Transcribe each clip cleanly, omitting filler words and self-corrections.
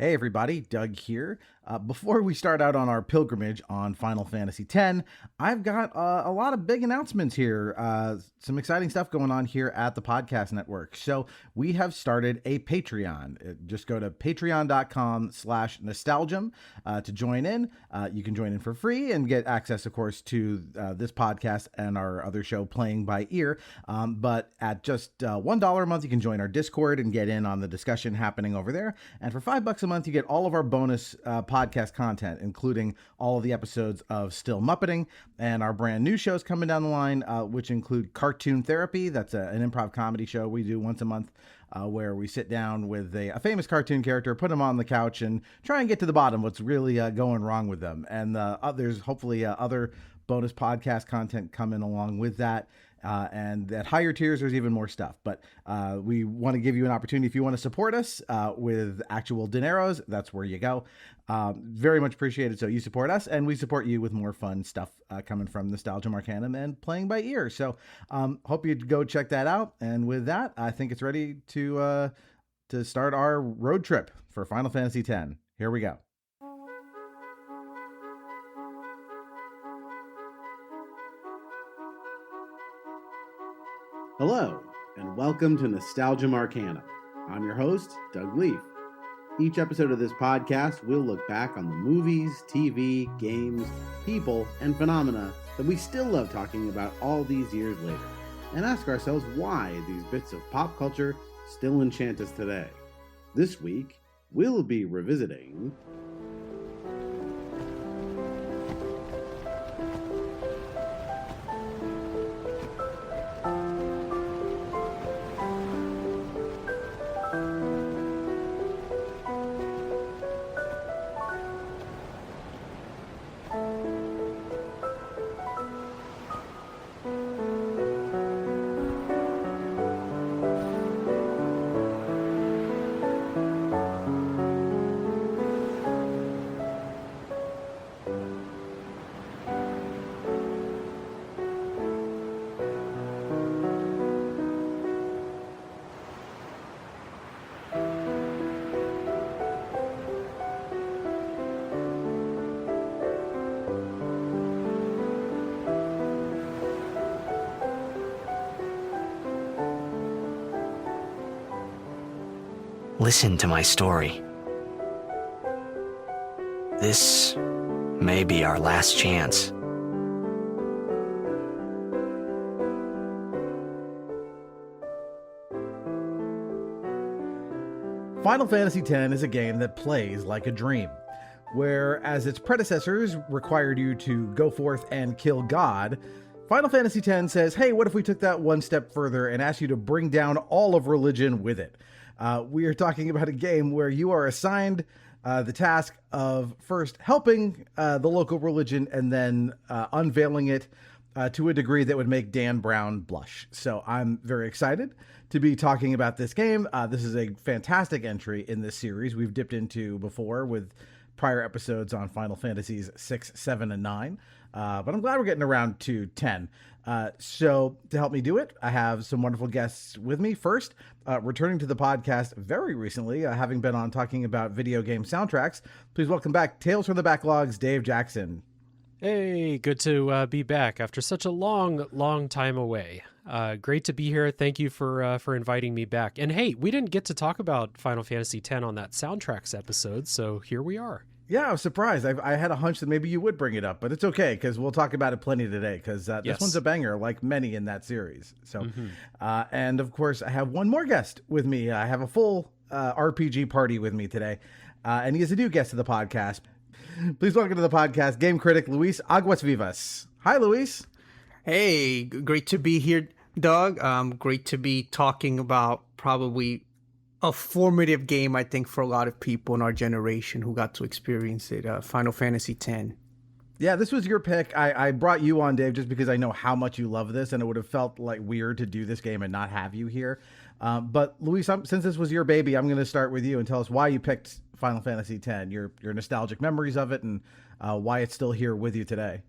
Hey everybody, Doug here. Before we start out on our pilgrimage on Final Fantasy X, I've got a lot of big announcements here. Some exciting stuff going on here at the podcast network. So we have started a Patreon. Just go to patreon.com/nostalgium to join in. You can join in for free and get access, of course, to this podcast and our other show, Playing by Ear. But at just $1 a month, you can join our Discord and get in on the discussion happening over there. And for $5 a month, you get all of our bonus podcast content, including all of the episodes of Still Muppeting and our brand new shows coming down the line, which include Cartoon Therapy. That's an improv comedy show we do once a month, where we sit down with a famous cartoon character, put them on the couch, and try and get to the bottom of what's really going wrong with them. And there's hopefully other bonus podcast content coming along with that. And at higher tiers, there's even more stuff. But we want to give you an opportunity. If you want to support us with actual dineros, that's where you go. Very much appreciated. So you support us, and we support you with more fun stuff coming from Nostalgium Arcanum and Playing by Ear. So hope you go check that out. And with that, I think it's ready to start our road trip for Final Fantasy X. Here we go. Hello, and welcome to Nostalgium Arcanum. I'm your host, Doug Leaf. Each episode of this podcast, we'll look back on the movies, TV, games, people, and phenomena that we still love talking about all these years later, and ask ourselves why these bits of pop culture still enchant us today. This week, we'll be revisiting... Listen to my story. This may be our last chance. Final Fantasy X is a game that plays like a dream, whereas its predecessors required you to go forth and kill God. Final Fantasy X says, hey, what if we took that one step further and asked you to bring down all of religion with it? We are talking about a game where you are assigned the task of first helping the local religion and then unveiling it to a degree that would make Dan Brown blush. So I'm very excited to be talking about this game. This is a fantastic entry in this series we've dipped into before with prior episodes on Final Fantasies 6, 7, and 9. But I'm glad we're getting around to 10. So to help me do it, I have some wonderful guests with me. First, returning to the podcast very recently, having been on talking about video game soundtracks, please welcome back Tales from the Backlogs, Dave Jackson. Hey, good to be back after such a long time away. Great to be here. Thank you for inviting me back. And hey, we didn't get to talk about Final Fantasy X on that soundtracks episode, so here we are. Yeah, I was surprised. I had a hunch that maybe you would bring it up, but it's okay because we'll talk about it plenty today because this one's a banger, like many in that series. So, and of course, I have one more guest with me. I have a full RPG party with me today, and he is a new guest to the podcast. Please welcome to the podcast, game critic Luis Aguas Vivas. Hi, Luis. Hey, great to be here, Doug. Great to be talking about probably a formative game, I think, for a lot of people in our generation who got to experience it, Final Fantasy X. Yeah, this was your pick. I brought you on, Dave, just because I know how much you love this, and it would have felt like weird to do this game and not have you here. But Luis, since this was your baby, I'm going to start with you and tell us why you picked Final Fantasy X, your nostalgic memories of it, and why it's still here with you today.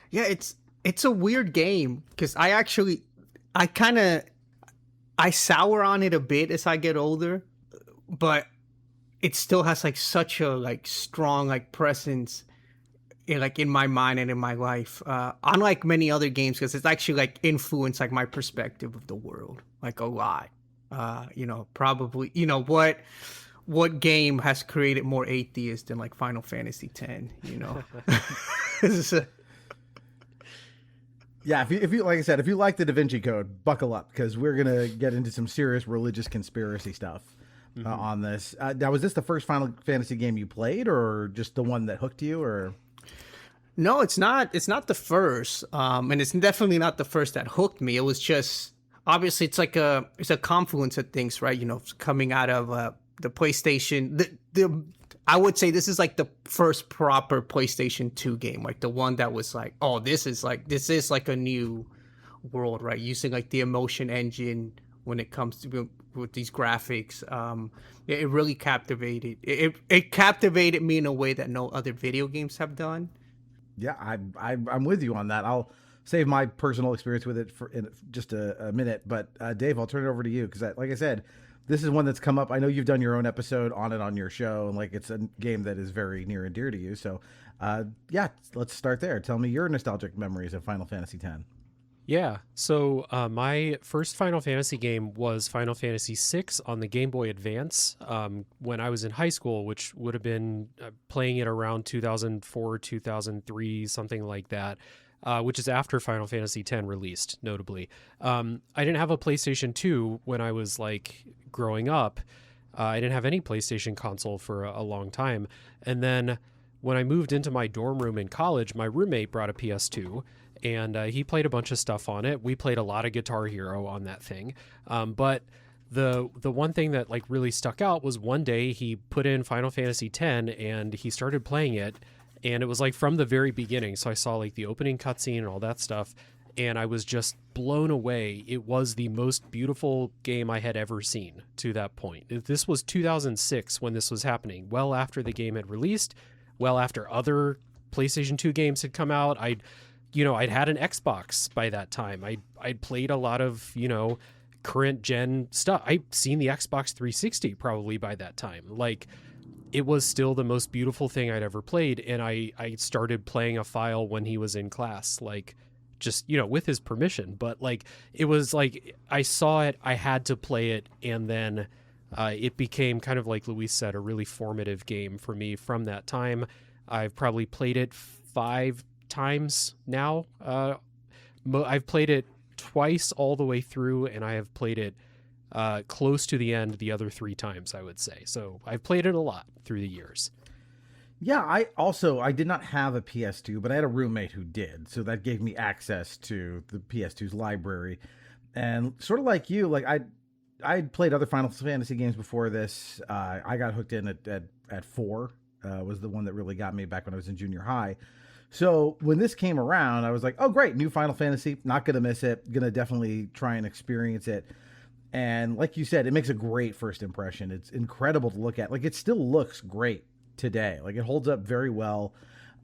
Yeah, it's a weird game because I sour on it a bit as I get older, but it still has like such a like strong like presence in my mind and in my life, unlike many other games, because it's actually like influenced like my perspective of the world like a lot. Probably, what game has created more atheists than like Final Fantasy X? Yeah, if you like I said, if you like the Da Vinci Code, buckle up because we're gonna get into some serious religious conspiracy stuff on this. Now, was this the first Final Fantasy game you played, or just the one that hooked you, or? No, it's not. It's not the first, and it's definitely not the first that hooked me. It was just obviously it's a confluence of things, right? Coming out of the PlayStation. I would say this is like the first proper PlayStation 2 game, like the one that was like, oh, this is like a new world, right? Using like the emotion engine when it comes to with these graphics. It really captivated. It captivated me in a way that no other video games have done. Yeah, I'm with you on that. I'll save my personal experience with it in just a minute. But Dave, I'll turn it over to you because, like I said, this is one that's come up. I know you've done your own episode on it on your show, and like it's a game that is very near and dear to you. So, yeah, let's start there. Tell me your nostalgic memories of Final Fantasy X. Yeah, so my first Final Fantasy game was Final Fantasy VI on the Game Boy Advance when I was in high school, which would have been playing it around 2004, 2003, something like that, which is after Final Fantasy X released, notably. I didn't have a PlayStation 2 when I was like growing up. I didn't have any PlayStation console for a long time. And then when I moved into my dorm room in college, my roommate brought a PS2. And he played a bunch of stuff on it. We played a lot of Guitar Hero on that thing. But the one thing that like really stuck out was one day he put in Final Fantasy X and he started playing it. And it was like from the very beginning. So I saw like the opening cutscene and all that stuff. And I was just blown away. It was the most beautiful game I had ever seen to that point. This was 2006 when this was happening. Well after the game had released. Well after other PlayStation 2 games had come out. I'd had an Xbox by that time. I'd played a lot of, current gen stuff. I'd seen the Xbox 360 probably by that time. Like, it was still the most beautiful thing I'd ever played. And I started playing a file when he was in class, like, just, with his permission. But, like, it was like, I saw it, I had to play it, and then it became kind of like Luis said, a really formative game for me from that time. I've probably played it 5 times now. I've played it twice all the way through, and I have played it close to the end the other 3 times, I would say. So I've played it a lot through the years. Yeah, I did not have a PS2, but I had a roommate who did, so that gave me access to the PS2's library. And sort of like you, like I'd played other Final Fantasy games before this. I got hooked in at 4, was the one that really got me back when I was in junior high. So when this came around, I was like, oh, great, new Final Fantasy. Not going to miss it. Going to definitely try and experience it. And like you said, it makes a great first impression. It's incredible to look at. Like, it still looks great today. Like, it holds up very well.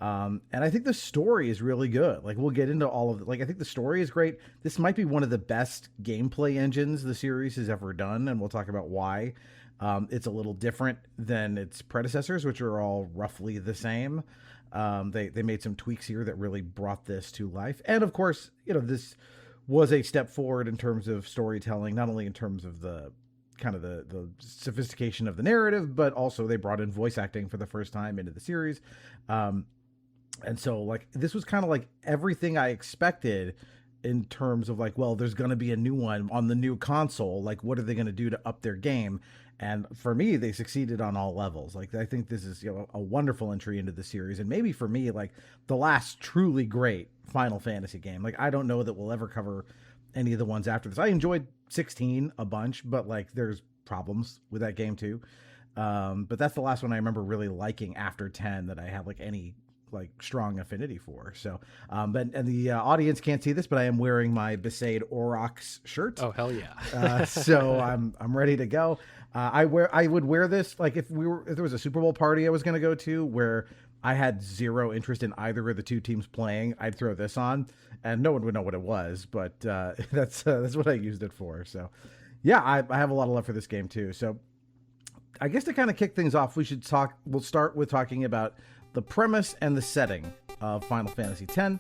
And I think the story is really good. Like, we'll get into all of it. Like, I think the story is great. This might be one of the best gameplay engines the series has ever done. And we'll talk about why. It's a little different than its predecessors, which are all roughly the same. They made some tweaks here that really brought this to life. And of course, this was a step forward in terms of storytelling, not only in terms of the kind of the sophistication of the narrative, but also they brought in voice acting for the first time into the series. And so like, this was kind of like everything I expected in terms of like, well, there's going to be a new one on the new console. Like, what are they going to do to up their game? And for me, they succeeded on all levels. Like, I think this is, a wonderful entry into the series. And maybe for me, like, the last truly great Final Fantasy game. Like, I don't know that we'll ever cover any of the ones after this. I enjoyed 16 a bunch, but like, there's problems with that game too. But that's the last one I remember really liking after 10 that I had like any like strong affinity for. So, and the audience can't see this, but I am wearing my Besaid Aurochs shirt. Oh, hell yeah. So I'm ready to go. I would wear this like if there was a Super Bowl party I was going to go to where I had zero interest in either of the two teams playing, I'd throw this on and no one would know what it was, but that's what I used it for. So yeah, I have a lot of love for this game too. So I guess to kind of kick things off, we'll start with talking about the premise and the setting of Final Fantasy X.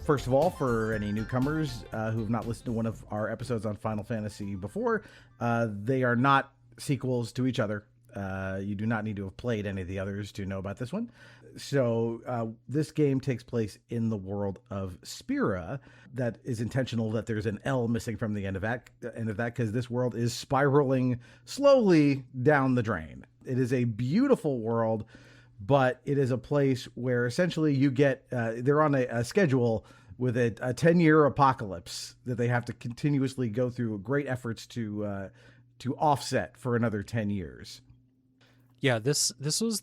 First of all, for any newcomers who have not listened to one of our episodes on Final Fantasy before, they are not sequels to each other. You do not need to have played any of the others to know about this one. So this game takes place in the world of Spira. That is intentional that there's an L missing from the end of that because this world is spiraling slowly down the drain. It is a beautiful world, but it is a place where essentially you get, they're on a schedule with a 10-year apocalypse that they have to continuously go through great efforts to offset for another 10 years. Yeah, this was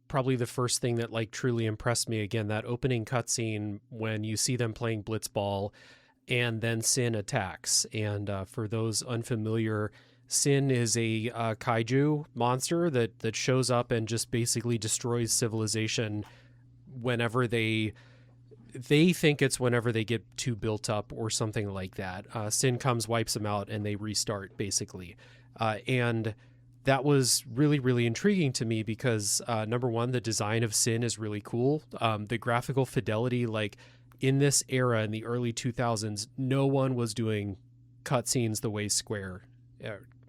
probably the first thing that like truly impressed me. Again, that opening cutscene when you see them playing blitzball and then Sin attacks. And for those unfamiliar, Sin is a kaiju monster that shows up and just basically destroys civilization whenever they think it's whenever they get too built up or something like that. Sin comes, wipes them out, and they restart basically. And that was really, really intriguing to me because number one, the design of Sin is really cool. The graphical fidelity, like in this era in the early 2000s, no one was doing cutscenes the way Square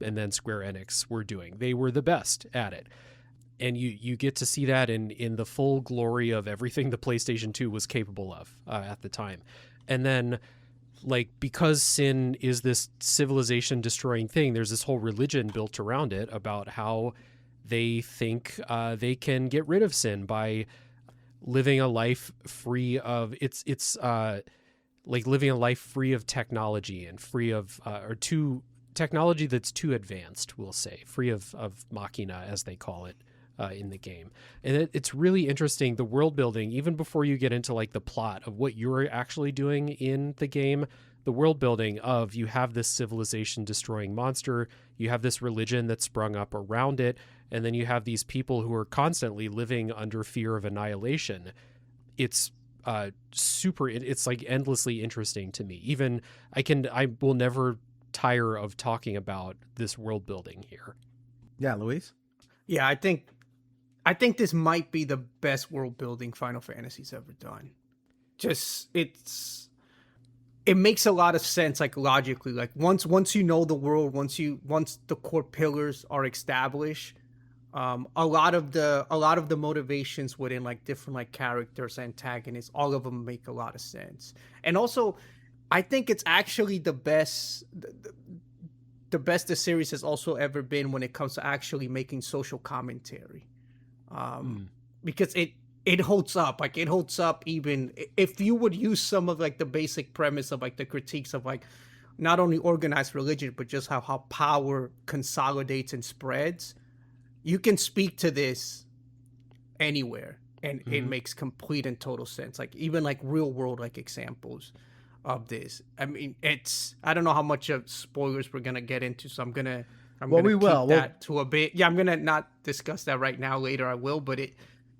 and then Square Enix were doing. They were the best at it. And you get to see that in the full glory of everything the PlayStation 2 was capable of at the time. And then, like, because Sin is this civilization destroying thing, there's this whole religion built around it about how they think they can get rid of Sin by living a life free of like living a life free of technology and free of technology that's too advanced, we'll say, free of machina, as they call it in the game. And it's really interesting, the world building, even before you get into like the plot of what you're actually doing in the game, the world building of you have this civilization destroying monster, you have this religion that's sprung up around it, and then you have these people who are constantly living under fear of annihilation. It's it's like endlessly interesting to me. Even I will never tire of talking about this world building here. Yeah, Luis? Yeah, I think this might be the best world building Final Fantasy's ever done. Just it makes a lot of sense, like logically. Like once you know the world, once the core pillars are established, a lot of the motivations within like different like characters, antagonists, all of them make a lot of sense. And also, I think it's actually the best the series has also ever been when it comes to actually making social commentary. Because it holds up. Like it holds up even if you would use some of like the basic premise of like the critiques of like not only organized religion, but just how power consolidates and spreads. You can speak to this anywhere and it makes complete and total sense. Like even like real world like examples of this. I mean, I don't know how much of spoilers we're gonna get into, so I'm gonna keep that to a bit. Yeah, I'm gonna not discuss that right now. Later I will, but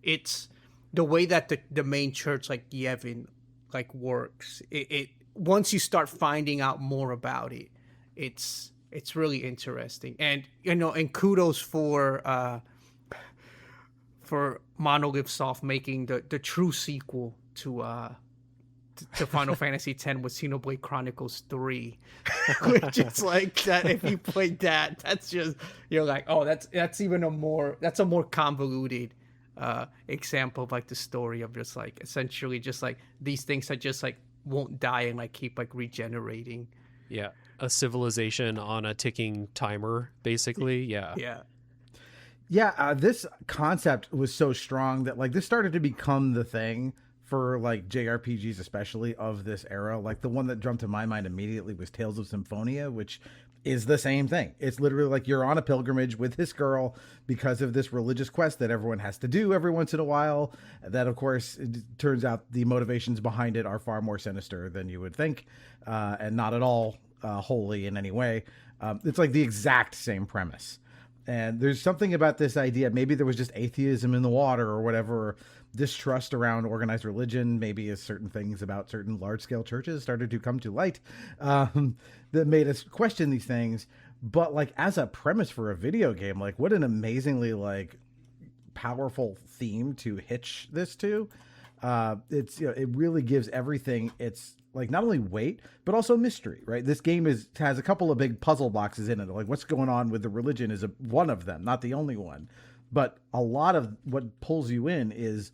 it's the way that the main church like Yevon like works. It once you start finding out more about it, it's really interesting. And and kudos for Monolith Soft making the true sequel to to Final Fantasy X was Xenoblade Chronicles 3, which is like that. If you played that, that's just, you're like, oh, that's even a more convoluted example of like the story of just like essentially just like these things that just like won't die and like keep like regenerating. Yeah, a civilization on a ticking timer, basically. Yeah. Yeah, this concept was so strong that like this started to become the thing for like JRPGs, especially of this era. Like the one that jumped to my mind immediately was Tales of Symphonia, which is the same thing. It's literally like you're on a pilgrimage with this girl because of this religious quest that everyone has to do every once in a while. That, of course, it turns out the motivations behind it are far more sinister than you would think, and not at all holy in any way. It's like the exact same premise. And there's something about this idea. Maybe there was just atheism in the water or whatever, distrust around organized religion, maybe as certain things about certain large-scale churches started to come to light, that made us question these things. But like as a premise for a video game, like what an amazingly like powerful theme to hitch this to. It's, you know, it really gives everything its like not only weight but also mystery, right? This game has a couple of big puzzle boxes in it. Like what's going on with the religion is one of them, not the only one. But a lot of what pulls you in is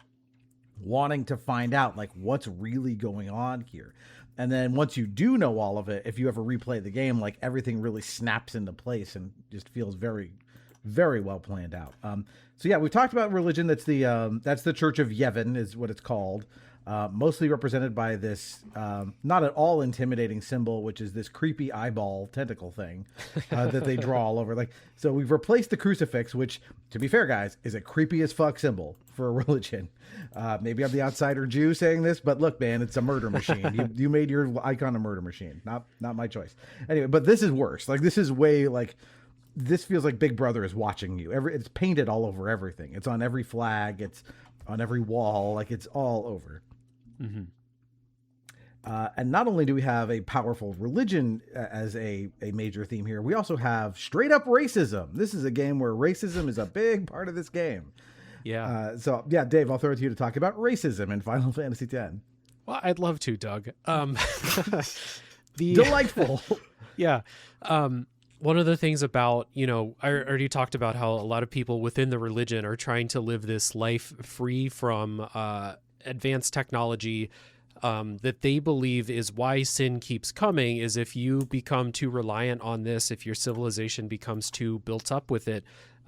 wanting to find out like what's really going on here. And then once you do know all of it, if you ever replay the game, like everything really snaps into place and just feels very, very well planned out. So yeah, we talked about religion. That's the Church of Yevon is what it's called. Mostly represented by this not at all intimidating symbol, which is this creepy eyeball tentacle thing that they draw all over. Like, so we've replaced the crucifix, which, to be fair, guys, is a creepy as fuck symbol for a religion. Maybe I'm the outsider Jew saying this, but look, man, it's a murder machine. You made your icon a murder machine. Not my choice. Anyway, but this is worse. Like, this is way like. This feels like Big Brother is watching you. It's painted all over everything. It's on every flag. It's on every wall. Like it's all over. Mm-hmm. And not only do we have a powerful religion as a major theme here, we also have straight up racism. This is a game where racism is a big part of this game. Yeah. So yeah, Dave, I'll throw it to you to talk about racism in Final Fantasy X. Well, I'd love to, Doug. Delightful. Yeah. One of the things about, I already talked about how a lot of people within the religion are trying to live this life free from advanced technology that they believe is why sin keeps coming, is if you become too reliant on this, if your civilization becomes too built up with it,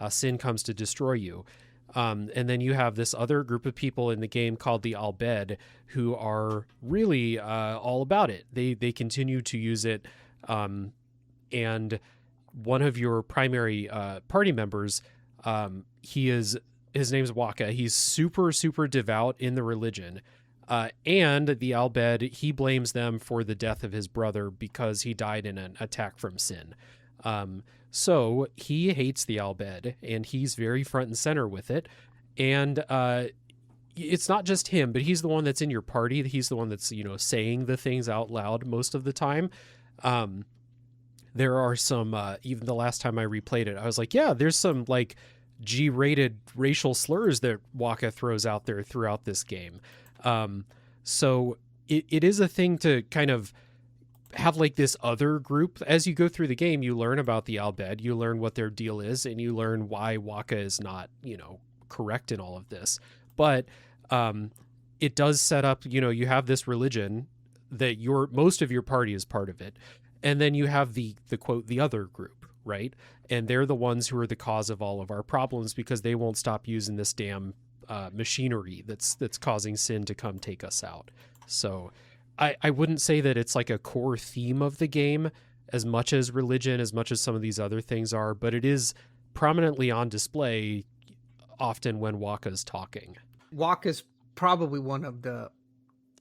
sin comes to destroy you. And then you have this other group of people in the game called the Albed who are really all about it. They continue to use it, and one of your primary party members, his name's Waka. He's super, super devout in the religion. And the Albed, he blames them for the death of his brother because he died in an attack from sin. So he hates the Albed, and he's very front and center with it. And it's not just him, but he's the one that's in your party. He's the one that's, saying the things out loud most of the time. There are some, even the last time I replayed it, I was like, yeah, there's some like G-rated racial slurs that Waka throws out there throughout this game. So it is a thing to kind of have like this other group. As you go through the game, you learn about the Albed, you learn what their deal is, and you learn why Waka is not, correct in all of this. But it does set up, you have this religion that most of your party is part of it. And then you have the quote, the other group, right? And they're the ones who are the cause of all of our problems because they won't stop using this damn machinery that's causing sin to come take us out. So I wouldn't say that it's like a core theme of the game as much as religion, as much as some of these other things are, but it is prominently on display often when Waka's talking. Waka's probably one of the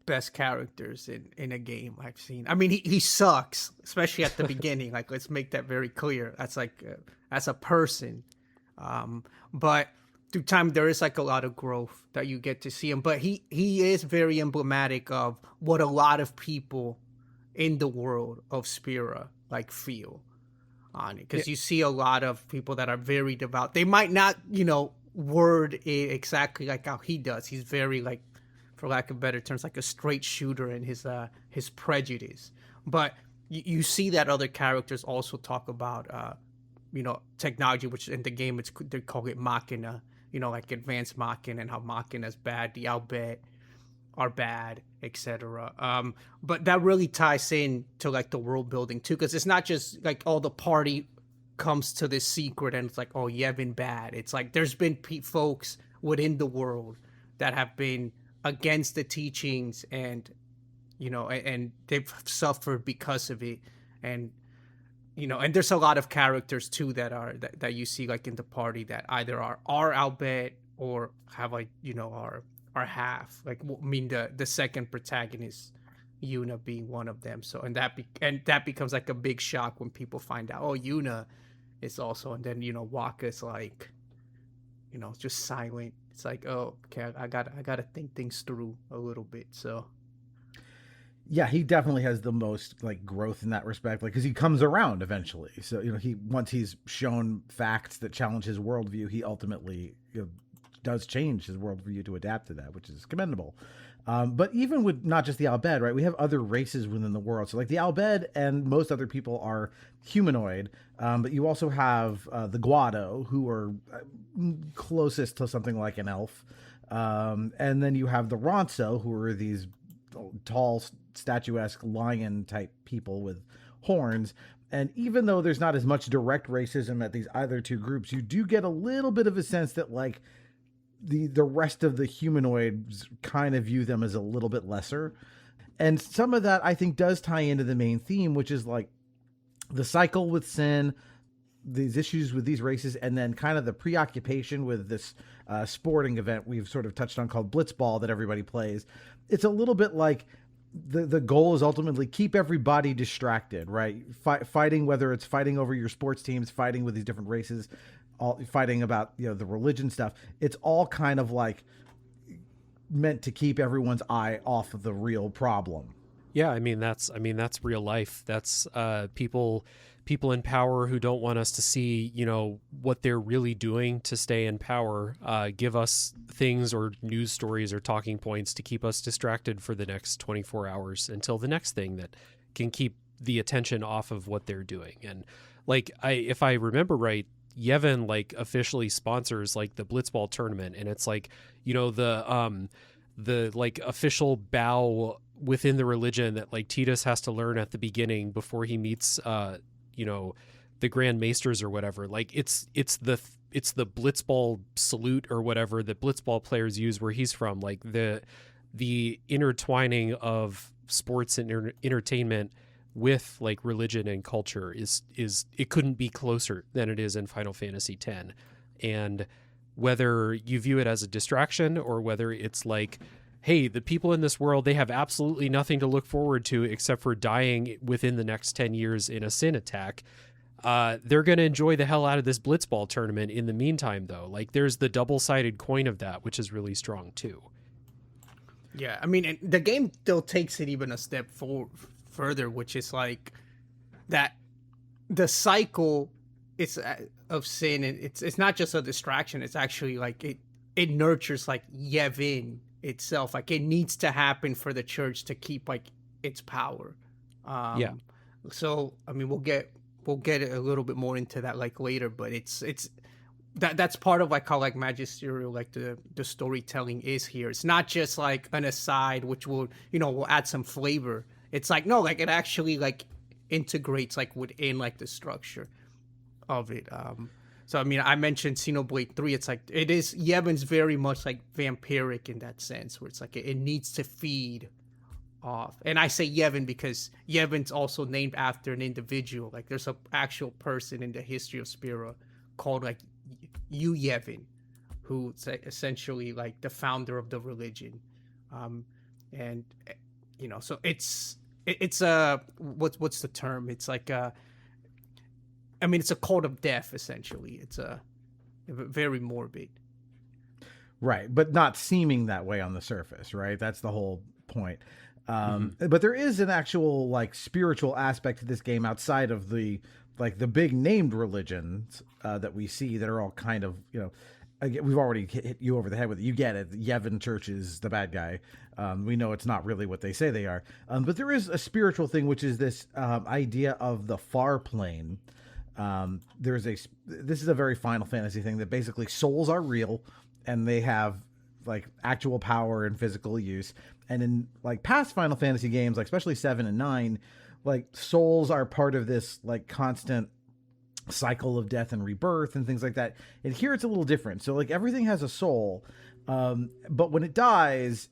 best characters in a game I've seen. I mean, he sucks, especially at the beginning. Like, let's make that very clear. That's like as a person, but through time there is like a lot of growth that you get to see him. But he is very emblematic of what a lot of people in the world of Spira like feel on it, because you see a lot of people that are very devout. They might not word it exactly like how he does. He's very for lack of better terms, like a straight shooter and his prejudice. But you see that other characters also talk about technology, which in the game they call it machina, like advanced machina, and how machina is bad, the Albed are bad, etc. But that really ties in to like the world building too, because it's not just like the party comes to this secret and it's like, oh, Yevon bad. It's like there's been folks within the world that have been against the teachings, and and they've suffered because of it. And and there's a lot of characters too that you see like in the party that either are Albed or have like are half. Like, I mean, the second protagonist, Yuna, being one of them. So and that becomes like a big shock when people find out, oh, Yuna is also. And then Waka's like, just silent. It's like, oh, okay, I gotta think things through a little bit. So yeah, he definitely has the most like growth in that respect, like because he comes around eventually. So once he's shown facts that challenge his worldview, he ultimately does change his worldview to adapt to that, which is commendable. But even with not just the Albed, right, we have other races within the world. So like the Albed and most other people are humanoid, but you also have the Guado, who are closest to something like an elf. And then you have the Ronso, who are these tall, statuesque lion type people with horns. And even though there's not as much direct racism at these either two groups, you do get a little bit of a sense that like the rest of the humanoids kind of view them as a little bit lesser. And some of that I think does tie into the main theme, which is like the cycle with sin, these issues with these races, and then kind of the preoccupation with this sporting event we've sort of touched on called Blitzball that everybody plays. It's a little bit like the goal is ultimately keep everybody distracted, right? Fighting, whether it's fighting over your sports teams, fighting with these different races, fighting about the religion stuff. It's all kind of like meant to keep everyone's eye off of the real problem. Yeah, I mean that's real life. That's people in power who don't want us to see what they're really doing to stay in power. Give us things or news stories or talking points to keep us distracted for the next 24 hours until the next thing that can keep the attention off of what they're doing. And like if I remember right, Yevon like officially sponsors like the Blitzball tournament, and it's like the like official bow within the religion that like Tidus has to learn at the beginning before he meets the Grand Maesters or whatever. Like it's the Blitzball salute or whatever that Blitzball players use where he's from. Like the intertwining of sports and entertainment with like religion and culture is it couldn't be closer than it is in Final Fantasy X. And whether you view it as a distraction or whether it's like, hey, the people in this world, they have absolutely nothing to look forward to except for dying within the next 10 years in a sin attack. They're going to enjoy the hell out of this Blitzball tournament in the meantime, though. Like there's the double-sided coin of that, which is really strong too. Yeah, I mean, and the game still takes it even a step further, which is like that the cycle of sin, and it's not just a distraction. It's actually like it nurtures like Yevon itself. Like it needs to happen for the church to keep like its power. Yeah. So I mean, we'll get a little bit more into that like later, but it's that's part of like how like magisterial like the storytelling is here. It's not just like an aside which will add some flavor. It's like no, like it actually like integrates like within like the structure of it. So I mean, I mentioned Xenoblade 3. It's like it is Yevon's very much like vampiric in that sense, where it's like it needs to feed off. And I say Yevon because Yevon's also named after an individual. Like there's an actual person in the history of Spira called like Yevon, who's essentially like the founder of the religion. And so it's a what's the term? It's like it's a cult of death essentially. It's a very morbid. Right, but not seeming that way on the surface, right? That's the whole point. But there is an actual like spiritual aspect to this game outside of the big named religions that we see that are all kind of again, we've already hit you over the head with it. You get it. Yevon Church is the bad guy. We know it's not really what they say they are. But there is a spiritual thing, which is this idea of the far plane. This is a very Final Fantasy thing that basically souls are real and they have like actual power and physical use. And in like past Final Fantasy games, like especially 7 and 9, like souls are part of this like constant cycle of death and rebirth and things like that. And here it's a little different. So like everything has a soul, but when it dies,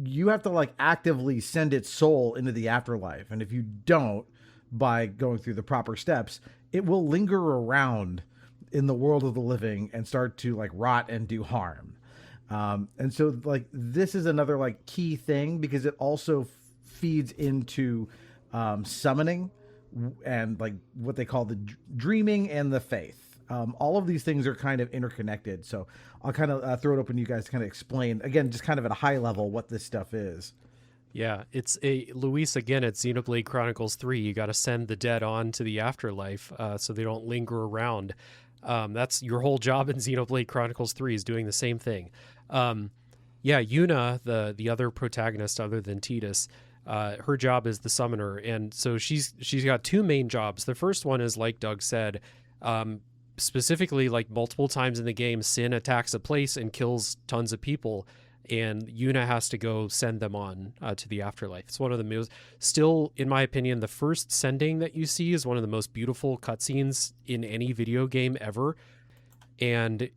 you have to like actively send its soul into the afterlife. And if you don't, by going through the proper steps, it will linger around in the world of the living and start to like rot and do harm. And so like this is another like key thing because it also feeds into summoning and like what they call the dreaming and the faith. All of these things are kind of interconnected. So I'll kind of throw it open to you guys to kind of explain again, just kind of at a high level what this stuff is. Yeah, it's Luis again at Xenoblade Chronicles 3. You got to send the dead on to the afterlife so they don't linger around. That's your whole job in Xenoblade Chronicles 3 is doing the same thing. Yeah, Yuna, the other protagonist other than Tidus, her job is the summoner, and so she's got two main jobs. The first one is, like Doug said, specifically like multiple times in the game, Sin attacks a place and kills tons of people, and Yuna has to go send them on to the afterlife. It's one of the most, still, in my opinion, the first sending that you see is one of the most beautiful cutscenes in any video game ever. And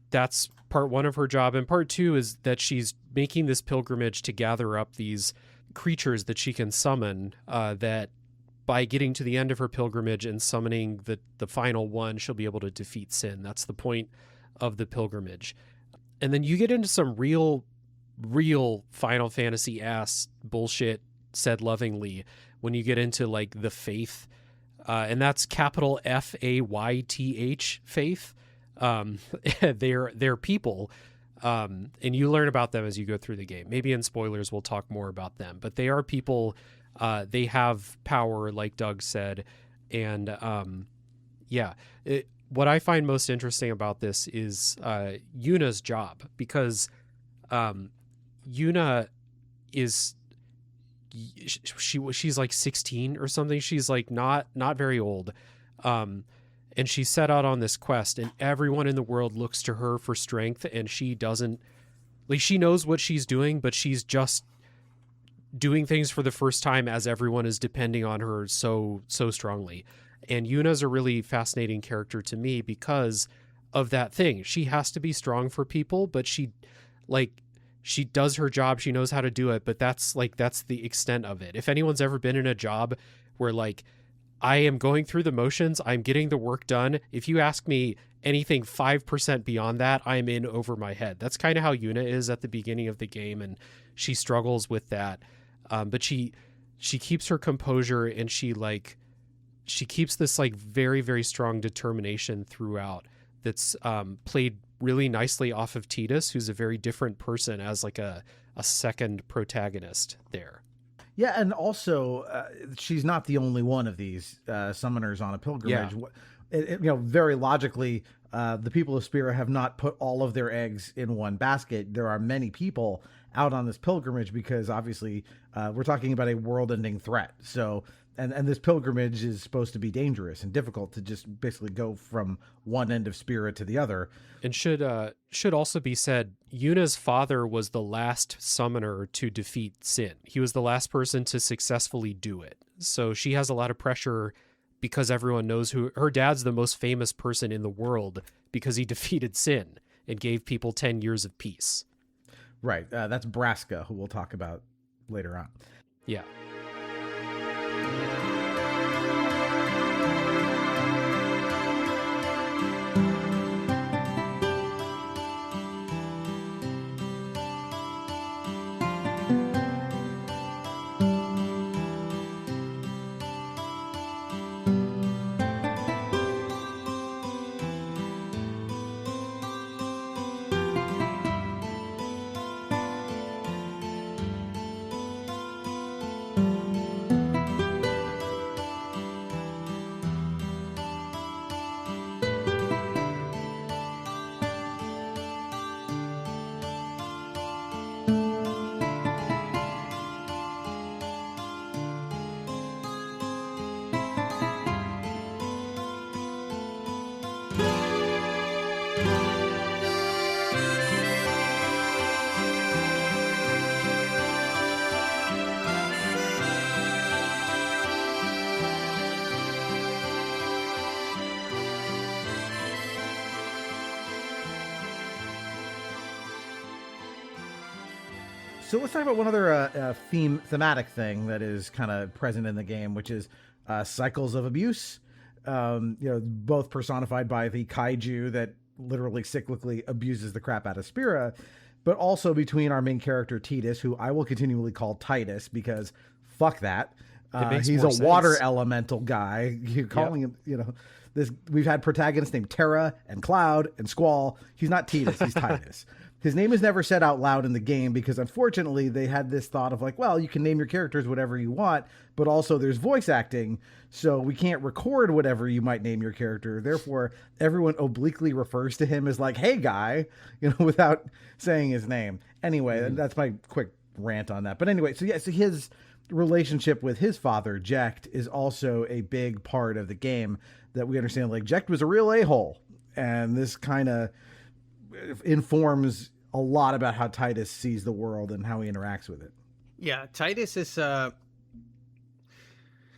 that's part one of her job. And part two is that she's making this pilgrimage to gather up these creatures that she can summon, that by getting to the end of her pilgrimage and summoning the final one, she'll be able to defeat Sin. That's the point of the pilgrimage. And then you get into some real Final Fantasy ass bullshit, said lovingly, when you get into like the faith, and that's capital Fayth, faith. They're people, and you learn about them as you go through the game. Maybe in spoilers we'll talk more about them, but they are people. They have power, like Doug said, and what I find most interesting about this is Yuna's job, because Yuna is she's like 16 or something. She's like not very old, and she set out on this quest, and everyone in the world looks to her for strength, and she doesn't. Like, she knows what she's doing, but she's just doing things for the first time as everyone is depending on her so strongly. And Yuna's a really fascinating character to me because of that thing. She has to be strong for people, but she does her job. She knows how to do it, but that's the extent of it. If anyone's ever been in a job where like, I am going through the motions, I'm getting the work done, if you ask me anything 5% beyond that, I'm in over my head. That's kind of how Yuna is at the beginning of the game, and she struggles with that. But she keeps her composure, and she keeps this like very, very strong determination throughout that's played really nicely off of Tidus, who's a very different person as like a second protagonist there. Yeah, and also she's not the only one of these summoners on a pilgrimage. Yeah. Very logically, the people of Spira have not put all of their eggs in one basket. There are many people out on this pilgrimage because obviously we're talking about a world-ending threat. So, and this pilgrimage is supposed to be dangerous and difficult to just basically go from one end of Spira to the other. And should also be said, Yuna's father was the last summoner to defeat Sin. He was the last person to successfully do it. So she has a lot of pressure because everyone knows who her dad's the most famous person in the world because he defeated Sin and gave people 10 years of peace. Right. That's Braska, who we'll talk about later on. Yeah. So let's talk about one other thematic thing that is kind of present in the game, which is cycles of abuse. Both personified by the kaiju that literally cyclically abuses the crap out of Spira, but also between our main character Titus, who I will continually call Titus because fuck that. He's a water elemental guy. You're calling him, this. We've had protagonists named Terra and Cloud and Squall. He's not Titus. He's Titus. His name is never said out loud in the game because unfortunately they had this thought of like, well, you can name your characters whatever you want, but also there's voice acting, so we can't record whatever you might name your character. Therefore, everyone obliquely refers to him as like, hey guy, without saying his name. Anyway, that's my quick rant on that. But anyway, so his relationship with his father, Jecht, is also a big part of the game that we understand. Like, Jecht was a real a-hole, and this kind of informs a lot about how Titus sees the world and how he interacts with it. Yeah, Titus is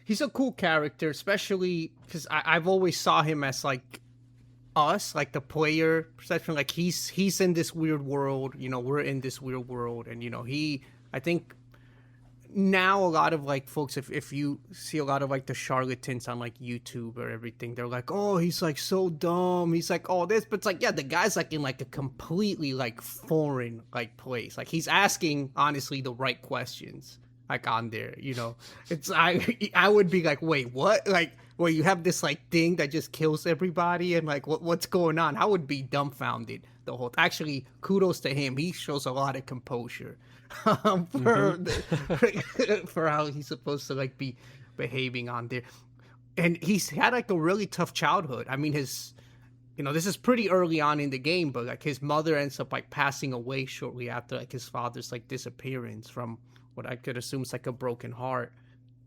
he's a cool character, especially because I've always saw him as like us, like the player perception. Like he's in this weird world, we're in this weird world, and I think now a lot of like folks, if you see a lot of like the charlatans on like YouTube or everything, they're like, oh, he's like so dumb, he's like all this, but it's like, yeah, the guy's like in like a completely like foreign like place, like he's asking honestly the right questions like on there, it's I would be like, wait, what? Like, well, you have this like thing that just kills everybody, and like what's going on? I would be dumbfounded the whole actually kudos to him, he shows a lot of composure for how he's supposed to like be behaving on there. And he's had like a really tough childhood. I mean, his this is pretty early on in the game, but like his mother ends up like passing away shortly after like his father's like disappearance from what I could assume is like a broken heart,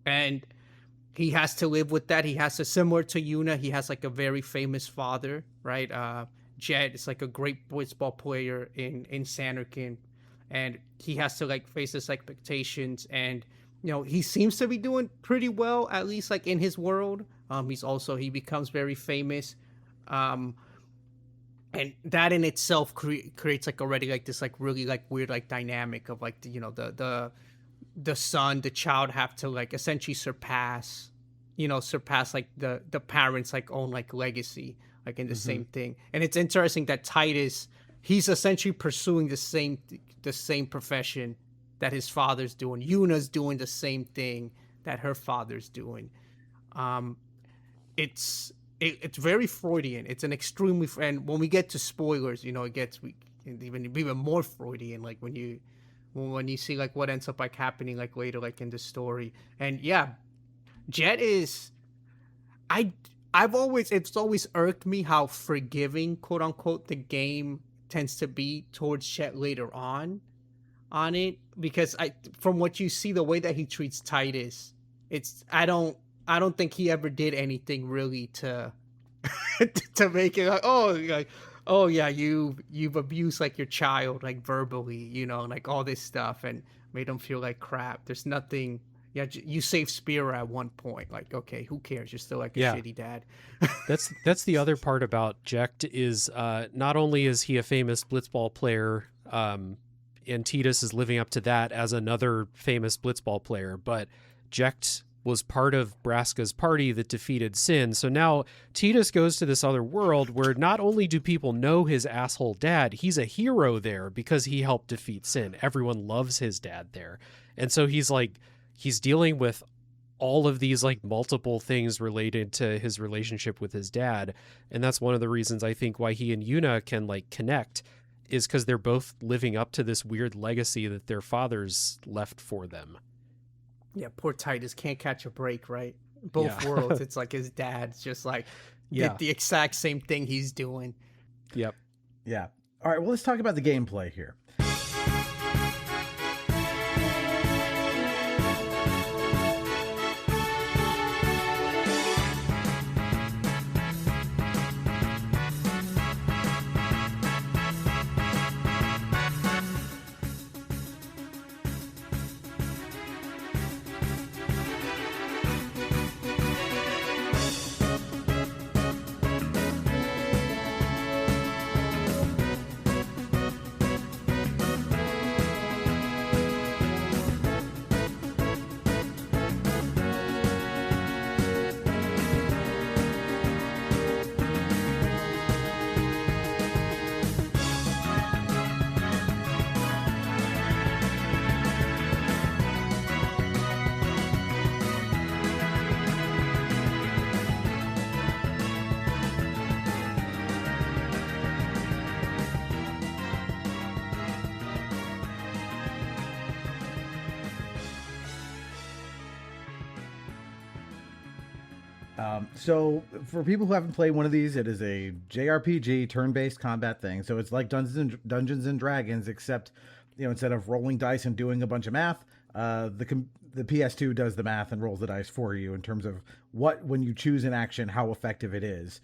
and he has to live with that. He has to, similar to Yuna, he has like a very famous father, right? Jed is like a great baseball player in Sanarkand, and he has to like face his expectations, and he seems to be doing pretty well, at least like in his world. He becomes very famous, and that in itself creates like already like this like really like weird like dynamic of like the son, the child have to like essentially surpass like the parents like own like legacy like in the same thing. And it's interesting that Titus, he's essentially pursuing the same profession that his father's doing. Yuna's doing the same thing that her father's doing. It's very Freudian. It's an extremely, and when we get to spoilers, it gets even more Freudian. Like when you see like what ends up like happening like later like in the story. And yeah, Jet is, it's always irked me how forgiving, quote unquote, the game tends to be towards Chet later on it, because from what you see, the way that he treats Titus, I don't think he ever did anything really to to make it like, oh yeah, you've abused like your child like verbally, like all this stuff, and made him feel like crap. There's nothing. Yeah, you saved Spira at one point. Like, okay, who cares? You're still like a shitty dad. That's the other part about Jecht is not only is he a famous blitzball player, and Titus is living up to that as another famous blitzball player, but Jecht was part of Braska's party that defeated Sin. So now Titus goes to this other world where not only do people know his asshole dad, he's a hero there because he helped defeat Sin. Everyone loves his dad there. And so he's dealing with all of these like multiple things related to his relationship with his dad. And that's one of the reasons I think why he and Yuna can like connect, is because they're both living up to this weird legacy that their fathers left for them. Yeah, poor Titus can't catch a break, right? Both worlds. It's like his dad's just like did the exact same thing he's doing. Yep. Yeah. All right, well, let's talk about the gameplay here. So for people who haven't played one of these, it is a JRPG turn-based combat thing. So it's like Dungeons and Dragons, except instead of rolling dice and doing a bunch of math, the PS2 does the math and rolls the dice for you in terms of when you choose an action, how effective it is.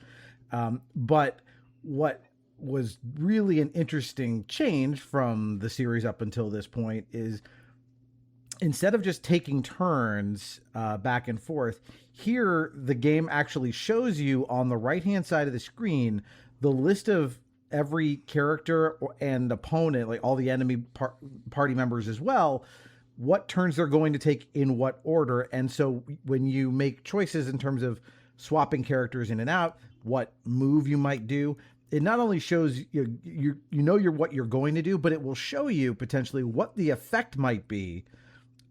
But what was really an interesting change from the series up until this point is, instead of just taking turns back and forth, here the game actually shows you on the right-hand side of the screen the list of every character and opponent, like all the enemy party members as well, what turns they're going to take in what order. And so when you make choices in terms of swapping characters in and out, what move you might do, it not only shows what you're going to do, but it will show you potentially what the effect might be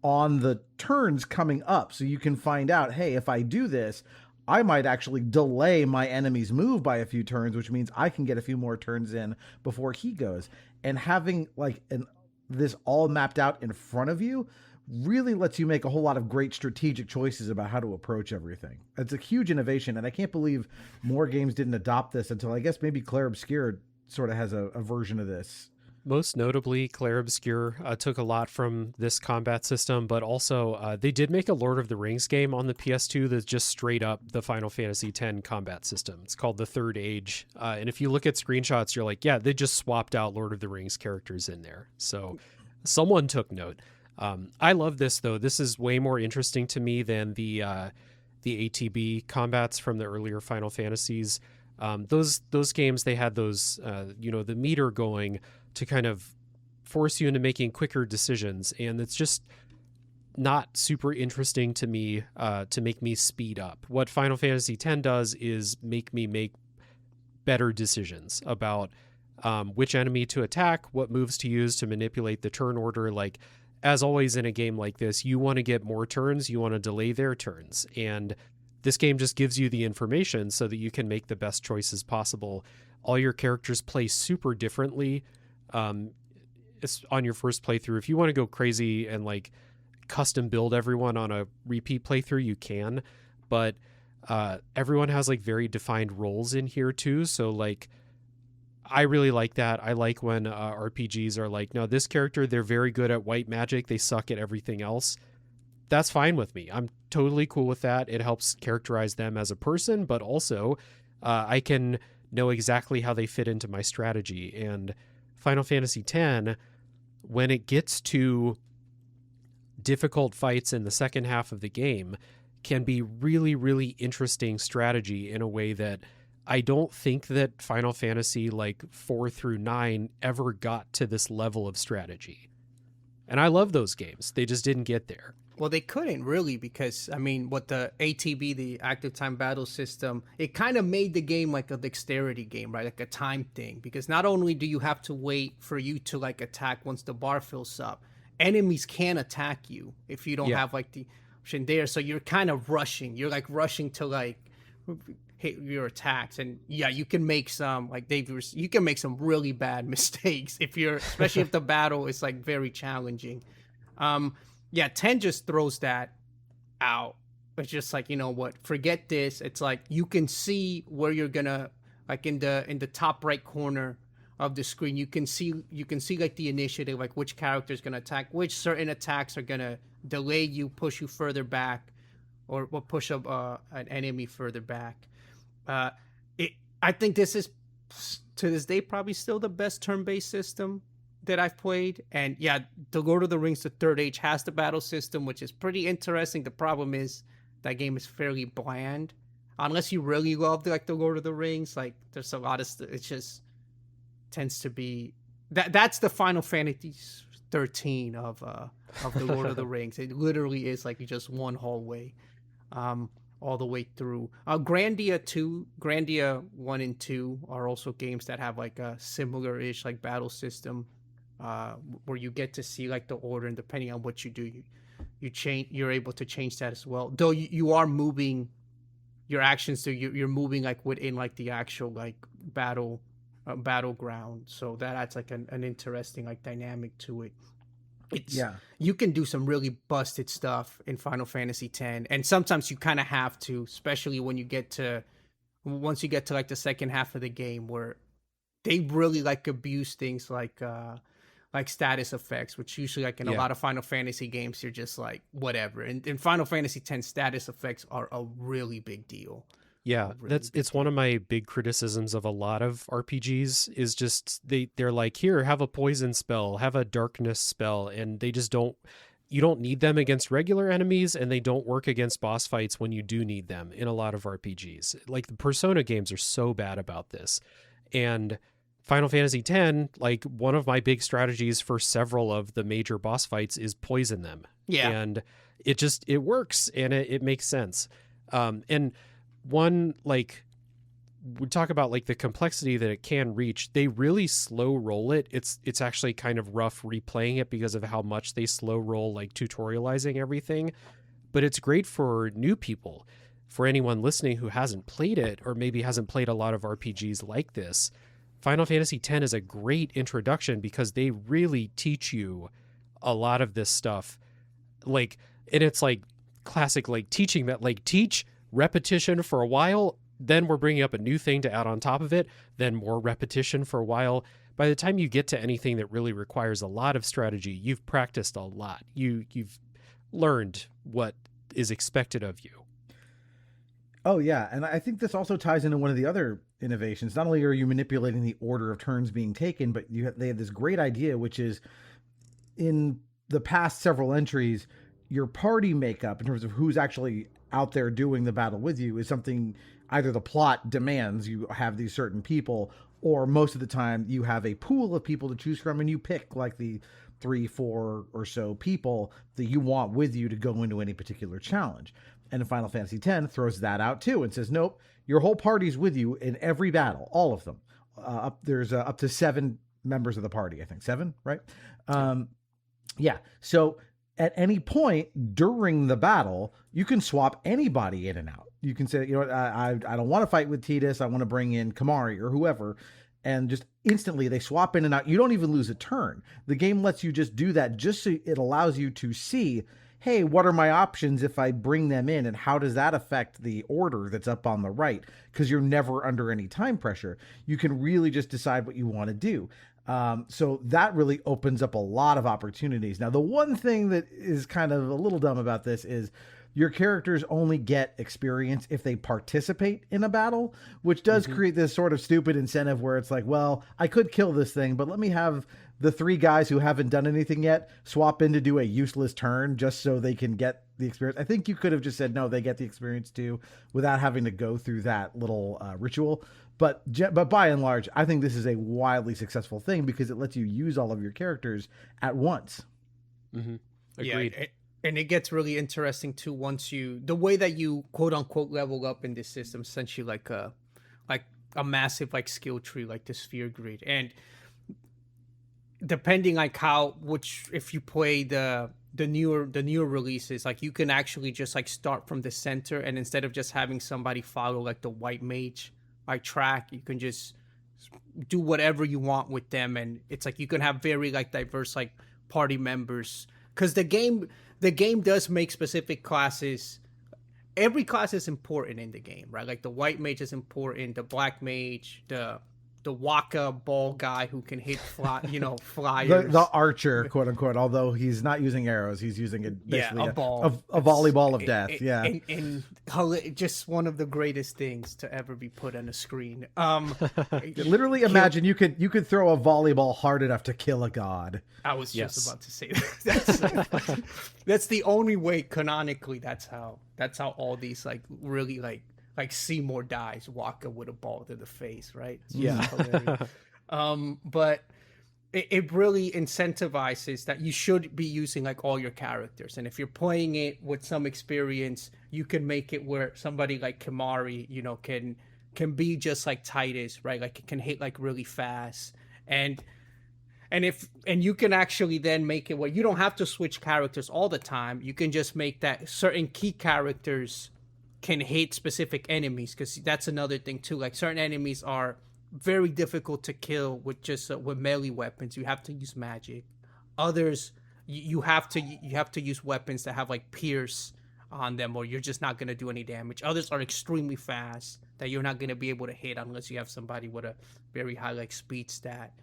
on the turns coming up. So you can find out, hey, if I do this, I might actually delay my enemy's move by a few turns, which means I can get a few more turns in before he goes. And having this all mapped out in front of you really lets you make a whole lot of great strategic choices about how to approach everything. It's a huge innovation, and I can't believe more games didn't adopt this until, I guess, maybe Clair Obscur sort of has a version of this. Most notably, Clair Obscur took a lot from this combat system, but also they did make a Lord of the Rings game on the PS2 that's just straight up the Final Fantasy X combat system. It's called The Third Age. And if you look at screenshots, you're like, yeah, they just swapped out Lord of the Rings characters in there. So someone took note. I love this, though. This is way more interesting to me than the ATB combats from the earlier Final Fantasies. Those games, they had those, the meter going to kind of force you into making quicker decisions. And it's just not super interesting to me to make me speed up. What Final Fantasy X does is make me make better decisions about which enemy to attack, what moves to use to manipulate the turn order. Like, as always in a game like this, you want to get more turns, you want to delay their turns. And this game just gives you the information so that you can make the best choices possible. All your characters play super differently on your first playthrough. If you want to go crazy and custom build everyone on a repeat playthrough, you can. But everyone has very defined roles in here too. So I really like that. I like when RPGs are no, this character, they're very good at white magic, they suck at everything else. That's fine with me. I'm totally cool with that. It helps characterize them as a person, but also I can know exactly how they fit into my strategy. And Final Fantasy X, when it gets to difficult fights in the second half of the game, can be really, really interesting strategy in a way that I don't think that Final Fantasy 4 through 9 ever got to this level of strategy. And I love those games. They just didn't get there. Well, they couldn't really because, what the ATB, the active time battle system, it kind of made the game like a dexterity game, right? Like a time thing. Because not only do you have to wait for you to attack once the bar fills up, enemies can attack you if you don't have the option there. So you're kind of rushing. You're rushing to hit your attacks, and you can make some you can make some really bad mistakes especially if the battle is very challenging. 10 just throws that out. It's just forget this. It's you can see where you're gonna in the top right corner of the screen, you can see the initiative, which character is gonna attack, which certain attacks are gonna delay you, push you further back, or push up an enemy further back. I think this is, to this day, probably still the best turn-based system that I've played. And the Lord of the Rings, The Third Age, has the battle system, which is pretty interesting. The problem is that game is fairly bland. Unless you really love the Lord of the Rings, there's a lot of it just tends to be that's the Final Fantasy 13 of the Lord of the Rings. It literally is just one hallway. All the way through. Grandia 1 and 2 are also games that have a similar-ish battle system, where you get to see the order, and depending on what you do, you're able to change that as well. Though you are moving your actions, so you're moving within the actual battleground. So that adds an interesting dynamic to it. It's you can do some really busted stuff in Final Fantasy X, and sometimes you kind of have to, especially when you get to once you get to like the second half of the game where they really like abuse things like status effects, which usually like in a lot of Final Fantasy games you're just like whatever. And in Final Fantasy X, status effects are a really big deal. Yeah, it's one of my big criticisms of a lot of RPGs is just they're like, here, have a poison spell, have a darkness spell, and they just you don't need them against regular enemies, and they don't work against boss fights when you do need them in a lot of RPGs. Like the Persona games are so bad about this. And Final Fantasy X, like one of my big strategies for several of the major boss fights is poison them. Yeah. And it works and it makes sense. And one, like, we talk about like the complexity that it can reach. They really slow roll it. It's actually kind of rough replaying it because of how much they slow roll, like tutorializing everything. But it's great for new people. For anyone listening who hasn't played it or maybe hasn't played a lot of RPGs like this, Final Fantasy X is a great introduction because they really teach you a lot of this stuff. Like, and it's like classic, like teaching that, like teach repetition for a while, then we're bringing up a new thing to add on top of it, then more repetition for a while. By the time you get to anything that really requires a lot of strategy, you've practiced a lot. You've learned what is expected of you. Oh, yeah. And I think this also ties into one of the other innovations. Not only are you manipulating the order of turns being taken, but they have this great idea, which is in the past several entries, your party makeup in terms of who's actually out there doing the battle with you is something either the plot demands you have these certain people, or most of the time you have a pool of people to choose from and you pick like the 3-4 or so people that you want with you to go into any particular challenge. And Final Fantasy X throws that out too and says, nope, your whole party's with you in every battle, all of them. There's up to 7 members of the party, I think 7, right? Yeah. So at any point during the battle, you can swap anybody in and out. You can say, you know what, I don't want to fight with Tidus. I want to bring in Kamari or whoever. And just instantly they swap in and out. You don't even lose a turn. The game lets you just do that just so it allows you to see, hey, what are my options if I bring them in? And how does that affect the order that's up on the right? Because you're never under any time pressure. You can really just decide what you want to do. So that really opens up a lot of opportunities. Now, the one thing that is kind of a little dumb about this is your characters only get experience if they participate in a battle, which does create this sort of stupid incentive where it's like, well, I could kill this thing, but let me have the 3 guys who haven't done anything yet swap in to do a useless turn just so they can get the experience. I think you could have just said, no, they get the experience too, without having to go through that little ritual. But by and large, I think this is a wildly successful thing because it lets you use all of your characters at once. Mm-hmm. Agreed. Yeah, and it gets really interesting too once the way that you quote unquote level up in this system, essentially like a massive like skill tree, like the sphere grid, and depending like if you play the newer releases, like you can actually just like start from the center, and instead of just having somebody follow like the white mage like track, you can just do whatever you want with them, and it's like you can have very like diverse like party members because the game does make specific classes. Every class is important in the game, right? Like the white mage is important, the black mage, the Waka ball guy who can hit flyers. The archer, quote unquote, although he's not using arrows, he's using basically a ball. A volleyball of death. And just one of the greatest things to ever be put on a screen. Literally imagine you could throw a volleyball hard enough to kill a god. I was just about to say that. That's the only way canonically. That's how all these like really like Seymour dies, Waka with a ball to the face, right? It's but it really incentivizes that you should be using like all your characters. And if you're playing it with some experience, you can make it where somebody like Kamari, can be just like Tidus, right? Like it can hit like really fast. And you can actually then make it where you don't have to switch characters all the time. You can just make that certain key characters can hit specific enemies, because that's another thing too. Like certain enemies are very difficult to kill with just with melee weapons. You have to use magic. Others you have to use weapons that have like pierce on them, or you're just not gonna do any damage. Others are extremely fast that you're not gonna be able to hit unless you have somebody with a very high like speed stat.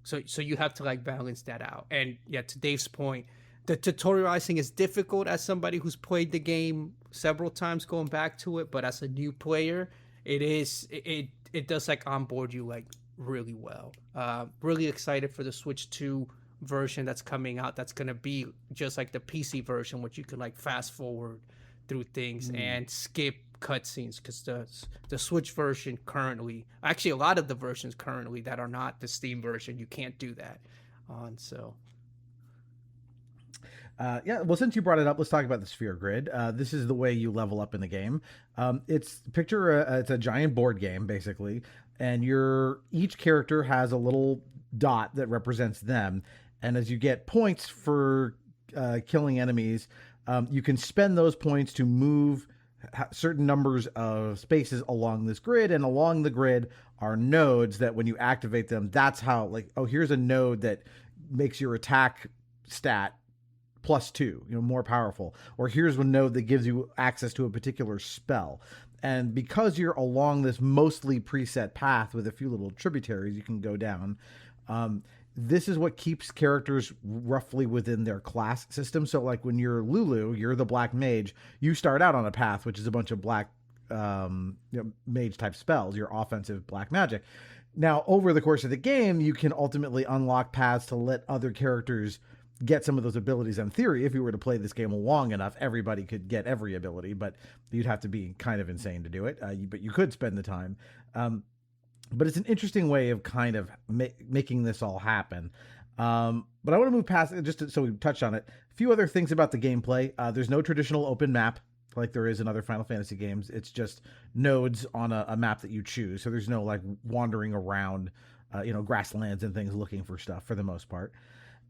So you have to like balance that out. And yeah, to Dave's point, the tutorializing is difficult as somebody who's played the game several times going back to it, but as a new player, it does like onboard you like really well. Really excited for the Switch 2 version that's coming out. That's gonna be just like the PC version, which you can like fast forward through things and skip cutscenes, because the Switch version currently, actually a lot of the versions currently that are not the Steam version, you can't do that on. So yeah, well, since you brought it up, let's talk about the sphere grid. This is the way you level up in the game. It's a giant board game basically, and each character has a little dot that represents them, and as you get points for killing enemies, you can spend those points to move certain numbers of spaces along this grid, and along the grid are nodes that when you activate them, that's how, like, oh, here's a node that makes your attack stat +2, more powerful, or here's one node that gives you access to a particular spell. And because you're along this mostly preset path with a few little tributaries you can go down, this is what keeps characters roughly within their class system. So like when you're Lulu, you're the black mage, you start out on a path which is a bunch of black mage type spells, your offensive black magic. Now over the course of the game, you can ultimately unlock paths to let other characters get some of those abilities. In theory, if you were to play this game long enough, everybody could get every ability, but you'd have to be kind of insane to do it. But you could spend the time. But it's an interesting way of kind of making this all happen. But I want to move past it so we touched on it. A few other things about the gameplay. There's no traditional open map like there is in other Final Fantasy games. It's just nodes on a map that you choose. So there's no like wandering around, grasslands and things looking for stuff for the most part.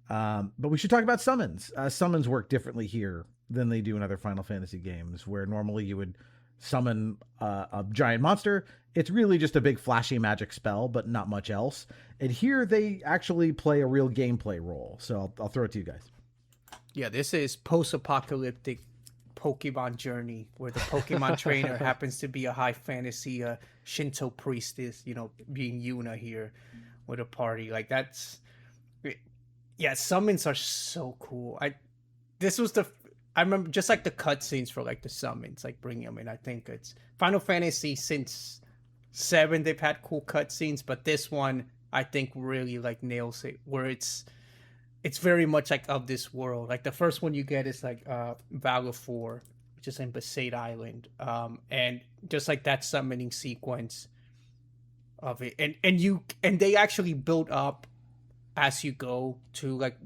But we should talk about summons. Summons work differently here than they do in other Final Fantasy games, where normally you would summon a giant monster. It's really just a big flashy magic spell, but not much else. And here they actually play a real gameplay role. So I'll throw it to you guys. yeah, this is post-apocalyptic Pokemon journey, where the Pokemon trainer happens to be a high fantasy Shinto priestess, being Yuna here with a party. Like summons are so cool. I remember just like the cutscenes for like the summons, like bringing them in. I think it's Final Fantasy since 7 they've had cool cutscenes, but this one I think really like nails it, where it's very much like of this world. Like the first one you get is like Valor 4, which is in Besaid Island, and just like that summoning sequence of it, and they actually build up as you go to like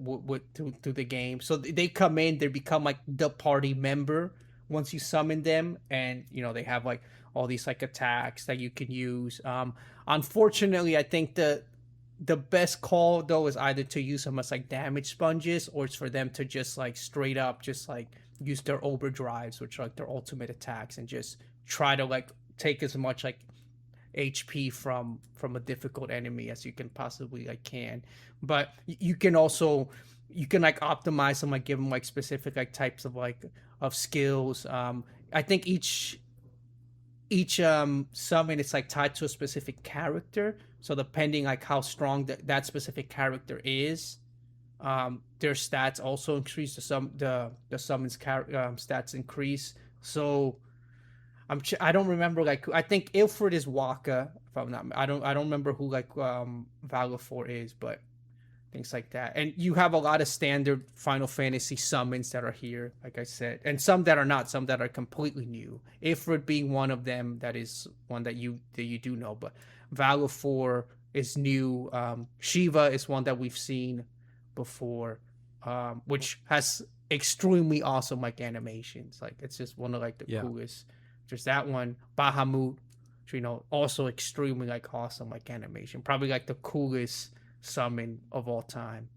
through the game. So they come in, they become like the party member once you summon them, and they have like all these like attacks that you can use. Unfortunately, I think the best call though is either to use them as like damage sponges, or it's for them to just like straight up just like use their overdrives, which are like their ultimate attacks, and just try to like take as much like HP from a difficult enemy as you can possibly like can. But you can like optimize them, like give them like specific like types of like of skills. I think each summon is like tied to a specific character, so depending like how strong that specific character is, their stats also increase. The summon's stats increase. So I don't remember, like I think Ilford is Waka, if I'm not, I don't remember who like Valor 4 is, but things like that. And you have a lot of standard Final Fantasy summons that are here, like I said, and some that are not, some that are completely new. Ifrit being one of them, that is one that you do know, but Valor 4 is new. Shiva is one that we've seen before, which has extremely awesome like animations. Like it's just one of like the coolest. Just that one. Bahamut, also extremely like awesome like animation. Probably like the coolest summon of all time.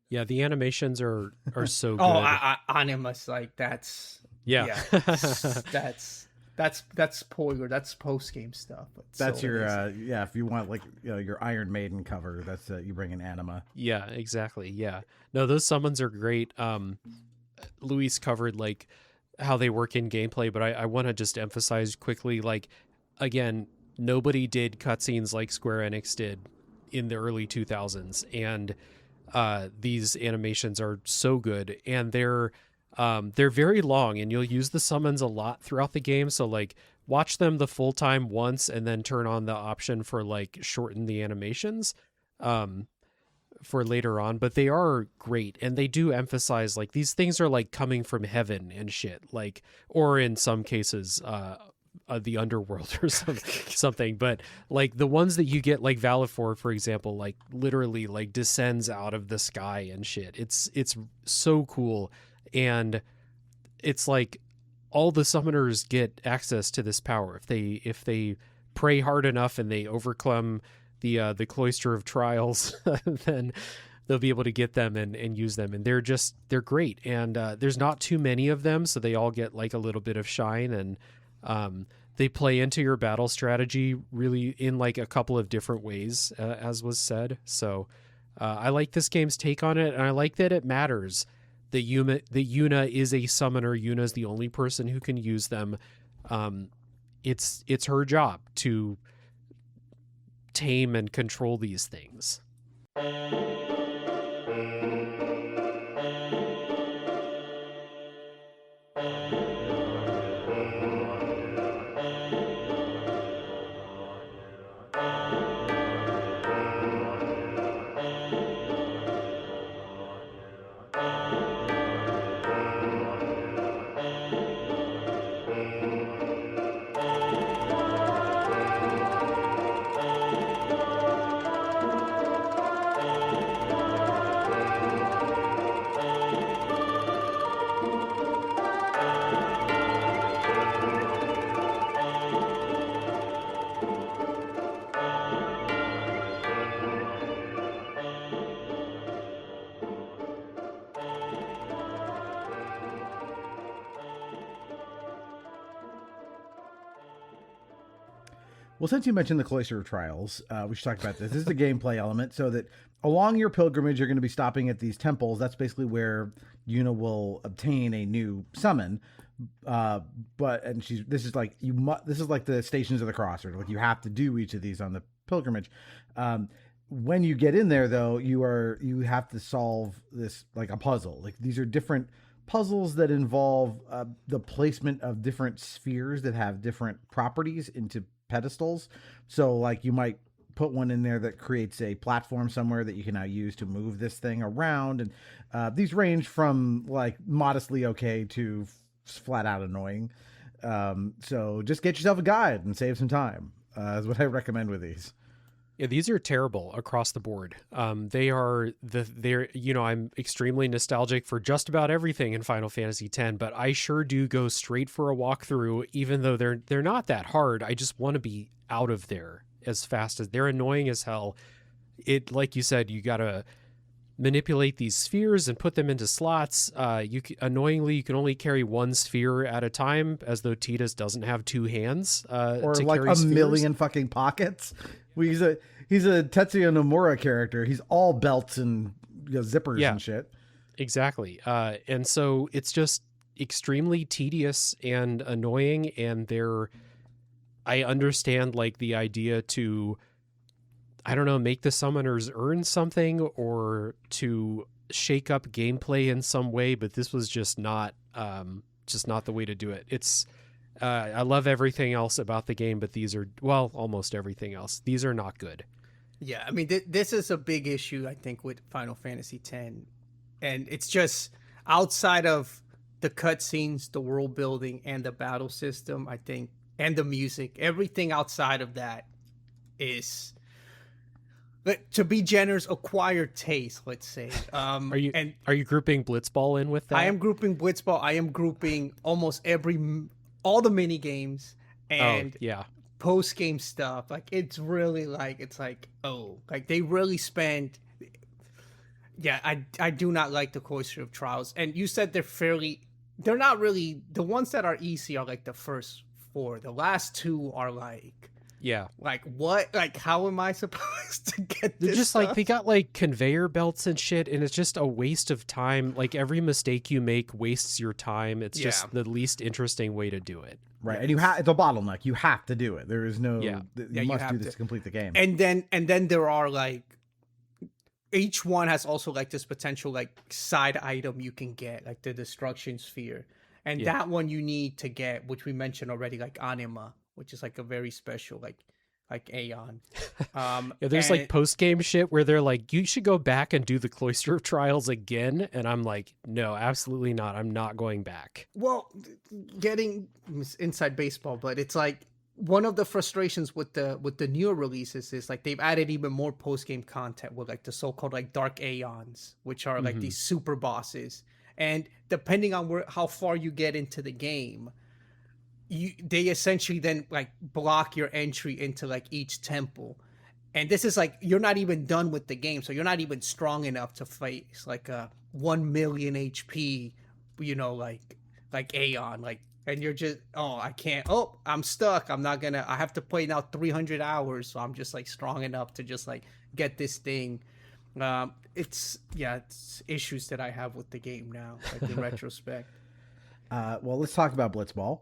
Yeah, the animations are so good. Oh, Animus, like that's yeah. that's That's spoiler. That's post game stuff. That's your if you want like your Iron Maiden cover, that's you bring in Anima. Yeah, exactly. Yeah. No, those summons are great. Luis covered like how they work in gameplay, but I want to just emphasize quickly, like, again, nobody did cutscenes like Square Enix did in the early 2000s, and these animations are so good, and they're very long, and you'll use the summons a lot throughout the game. So like watch them the full time once, and then turn on the option for like shorten the animations for later on. But they are great, and they do emphasize like these things are like coming from heaven and shit, like, or in some cases the underworld or something. But like the ones that you get, like Valifor, for example, like literally like descends out of the sky and shit. It's so cool. And it's like all the summoners get access to this power if they pray hard enough and they overcome the cloister of trials, then they'll be able to get them and use them. And they're great. And there's not too many of them, so they all get like a little bit of shine, and they play into your battle strategy really in like a couple of different ways, as was said. So I like this game's take on it, and I like that it matters. The Yuna is a summoner. Yuna is the only person who can use them. It's her job to tame and control these things. Well, since you mentioned the Cloister of Trials, we should talk about this. This is a gameplay element, so that along your pilgrimage, you're going to be stopping at these temples. That's basically where Yuna will obtain a new summon. This is like the Stations of the Cross, or like you have to do each of these on the pilgrimage. When you get in there, though, you have to solve this like a puzzle. Like these are different puzzles that involve the placement of different spheres that have different properties into pedestals. So like you might put one in there that creates a platform somewhere that you can now use to move this thing around, and these range from like modestly okay to flat out annoying. So just get yourself a guide and save some time, is what I recommend with these. Yeah, these are terrible across the board. They're I'm extremely nostalgic for just about everything in Final Fantasy X, but I sure do go straight for a walkthrough, even though they're not that hard. I just want to be out of there as fast as they're annoying as hell. It, like you said, you gotta manipulate these spheres and put them into slots. Annoyingly, you can only carry one sphere at a time, as though Tidus doesn't have two hands. Or to like carry a spheres. million fucking pockets. He's a Tetsuya Nomura character. He's all belts and zippers and shit. Exactly. And so it's just extremely tedious and annoying. And I understand like the idea to, I don't know, make the summoners earn something or to shake up gameplay in some way, but this was just not the way to do it. It's, I love everything else about the game, but these are, well, almost everything else. These are not good. Yeah, I mean, this is a big issue, I think, with Final Fantasy X. And it's just outside of the cutscenes, the world building, and the battle system, I think, and the music, everything outside of that is, to be generous, acquired taste, let's say. Are you grouping Blitzball in with that? I am grouping Blitzball. I am grouping almost all the mini games and post game stuff. Like it's really like they really spend. Yeah, I do not like the Cloister of Trials. And you said they're not really, the ones that are easy are like the first 4. The last 2 are like Yeah. what? Like, how am I supposed to get They're this just stuff? like, they got like conveyor belts and shit, and it's just a waste of time. Like, every mistake you make wastes your time. It's just the least interesting way to do it. Right, and it's a bottleneck. You have to do it. There is no. Yeah. You must do this to complete the game. And then there are like, each one has also like this potential like side item you can get, like the destruction sphere, and that one you need to get, which we mentioned already, like anima, which is like a very special like Aeon. There's like post-game shit where they're like, you should go back and do the Cloister of Trials again, and I'm like, no, absolutely not. I'm not going back. Well, getting inside baseball, but it's like one of the frustrations with the newer releases is like they've added even more post-game content with like the so-called like dark Aeons, which are like these super bosses, and depending on how far you get into the game, they essentially then like block your entry into like each temple. And this is like, you're not even done with the game, so you're not even strong enough to face like a 1 million HP, like Aeon, like, and you're just, I can't, I'm stuck, I have to play now 300 hours, so I'm just like strong enough to just like get this thing. It's issues that I have with the game now, like in retrospect. Well, let's talk about Blitzball.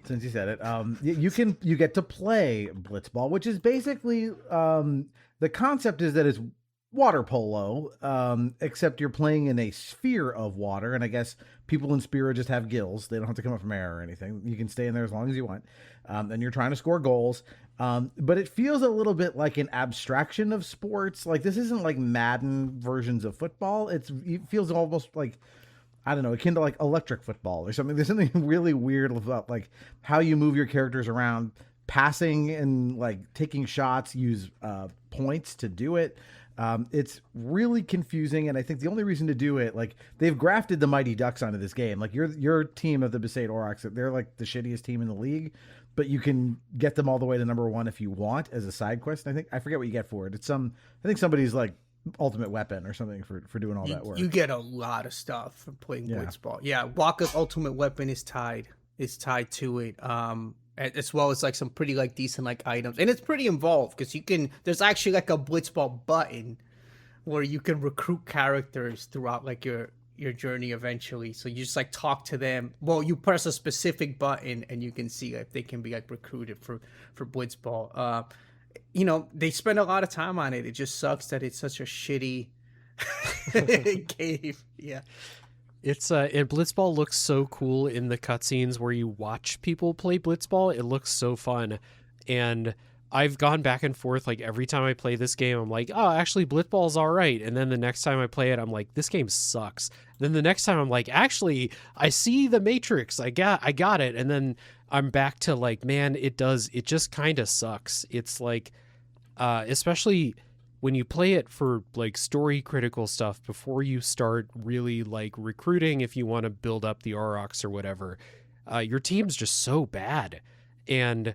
Since you said it, you get to play Blitzball, which is basically the concept is that it's water polo, except you're playing in a sphere of water, and I guess people in Spira just have gills. They don't have to come up from air or anything. You can stay in there as long as you want, and you're trying to score goals. But it feels a little bit like an abstraction of sports. Like, this isn't like Madden versions of football. It feels almost like, I don't know, akin to like electric football or something. There's something really weird about like how you move your characters around, passing and like taking shots, use points to do it. It's really confusing, and I think the only reason to do it, like, they've grafted the Mighty Ducks onto this game. Like, your team of the Besaid Aurochs, they're like the shittiest team in the league, but you can get them all the way to number 1 if you want as a side quest. I forget what you get for it. It's I think somebody's like ultimate weapon or something for doing all that work. You get a lot of stuff from playing Blitzball. Yeah, Waka's ultimate weapon is tied to it. As well as like some pretty like decent like items, and it's pretty involved because there's actually like a Blitzball button where you can recruit characters throughout like your journey eventually. So you just like talk to them. Well, you press a specific button and you can see if they can be like recruited for Blitzball. They spend a lot of time on it. It just sucks that it's such a shitty game. Yeah. It's and Blitzball looks so cool in the cutscenes where you watch people play Blitzball. It looks so fun, and I've gone back and forth. Like, every time I play this game, I'm like, oh, actually, Blitzball's all right. And then the next time I play it, I'm like, this game sucks. Then the next time I'm like, actually, I see the Matrix. I got it. And then I'm back to like, man, it just kind of sucks. It's like, especially when you play it for like story critical stuff before you start really like recruiting, if you want to build up the Aurochs or whatever, your team's just so bad. And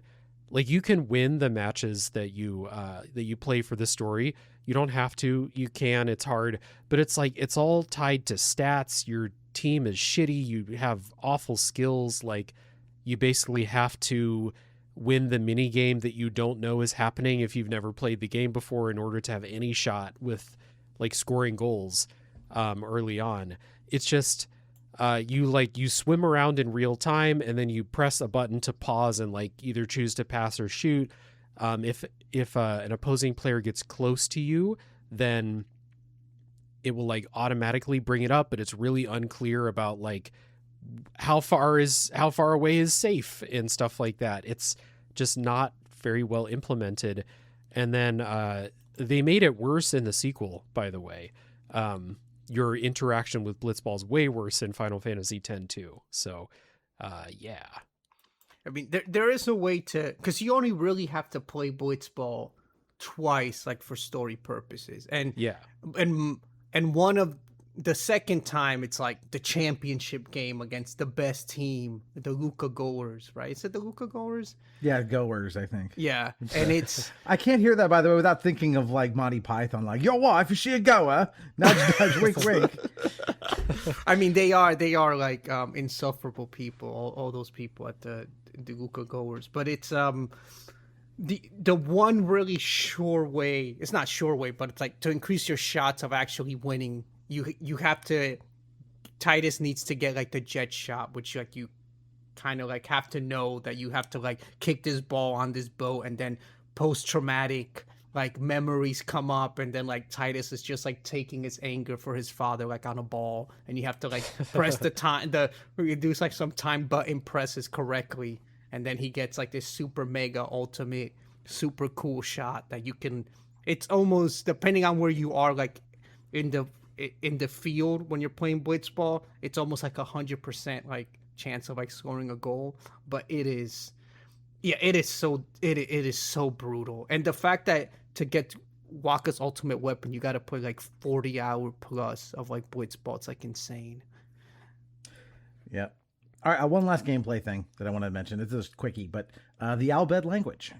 like, you can win the matches that you play for the story. You don't have to, you can, it's hard, but it's like, it's all tied to stats. Your team is shitty. You have awful skills. Like, you basically have to win the mini game that you don't know is happening if you've never played the game before, in order to have any shot with like scoring goals early on. It's just you swim around in real time, and then you press a button to pause and like either choose to pass or shoot. If an opposing player gets close to you, then it will like automatically bring it up, but it's really unclear about like how far away is safe and stuff like that. It's just not very well implemented. And then they made it worse in the sequel, by the way. Your interaction with Blitzball is way worse in Final Fantasy X too. So, yeah. I mean, there is a way to, because you only really have to play Blitzball twice, like for story purposes, and Yeah. and one of the second time it's like the championship game against the best team, the Luca Goers, right? Is it the Luca Goers? Yeah, goers, I think. Yeah, and it's I can't hear that, by the way, without thinking of like Monty Python, like, your wife, is she a goer? Nudge, nudge, wink, wink. I mean, they are like insufferable people, all those people at the Luca Goers, but it's the one really sure way, it's not sure way, but it's like to increase your shots of actually winning, you have to, Titus needs to get like the jet shot, which like you kind of like have to know that you have to like kick this ball on this boat, and then post-traumatic like memories come up, and then like Titus is just like taking his anger for his father like on a ball, and you have to like press the time, you do like some time button presses correctly, and then he gets like this super mega ultimate super cool shot that you can, it's almost, depending on where you are like in the field when you're playing Blitzball, it's almost like 100% like chance of like scoring a goal. But it is, yeah, it is so brutal. And the fact that to get Waka's ultimate weapon, you got to play like 40-hour plus of like Blitzball. It's like insane. Yeah. All right, one last gameplay thing that I want to mention. This is quickie, but the Albed language.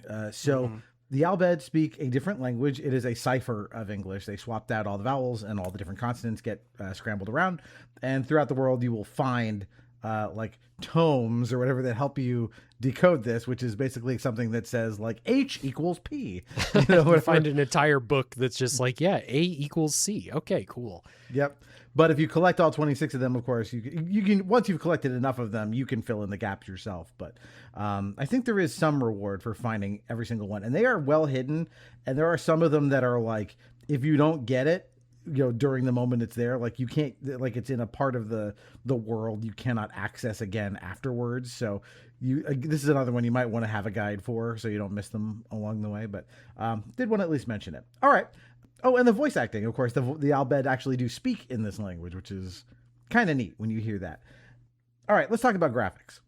The Albed speak a different language. It is a cipher of English. They swapped out all the vowels, and all the different consonants get scrambled around. And throughout the world, you will find like tomes or whatever that help you decode this, which is basically something that says like H equals P. You find an entire book that's just like, yeah, A equals C. Okay, cool. Yep. But if you collect all 26 of them, of course, you can, once you've collected enough of them, you can fill in the gaps yourself. But I think there is some reward for finding every single one. And they are well hidden. And there are some of them that are like, if you don't get it, during the moment it's there, like you can't, like it's in a part of the world you cannot access again afterwards. So this is another one you might want to have a guide for, so you don't miss them along the way. But did want to at least mention it. All right. Oh, and the voice acting, of course, the Albed actually do speak in this language, which is kind of neat when you hear that. All right, let's talk about graphics.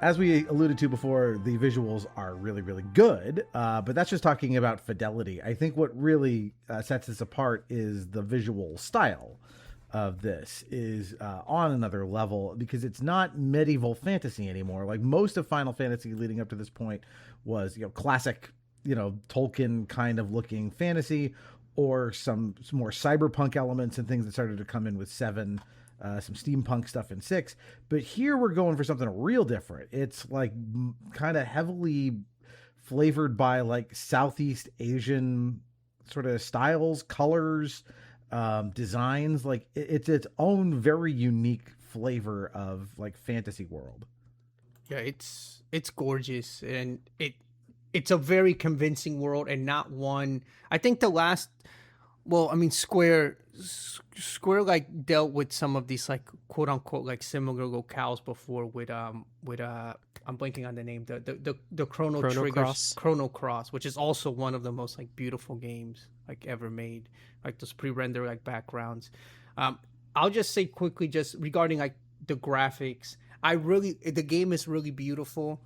As we alluded to before, the visuals are really, really good, but that's just talking about fidelity. I think what really sets this apart is the visual style of this is on another level, because it's not medieval fantasy anymore. Like most of Final Fantasy leading up to this point was, classic, Tolkien kind of looking fantasy, or some more cyberpunk elements and things that started to come in with 7. Some steampunk stuff in 6, but here we're going for something real different. It's like kind of heavily flavored by like Southeast Asian sort of styles, colors, designs. Like it's its own very unique flavor of like fantasy world. Yeah, it's gorgeous, and it's a very convincing world, and not one. I think the last Well, I mean, Square like dealt with some of these like quote unquote like similar locales before with I'm blanking on the name, the Chrono Triggers Cross. Chrono Cross, which is also one of the most like beautiful games like ever made, like those pre-render like backgrounds. um I'll just say quickly, just regarding like the graphics, the game is really beautiful,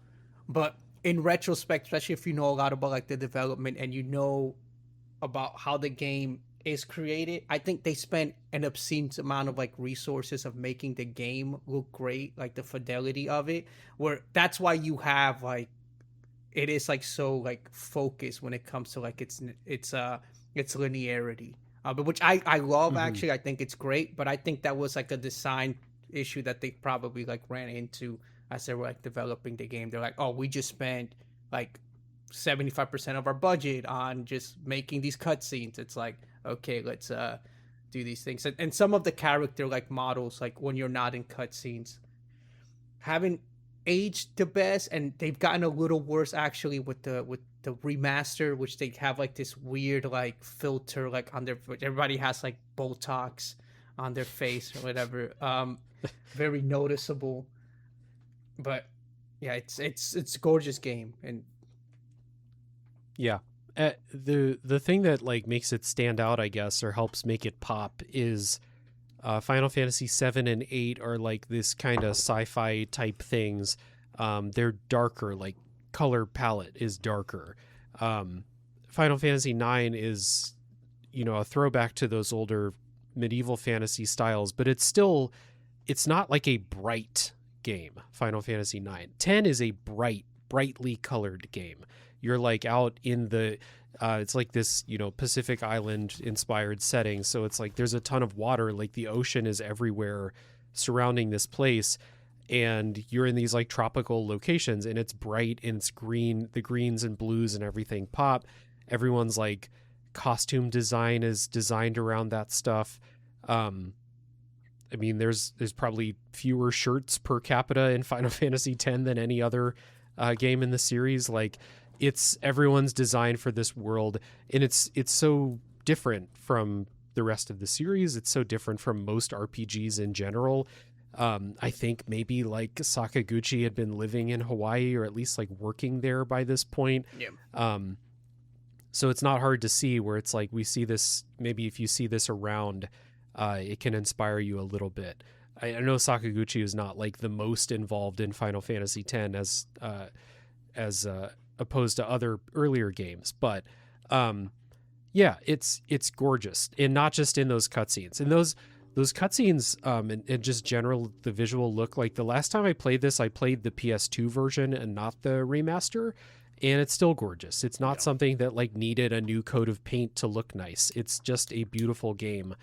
but in retrospect, especially if you know a lot about like the development and you know about how the game is created, I think they spent an obscene amount of like resources of making the game look great, like the fidelity of it, where that's why you have like it is like so like focused when it comes to like its linearity. But which I love, Hmm. actually. I think it's great, but I think that was like a design issue that they probably like ran into as they were like developing the game. They're like, oh, we just spent like 75% of our budget on just making these cutscenes. It's like, okay, let's do these things. And some of the character like models, like when you're not in cutscenes, haven't aged the best, and they've gotten a little worse actually with the remaster, which they have like this weird like filter like on their, everybody has like Botox on their face or whatever. Very noticeable. But yeah, it's a gorgeous game. And Yeah. The thing that like makes it stand out, I guess, or helps make it pop is Final Fantasy 7 and 8 are like this kind of sci-fi type things. They're darker, like color palette is darker. Um, Final Fantasy 9 is, a throwback to those older medieval fantasy styles, but it's not like a bright game. Final Fantasy 9. 10 is a brightly colored game. You're like out in the it's like this, Pacific Island inspired setting. So it's like there's a ton of water, like the ocean is everywhere surrounding this place. And you're in these like tropical locations and it's bright and it's green. The greens and blues and everything pop. Everyone's like costume design is designed around that stuff. I mean, there's probably fewer shirts per capita in Final Fantasy X than any other game in the series. Like, it's everyone's designed for this world, and it's so different from the rest of the series. It's so different from most RPGs in general. I think maybe like Sakaguchi had been living in Hawaii or at least like working there by this point. yeah, So it's not hard to see where it's like we see this. Maybe if you see this around, it can inspire you a little bit. I know Sakaguchi is not like the most involved in Final Fantasy X as opposed to other earlier games, but yeah, it's gorgeous, and not just in those cutscenes. And those cutscenes, and just general the visual look. Like the last time I played this, I played the PS2 version and not the remaster, and it's still gorgeous. It's not something that like needed a new coat of paint to look nice. It's just a beautiful game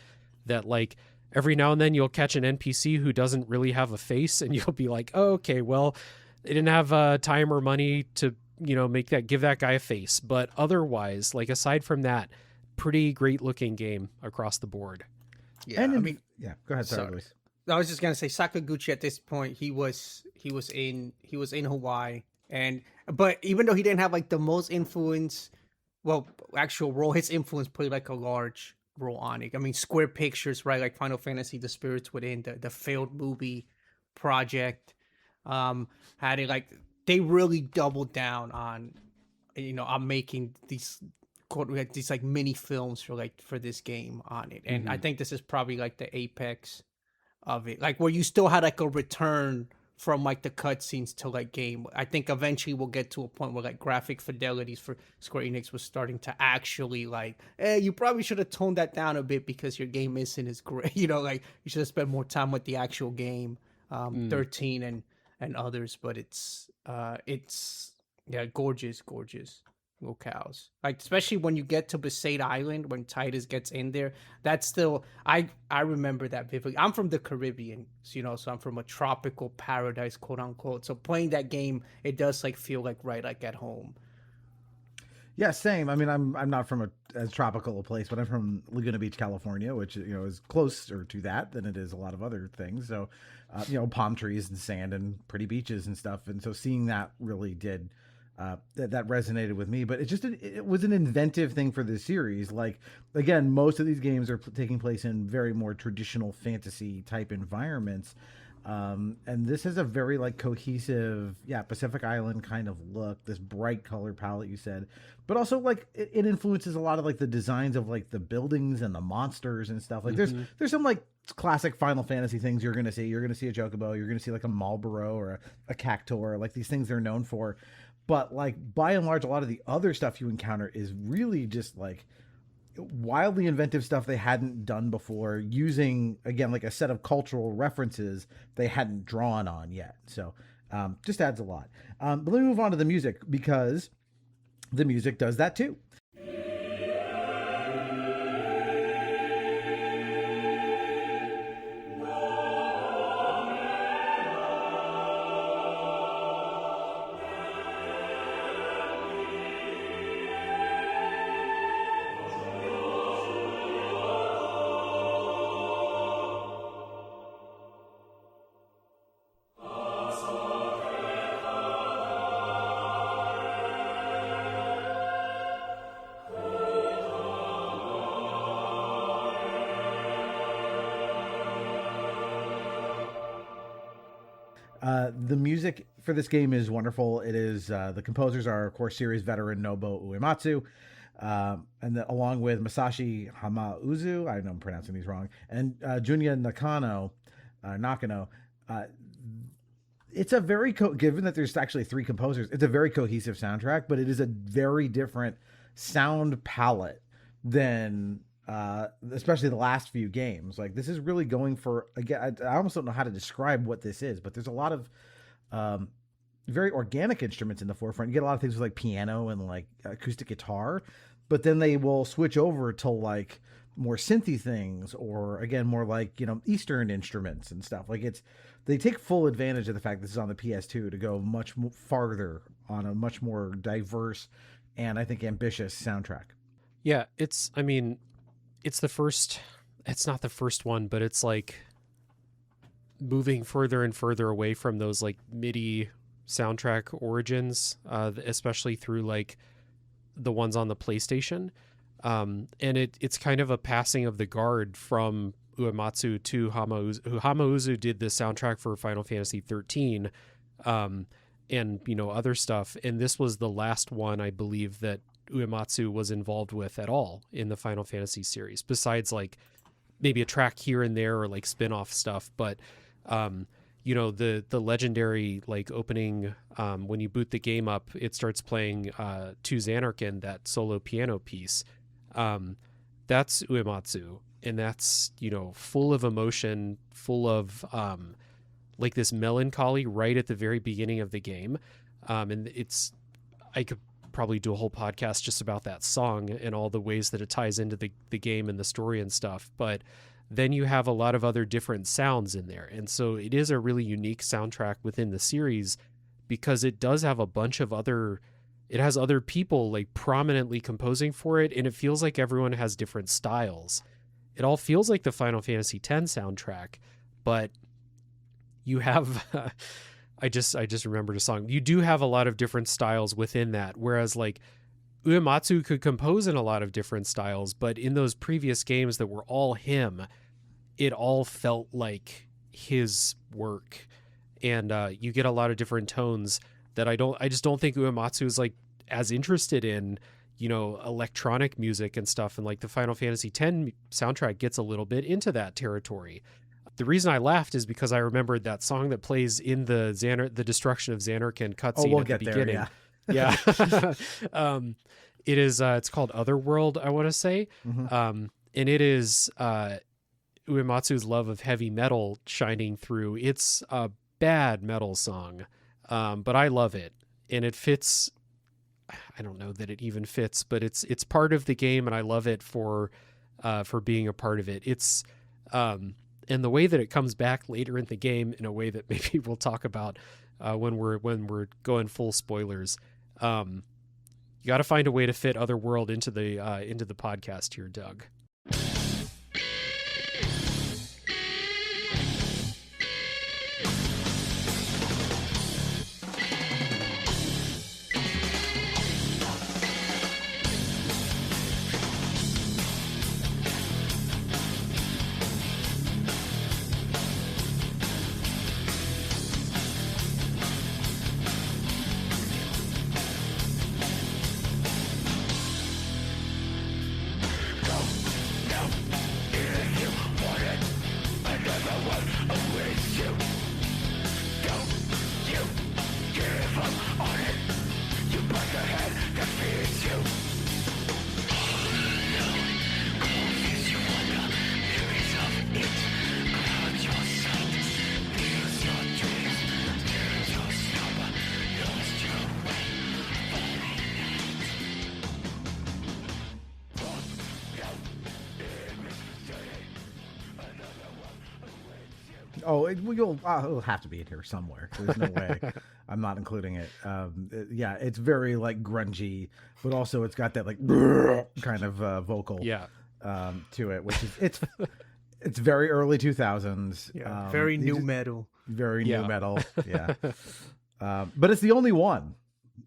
that like every now and then you'll catch an NPC who doesn't really have a face, and you'll be like, oh, okay, well, they didn't have time or money to give that guy a face. But otherwise, like aside from that, pretty great looking game across the board. yeah. And I mean, yeah, go ahead, sorry, sorry. Luis. I was just gonna say Sakaguchi at this point, he was in Hawaii, and but even though he didn't have like the most influence, well, actual role, his influence played like a large role on it. I mean, Square Pictures, right? Like Final Fantasy: The Spirits Within, the failed movie project, had it like they really doubled down on, on making these these like mini films for this game on it. And I think this is probably like the apex of it, like where you still had like a return from like the cutscenes to like game. I think eventually we'll get to a point where like graphic fidelities for Square Enix was starting to actually like, you probably should have toned that down a bit because your game isn't as great. Like you should have spent more time with the actual game, 13 and others. But it's yeah, gorgeous locales. Like especially when you get to Besaid Island, when Titus gets in there, that's still I remember that vividly. I'm from the Caribbean, so I'm from a tropical paradise, quote unquote. So playing that game, it does like feel like right like at home. Yeah, same. I mean, I'm not from as tropical a place, but I'm from Laguna Beach, California, which is closer to that than it is a lot of other things. So, palm trees and sand and pretty beaches and stuff. And so seeing that really did that resonated with me. But it was an inventive thing for this series. Like, again, most of these games are taking place in very more traditional fantasy type environments. And this has a very like cohesive, Pacific Island kind of look, this bright color palette you said, but also like it influences a lot of like the designs of like the buildings and the monsters and stuff. Like there's some like classic Final Fantasy things you're going to see. You're going to see a Chocobo, you're going to see like a Malboro or a Cactuar, like these things they're known for. But like by and large, a lot of the other stuff you encounter is really just like wildly inventive stuff they hadn't done before, using again like a set of cultural references they hadn't drawn on yet. So just adds a lot. But let me move on to the music, because the music does that too. The music for this game is wonderful. It is the composers are, of course, series veteran Nobuo Uematsu, along with Masashi Hamauzu. I know I'm pronouncing these wrong, and Junya Nakano. It's a very given that there's actually three composers. It's a very cohesive soundtrack, but it is a very different sound palette than especially the last few games. Like this is really going for, again, I almost don't know how to describe what this is, but there's a lot of very organic instruments in the forefront. You get a lot of things with like piano and like acoustic guitar, but then they will switch over to like more synthy things, or again, more like, Eastern instruments and stuff. Like they take full advantage of the fact this is on the PS2 to go much farther on a much more diverse and I think ambitious soundtrack. Yeah, it's not the first one, but it's like moving further and further away from those like MIDI soundtrack origins, especially through like the ones on the PlayStation. And it's kind of a passing of the guard from Uematsu to Hamauzu. Hamauzu did the soundtrack for Final Fantasy 13, and other stuff. And this was the last one, I believe, that Uematsu was involved with at all in the Final Fantasy series, besides like maybe a track here and there or like spin-off stuff. But the legendary like opening, when you boot the game up, it starts playing To Xanarkin, that solo piano piece. That's Uematsu, and that's full of emotion, full of like this melancholy right at the very beginning of the game. And I could probably do a whole podcast just about that song and all the ways that it ties into the game and the story and stuff. But then you have a lot of other different sounds in there. And so it is a really unique soundtrack within the series, because it does have a bunch of it has other people like prominently composing for it. And it feels like everyone has different styles. It all feels like the Final Fantasy X soundtrack, but you have, I just remembered a song. You do have a lot of different styles within that. Whereas like Uematsu could compose in a lot of different styles, but in those previous games that were all him, it all felt like his work. And you get a lot of different tones that I just don't think Uematsu is like as interested in, electronic music and stuff. And like the Final Fantasy X soundtrack gets a little bit into that territory. The reason I laughed is because I remembered that song that plays in the Destruction of Xanarkin cutscene at the beginning. There, yeah. It is, it's called Otherworld, I want to say. Mm-hmm. And it is Uematsu's love of heavy metal shining through. It's a bad metal song, but I love it. And it fits, I don't know that it even fits, but it's part of the game, and I love it for being a part of it. It's, and the way that it comes back later in the game in a way that maybe we'll talk about when we're going full spoilers. You got to find a way to fit Otherworld into the podcast here, Doug. It'll have to be in here somewhere. There's no way I'm not including it. Yeah, it's very like grungy, but also it's got that like kind of vocal to it, which is it's very early 2000s. Yeah, very new metal. Very new metal. Yeah, but it's the only one.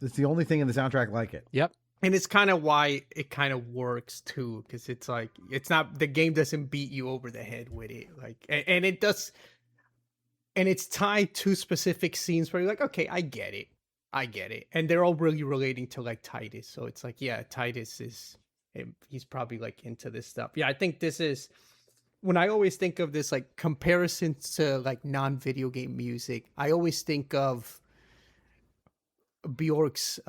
It's the only thing in the soundtrack like it. Yep. And it's kind of why it kind of works too, because it's like it's not, the game doesn't beat you over the head with it, like, and it does, and it's tied to specific scenes where you're like, okay, I get it, and they're all really relating to like Titus, so it's like, yeah, Titus he's probably like into this stuff. Yeah, I think this is when I always think of this like comparisons to like non-video game music, I always think of Bjork's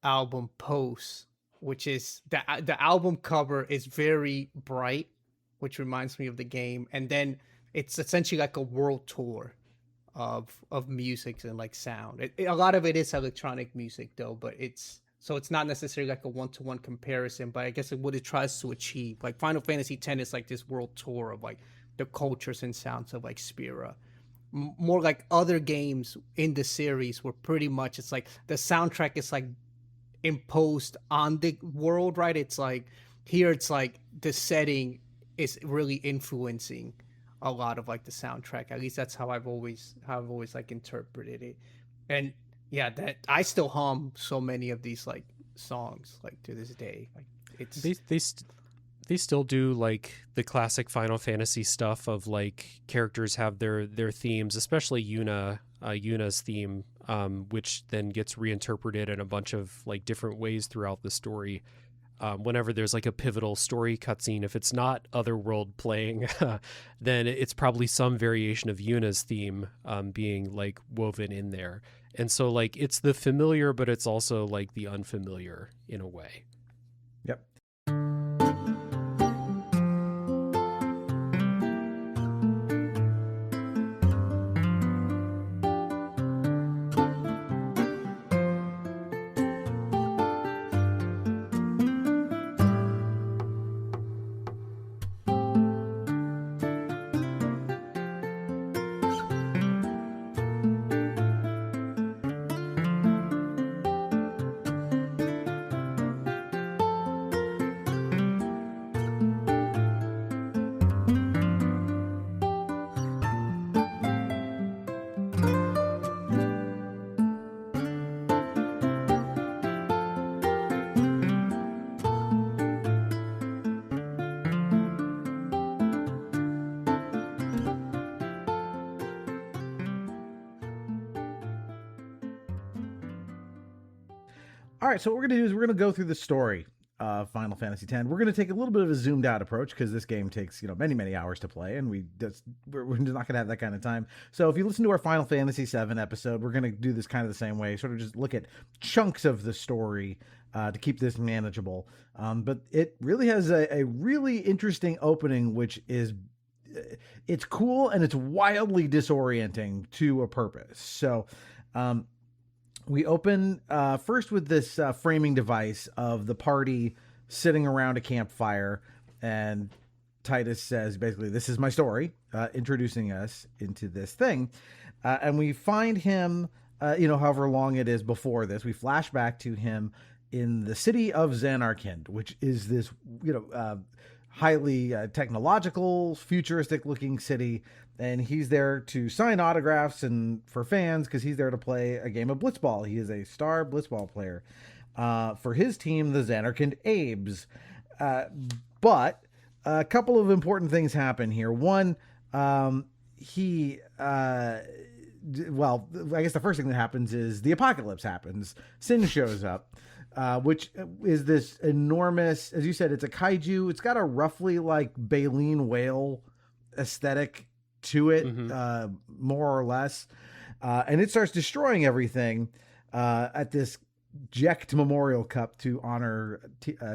album Pose, which is the album cover is very bright, which reminds me of the game, and then it's essentially like a world tour of music and like sound. A lot of it is electronic music though, but it's not necessarily like a one-to-one comparison, but I guess what it tries to achieve, like Final Fantasy X is like this world tour of like the cultures and sounds of like Spira. More like other games in the series where pretty much it's like the soundtrack is like imposed on the world, right? It's like here it's like the setting is really influencing a lot of like the soundtrack. At least that's how I've always like interpreted it. And yeah, that I still hum so many of these like songs like to this day. Like it's they still do like the classic Final Fantasy stuff of like characters have their themes, especially Yuna's theme, which then gets reinterpreted in a bunch of like different ways throughout the story. Whenever there's like a pivotal story cutscene, if it's not Otherworld playing, then it's probably some variation of Yuna's theme being like woven in there. And so like it's the familiar, but it's also like the unfamiliar in a way. Yep. All right, so what we're going to do is we're going to go through the story of Final Fantasy X. We're going to take a little bit of a zoomed out approach because this game takes, many, many hours to play, and we're just not going to have that kind of time. So if you listen to our Final Fantasy VII episode, we're going to do this kind of the same way, sort of just look at chunks of the story to keep this manageable. But it really has a really interesting opening, which is it's cool and it's wildly disorienting to a purpose. So, we open first with this framing device of the party sitting around a campfire, and Titus says, basically, this is my story, introducing us into this thing. And we find him, however long it is before this, we flash back to him in the city of Zanarkand, which is this, highly technological, futuristic-looking city. And he's there to sign autographs and for fans because he's there to play a game of blitzball. He is a star blitzball player for his team, the Zanarkand Abes. But a couple of important things happen here. One, I guess the first thing that happens is the apocalypse happens. Sin shows up, which is this enormous, as you said, it's a kaiju. It's got a roughly like baleen whale aesthetic to it, more or less. And it starts destroying everything at this Jecht Memorial Cup to honor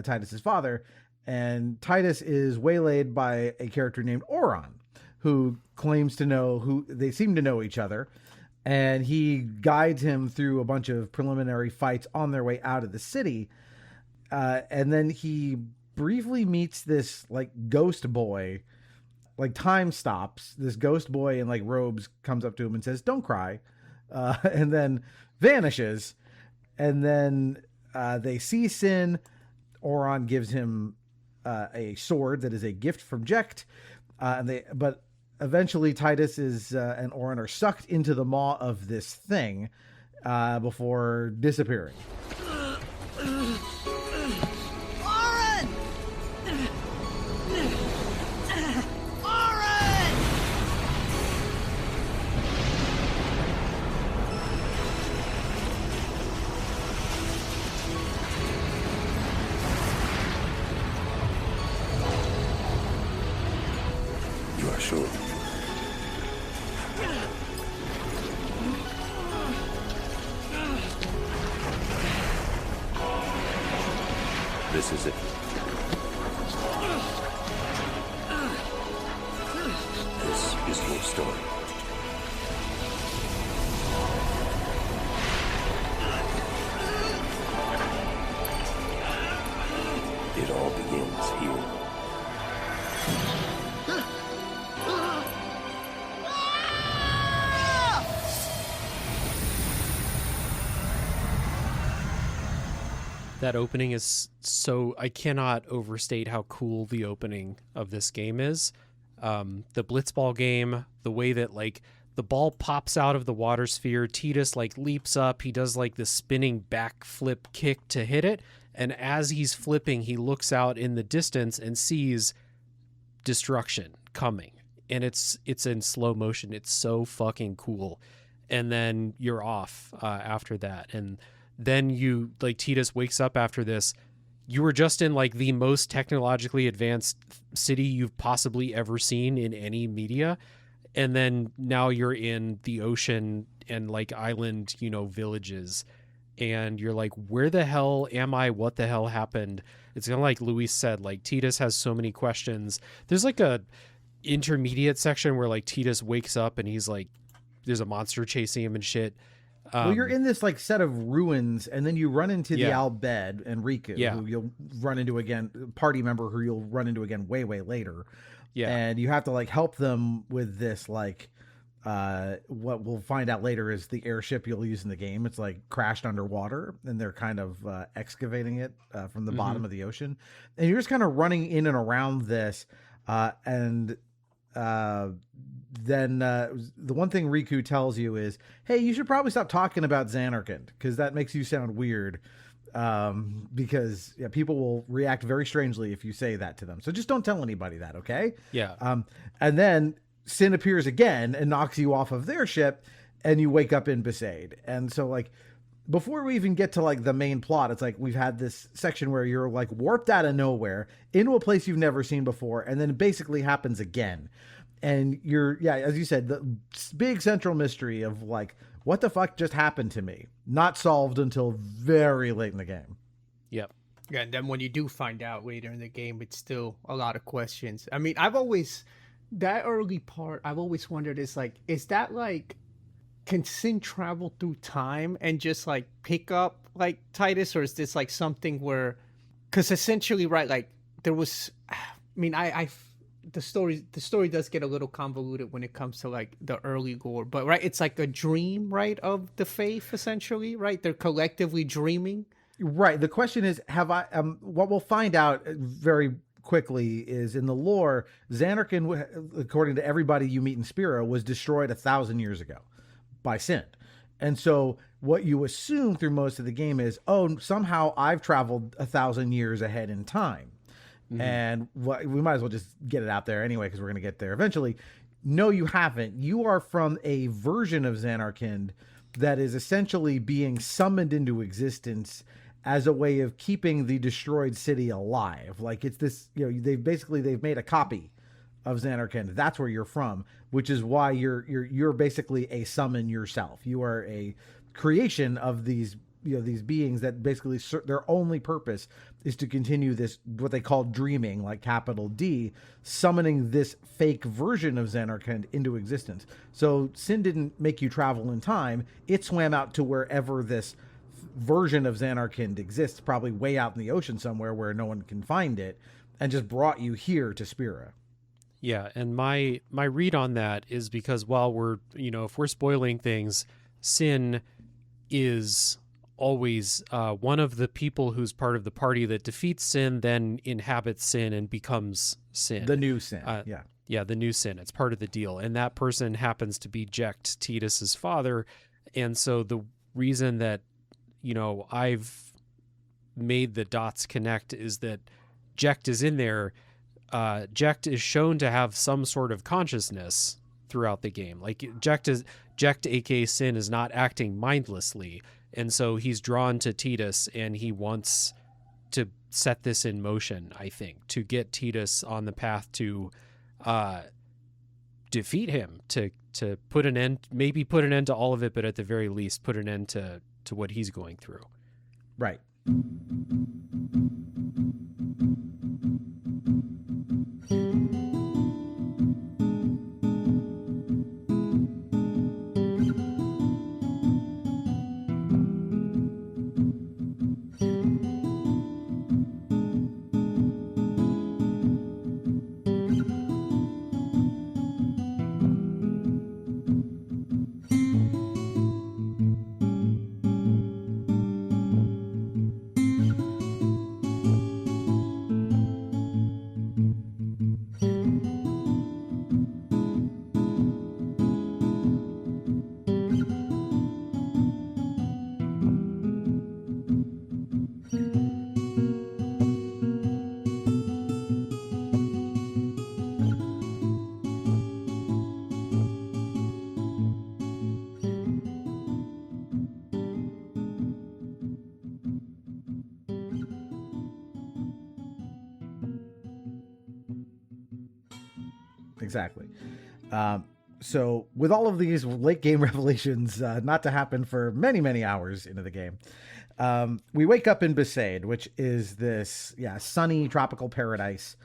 Titus's father. And Titus is waylaid by a character named Oron, who claims to know who they seem to know each other. And he guides him through a bunch of preliminary fights on their way out of the city. And then he briefly meets this like ghost boy like time stops. This ghost boy in like robes comes up to him and says, "Don't cry," and then vanishes. And then they see Sin. Oron gives him a sword that is a gift from Jecht, but eventually Titus and Oren are sucked into the maw of this thing before disappearing. Sure. This is it. This is your story. It all begins here. That opening is so, I cannot overstate how cool the opening of this game is. The blitzball game, the way that like the ball pops out of the water sphere, Titus like leaps up, he does like the spinning backflip kick to hit it, and as he's flipping, he looks out in the distance and sees destruction coming, and it's in slow motion. It's so fucking cool. And then you're off after that, and then you like Titus wakes up after this. You were just in like the most technologically advanced city you've possibly ever seen in any media, and then now you're in the ocean and like island, villages, and you're like, where the hell am I? What the hell happened? It's kind of like Luis said, like Titus has so many questions. There's like a intermediate section where like Titus wakes up and he's like, there's a monster chasing him and shit. Well, you're in this like set of ruins, and then you run into the Al-Bed and Riku, who you'll run into again, party member who you'll run into again way later. Yeah, and you have to like help them with this like what we'll find out later is the airship you'll use in the game. It's like crashed underwater, and they're kind of excavating it from the bottom of the ocean, and you're just kind of running in and around this, and then the one thing Riku tells you is, hey, you should probably stop talking about Xanarkand because that makes you sound weird, because people will react very strangely if you say that to them. So just don't tell anybody that, okay? Yeah. And then Sin appears again and knocks you off of their ship, and you wake up in Besaid. And so like before we even get to like the main plot, it's like we've had this section where you're like warped out of nowhere into a place you've never seen before, and then it basically happens again. And you're, as you said, the big central mystery of like, what the fuck just happened to me? Not solved until very late in the game. Yep. Yeah, and then when you do find out later in the game, it's still a lot of questions. I mean, that early part, I've always wondered is that like, can Sin travel through time and just like pick up like Titus, or is this like something where, because essentially, right, like there was, I mean, the story does get a little convoluted when it comes to like the early lore, but right, it's like a dream, right, of the faith, essentially, right? They're collectively dreaming. Right. The question is, what we'll find out very quickly is in the lore, Xanarkand, according to everybody you meet in Spira, was destroyed 1,000 years ago by Sin. And so what you assume through most of the game is, oh, somehow I've traveled 1,000 years ahead in time. Mm-hmm. And we might as well just get it out there anyway, because we're going to get there eventually. No, you haven't. You are from a version of Xanarkand that is essentially being summoned into existence as a way of keeping the destroyed city alive. Like it's this, they've made a copy of Xanarkand. That's where you're from, which is why you're basically a summon yourself. You are a creation of these beings that basically their only purpose is to continue this, what they call dreaming, like capital D, summoning this fake version of Xanarkand into existence. So Sin didn't make you travel in time. It swam out to wherever this version of Xanarkand exists, probably way out in the ocean somewhere where no one can find it, and just brought you here to Spira. Yeah, and my read on that is because while we're, if we're spoiling things, Sin is always one of the people who's part of the party that defeats Sin, then inhabits Sin and becomes Sin. The new Sin, yeah. Yeah, the new Sin. It's part of the deal. And that person happens to be Jecht, Tidus's father. And so the reason that, I've made the dots connect is that Jecht is in there. Jecht is shown to have some sort of consciousness throughout the game. Like Jecht, aka Sin, is not acting mindlessly. And so he's drawn to Tidus and he wants to set this in motion, I think, to get Tidus on the path to defeat him, to put an end to all of it, but at the very least put an end to what he's going through. Right. Exactly. So with all of these late game revelations not to happen for many, many hours into the game, we wake up in Besaid, which is this sunny tropical paradise.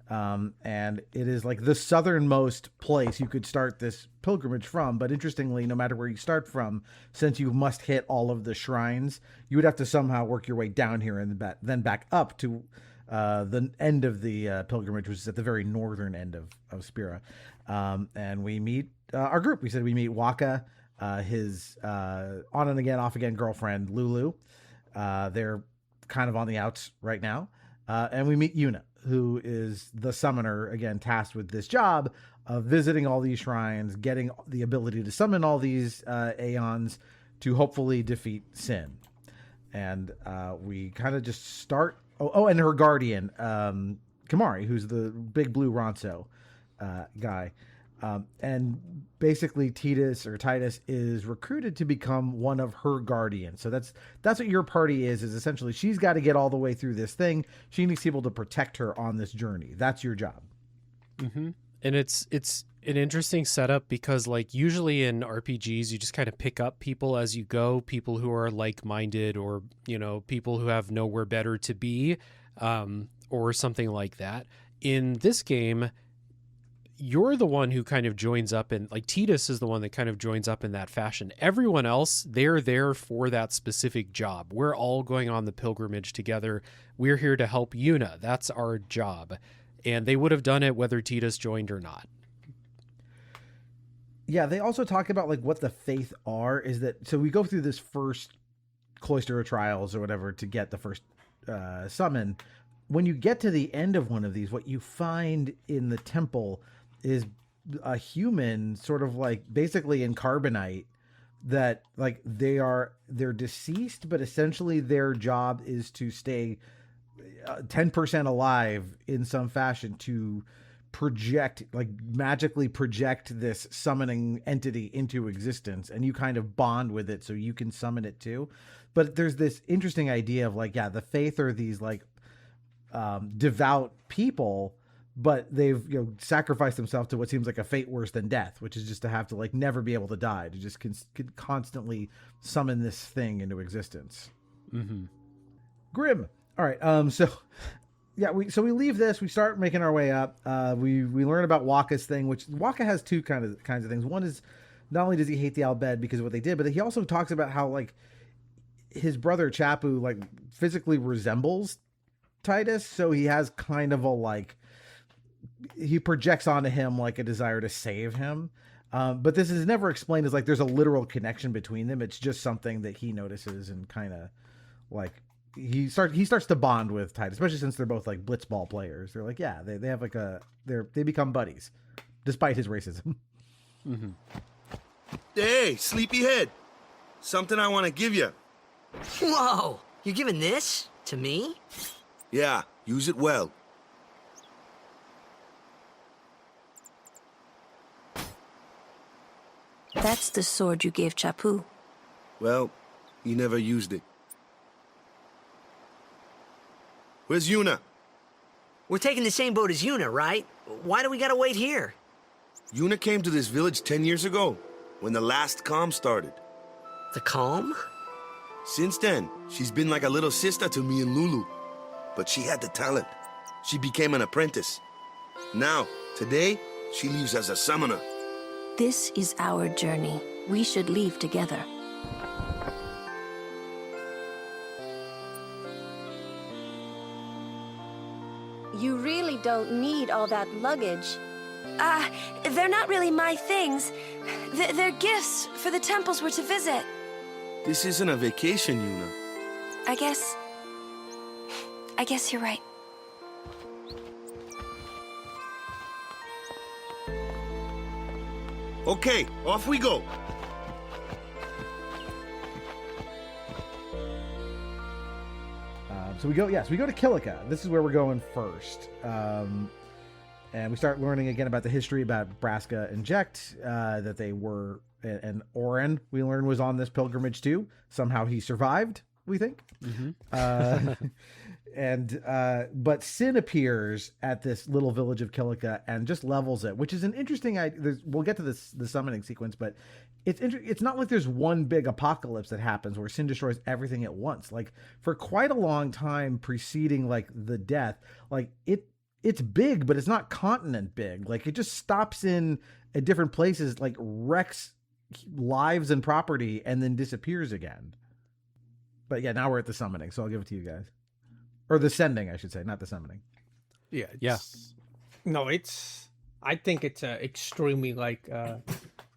And it is like the southernmost place you could start this pilgrimage from. But interestingly, no matter where you start from, since you must hit all of the shrines, you would have to somehow work your way down here and then back up to the end of the pilgrimage, which is at the very northern end of Spira. And we meet our group. We said we meet Waka, his on and again, off again girlfriend, Lulu. They're kind of on the outs right now. And we meet Yuna, who is the summoner, again, tasked with this job of visiting all these shrines, getting the ability to summon all these Aeons to hopefully defeat Sin. And we kind of just start... Oh, and her guardian, Kamari, who's the big blue Ronso guy. And basically Titus is recruited to become one of her guardians. So that's what your party is essentially she's got to get all the way through this thing. She needs people to protect her on this journey. That's your job. Mm-hmm. And it's an interesting setup because like usually in RPGs, you just kind of pick up people as you go, people who are like-minded or, people who have nowhere better to be, or something like that. In this game, you're the one who kind of joins up in, like, Tidus is the one that kind of joins up in that fashion. Everyone else, they're there for that specific job. We're all going on the pilgrimage together. We're here to help Yuna. That's our job. And they would have done it whether Tidus joined or not. Yeah, they also talk about like what the faith are, is that, so we go through this first cloister of trials or whatever to get the first summon. When you get to the end of one of these, what you find in the temple is a human sort of like basically in carbonite that like they're deceased, but essentially their job is to stay 10% alive in some fashion to project, like magically project this summoning entity into existence, and you kind of bond with it so you can summon it too. But there's this interesting idea of like, the faith are these like devout people, but they've sacrificed themselves to what seems like a fate worse than death, which is just to have to like never be able to die, to just constantly summon this thing into existence. Mm-hmm. Grim. All right. So we leave this. We start making our way up. We learn about Waka's thing, which Waka has two kinds of things. One is not only does he hate the Albed because of what they did, but he also talks about how like his brother Chapu like physically resembles Titus, so he has kind of a like he projects onto him like a desire to save him. But this is never explained as like there's a literal connection between them. It's just something that he notices and kind of like he starts to bond with Titus, especially since they're both like blitzball players. They're like, yeah, they have like they become buddies despite his racism. Mm-hmm. Hey, sleepyhead. Something I want to give you. Whoa! You're giving this to me? Yeah, use it well. That's the sword you gave Chapu. Well, he never used it. Where's Yuna? We're taking the same boat as Yuna, right? Why do we gotta wait here? Yuna came to this village 10 years ago, when the last calm started. The calm? Since then, she's been like a little sister to me and Lulu. But she had the talent. She became an apprentice. Now, today, she leaves as a summoner. This is our journey. We should leave together. You really don't need all that luggage. They're not really my things. They're gifts for the temples we're to visit. This isn't a vacation, Yuna. I guess you're right. Okay, off we go. So we go to Kilika. This is where we're going first. And we start learning again about the history about Braska and Jekt, that they were, and Oren, we learned, was on this pilgrimage too. Somehow he survived, we think. Mm-hmm. But Sin appears at this little village of Kilika and just levels it, which is an interesting idea. We'll get to the summoning sequence, but it's not like there's one big apocalypse that happens where Sin destroys everything at once. Like for quite a long time preceding like the death, like it's big, but it's not continent big. Like it just stops in at different places, like wrecks lives and property and then disappears again. But yeah, now we're at the summoning, so I'll give it to you guys. Or the sending, I should say, not the summoning. Yeah. No, I think it's extremely like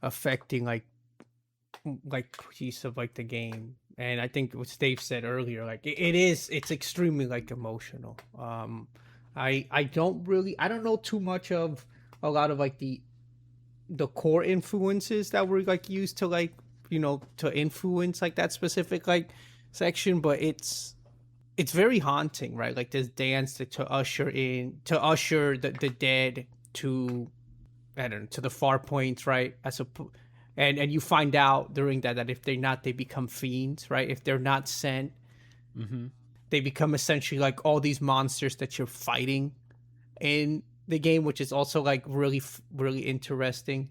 affecting like piece of like the game, and I think what Dave said earlier, like it's extremely like emotional. I don't know too much of a lot of like the core influences that were like used to like to influence like that specific like section, but it's very haunting, right? Like this dance to usher the dead to, I don't know, to the far points, right? And you find out during that if they're not, they become fiends, right? If they're not sent, mm-hmm. They become essentially like all these monsters that you're fighting in the game, which is also like really, really interesting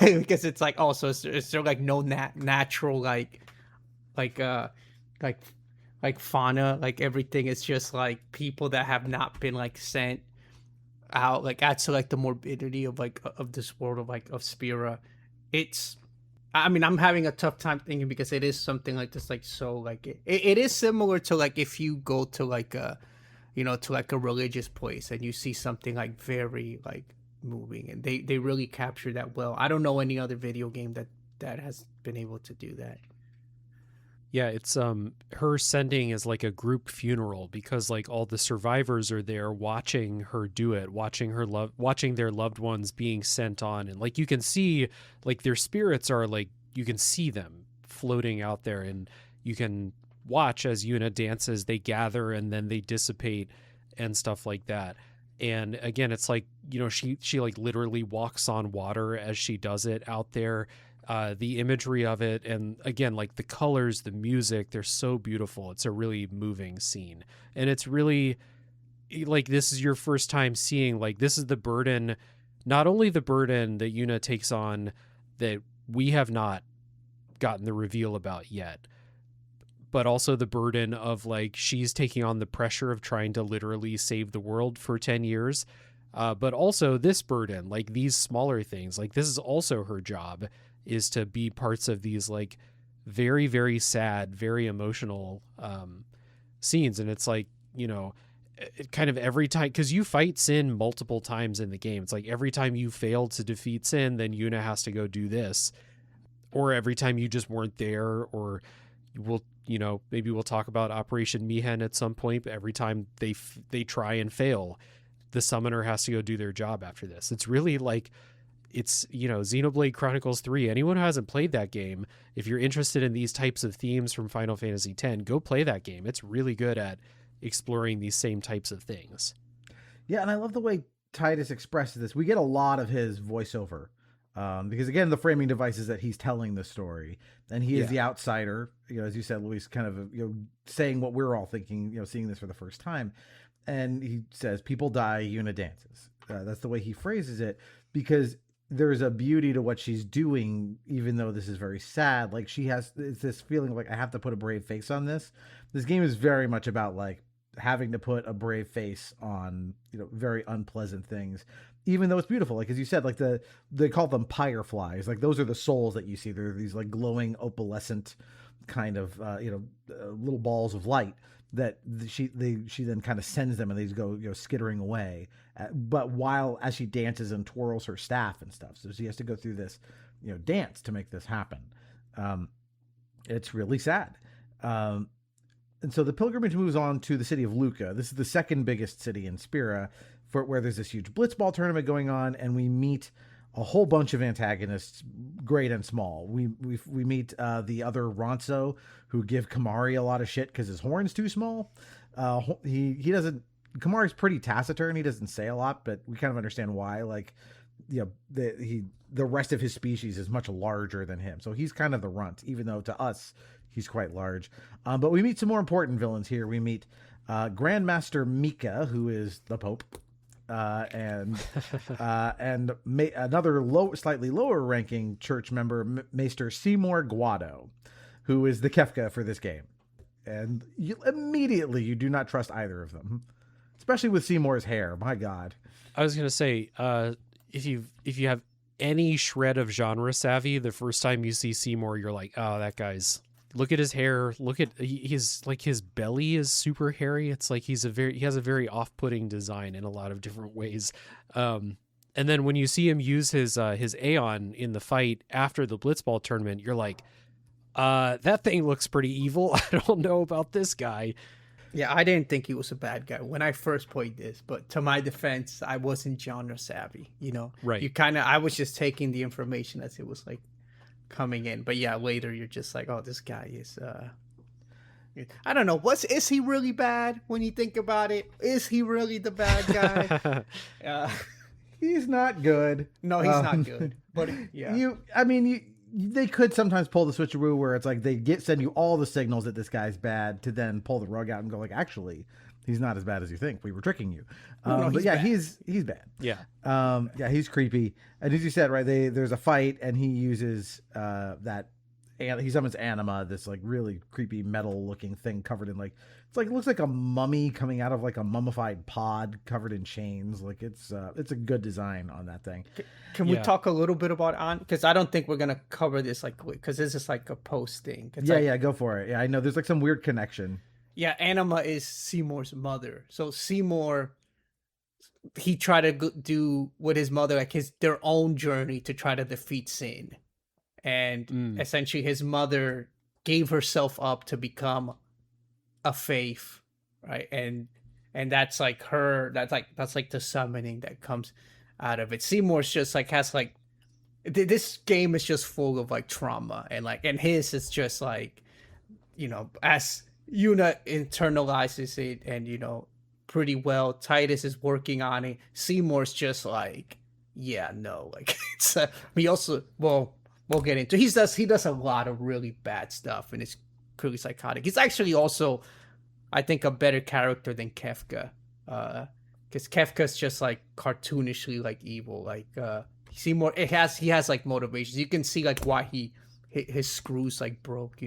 because it's like also is there like no natural like fauna, like everything is just like people that have not been like sent out, like adds to like the morbidity of like of this world of like of Spira. I'm having a tough time thinking because it is something like this, like so like it is similar to like if you go to like a to like a religious place and you see something like very like moving, and they really capture that well. I don't know any other video game that has been able to do that. Yeah, it's her sending is like a group funeral because like all the survivors are there watching her do it, watching their loved ones being sent on, and like you can see like their spirits are like you can see them floating out there, and you can watch as Yuna dances, they gather and then they dissipate and stuff like that. And again, it's like she like literally walks on water as she does it out there. The imagery of it, and again, like the colors, the music, they're so beautiful. It's a really moving scene, and it's really like this is your first time seeing like this is the burden, not only the burden that Yuna takes on that we have not gotten the reveal about yet, but also the burden of like she's taking on the pressure of trying to literally save the world for 10 years. But also this burden, like these smaller things, like this is also her job, is to be parts of these like very, very sad, very emotional scenes. And it's like, kind of every time, because you fight Sin multiple times in the game. It's like every time you fail to defeat Sin, then Yuna has to go do this. Or every time you just weren't there, or maybe we'll talk about Operation Mihen at some point, but every time they try and fail, the summoner has to go do their job after this. It's really like, it's, Xenoblade Chronicles 3. Anyone who hasn't played that game, if you're interested in these types of themes from Final Fantasy X, go play that game. It's really good at exploring these same types of things. Yeah, and I love the way Titus expresses this. We get a lot of his voiceover. Because again, the framing device is that he's telling the story, and he is the outsider. As you said, Luis, kind of saying what we're all thinking. Seeing this for the first time, and he says, "People die, Yuna dances." That's the way he phrases it, because there's a beauty to what she's doing, even though this is very sad. Like it's this feeling of like, I have to put a brave face on this. This game is very much about like having to put a brave face on very unpleasant things, even though it's beautiful. Like, as you said, like they call them fireflies. Like, those are the souls that you see. They're these like glowing opalescent kind of little balls of light that she then kind of sends them, and they just go skittering away. But as she dances and twirls her staff and stuff, so she has to go through this dance to make this happen. It's really sad. And so the pilgrimage moves on to the city of Lucca. This is the second biggest city in Spira, where there's this huge blitzball tournament going on, and we meet a whole bunch of antagonists, great and small. We meet the other Ronso, who give Kamari a lot of shit because his horn's too small. He doesn't. Kamari's pretty taciturn. He doesn't say a lot, but we kind of understand why. Like, the rest of his species is much larger than him, so he's kind of the runt, even though to us he's quite large. But we meet some more important villains here. We meet Grandmaster Mika, who is the Pope. And another slightly lower ranking church member, Maester Seymour Guado, who is the Kefka for this game. And immediately you do not trust either of them, especially with Seymour's hair. My God. I was going to say, if you have any shred of genre savvy, the first time you see Seymour, you're like, oh, that guy's, look at his hair. Look at his belly is super hairy. It's like he has a very off-putting design in a lot of different ways. And then when you see him use his Aeon in the fight after the Blitzball tournament, you're like, that thing looks pretty evil. I don't know about this guy. Yeah, I didn't think he was a bad guy when I first played this, but to my defense, I wasn't genre savvy. Right? I was just taking the information as it was like coming in. But yeah, later you're just like, oh, this guy is I don't know, is he really bad when you think about it? Is he really the bad guy? He's not good. No, he's not good. But yeah, they could sometimes pull the switcheroo where it's like they send you all the signals that this guy's bad to then pull the rug out and go like, actually, he's not as bad as you think. We were tricking you. But yeah, bad. He's bad. Yeah. Yeah, he's creepy. And as you said, right, there's a fight, and he uses he summons Anima, this like really creepy metal looking thing covered in like, it looks like a mummy coming out of like a mummified pod covered in chains. Like it's a good design on that thing. Can we talk a little bit about because I don't think we're gonna cover this because this is like a post thing. Yeah, go for it. Yeah, I know there's like some weird connection. Yeah, Anima is Seymour's mother. So Seymour, he tried to do with his mother like their own journey to try to defeat Sin, and essentially his mother gave herself up to become a faith, right? And that's like that's like the summoning that comes out of it. Seymour's just like has like this game is just full of like trauma, and his is just like as Yuna internalizes it, and pretty well. Titus is working on it. Seymour's just like, yeah, no, like it's. He also, well, we'll get into. He does a lot of really bad stuff, and it's clearly psychotic. He's actually also, I think, a better character than Kefka, because Kefka's just like cartoonishly like evil. Like Seymour, he has like motivations. You can see like why his screws like broke.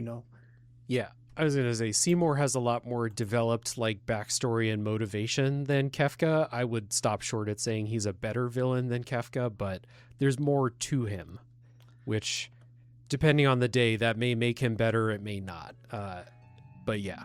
Yeah. I was going to say, Seymour has a lot more developed like backstory and motivation than Kefka. I would stop short at saying he's a better villain than Kefka, but there's more to him, which, depending on the day, that may make him better, it may not. But yeah.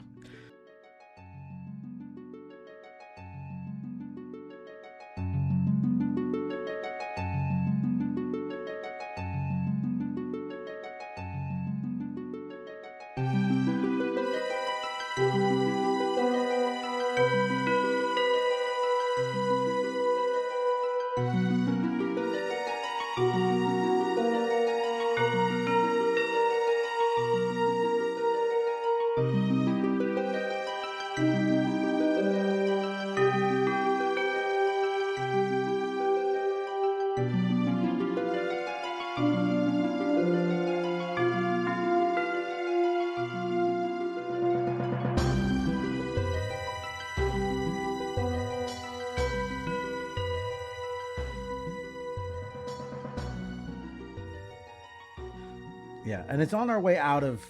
Yeah, and it's on our way out of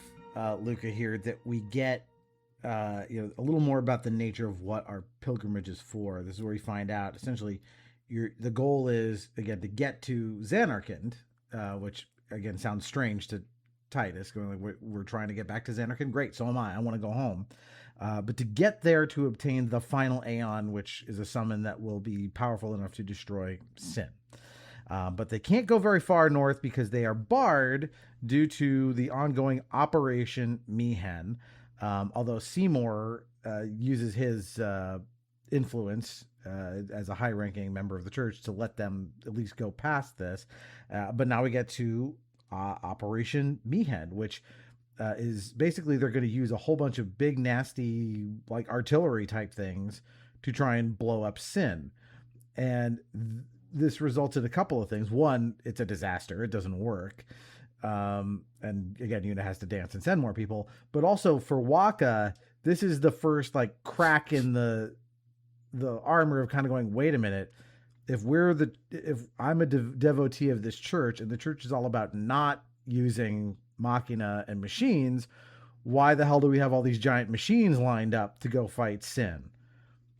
Luca here that we get a little more about the nature of what our pilgrimage is for. This is where we find out essentially the goal is again to get to Zanarkand, which again sounds strange to Titus, going like we're trying to get back to Zanarkand. Great, so am I want to go home. But to get there to obtain the final Aeon, which is a summon that will be powerful enough to destroy Sin. But they can't go very far north because they are barred due to the ongoing Operation Mihen. Although Seymour uses his influence as a high-ranking member of the church to let them at least go past this. But now we get to Operation Mihen, which is basically they're going to use a whole bunch of big, nasty, like artillery type things to try and blow up Sin. And this results in a couple of things. One, it's a disaster. It doesn't work. And again, Yuna has to dance and send more people. But also for Waka, this is the first like crack in the armor of kind of going, wait a minute. If I'm a devotee of this church and the church is all about not using machina and machines, why the hell do we have all these giant machines lined up to go fight Sin?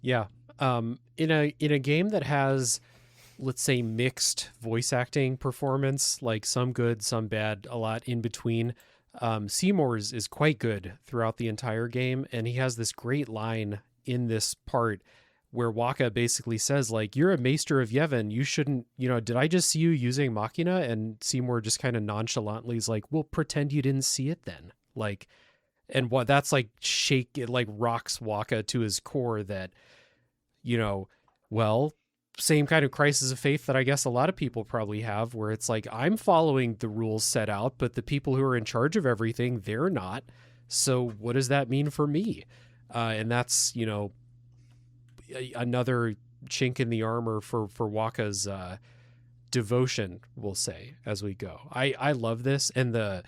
Yeah. In a game that has, let's say, mixed voice acting performance, like some good, some bad, a lot in between, Seymour is quite good throughout the entire game. And he has this great line in this part where Waka basically says, like, you're a maester of Yevon. You shouldn't, did I just see you using Machina? And Seymour just kind of nonchalantly is like, well, pretend you didn't see it then. Like, and what that's like it like rocks Waka to his core that, well, same kind of crisis of faith that I guess a lot of people probably have, where it's like, I'm following the rules set out, but the people who are in charge of everything, they're not. So what does that mean for me? And that's, another chink in the armor for Waka's devotion, we'll say, as we go. I love this. And the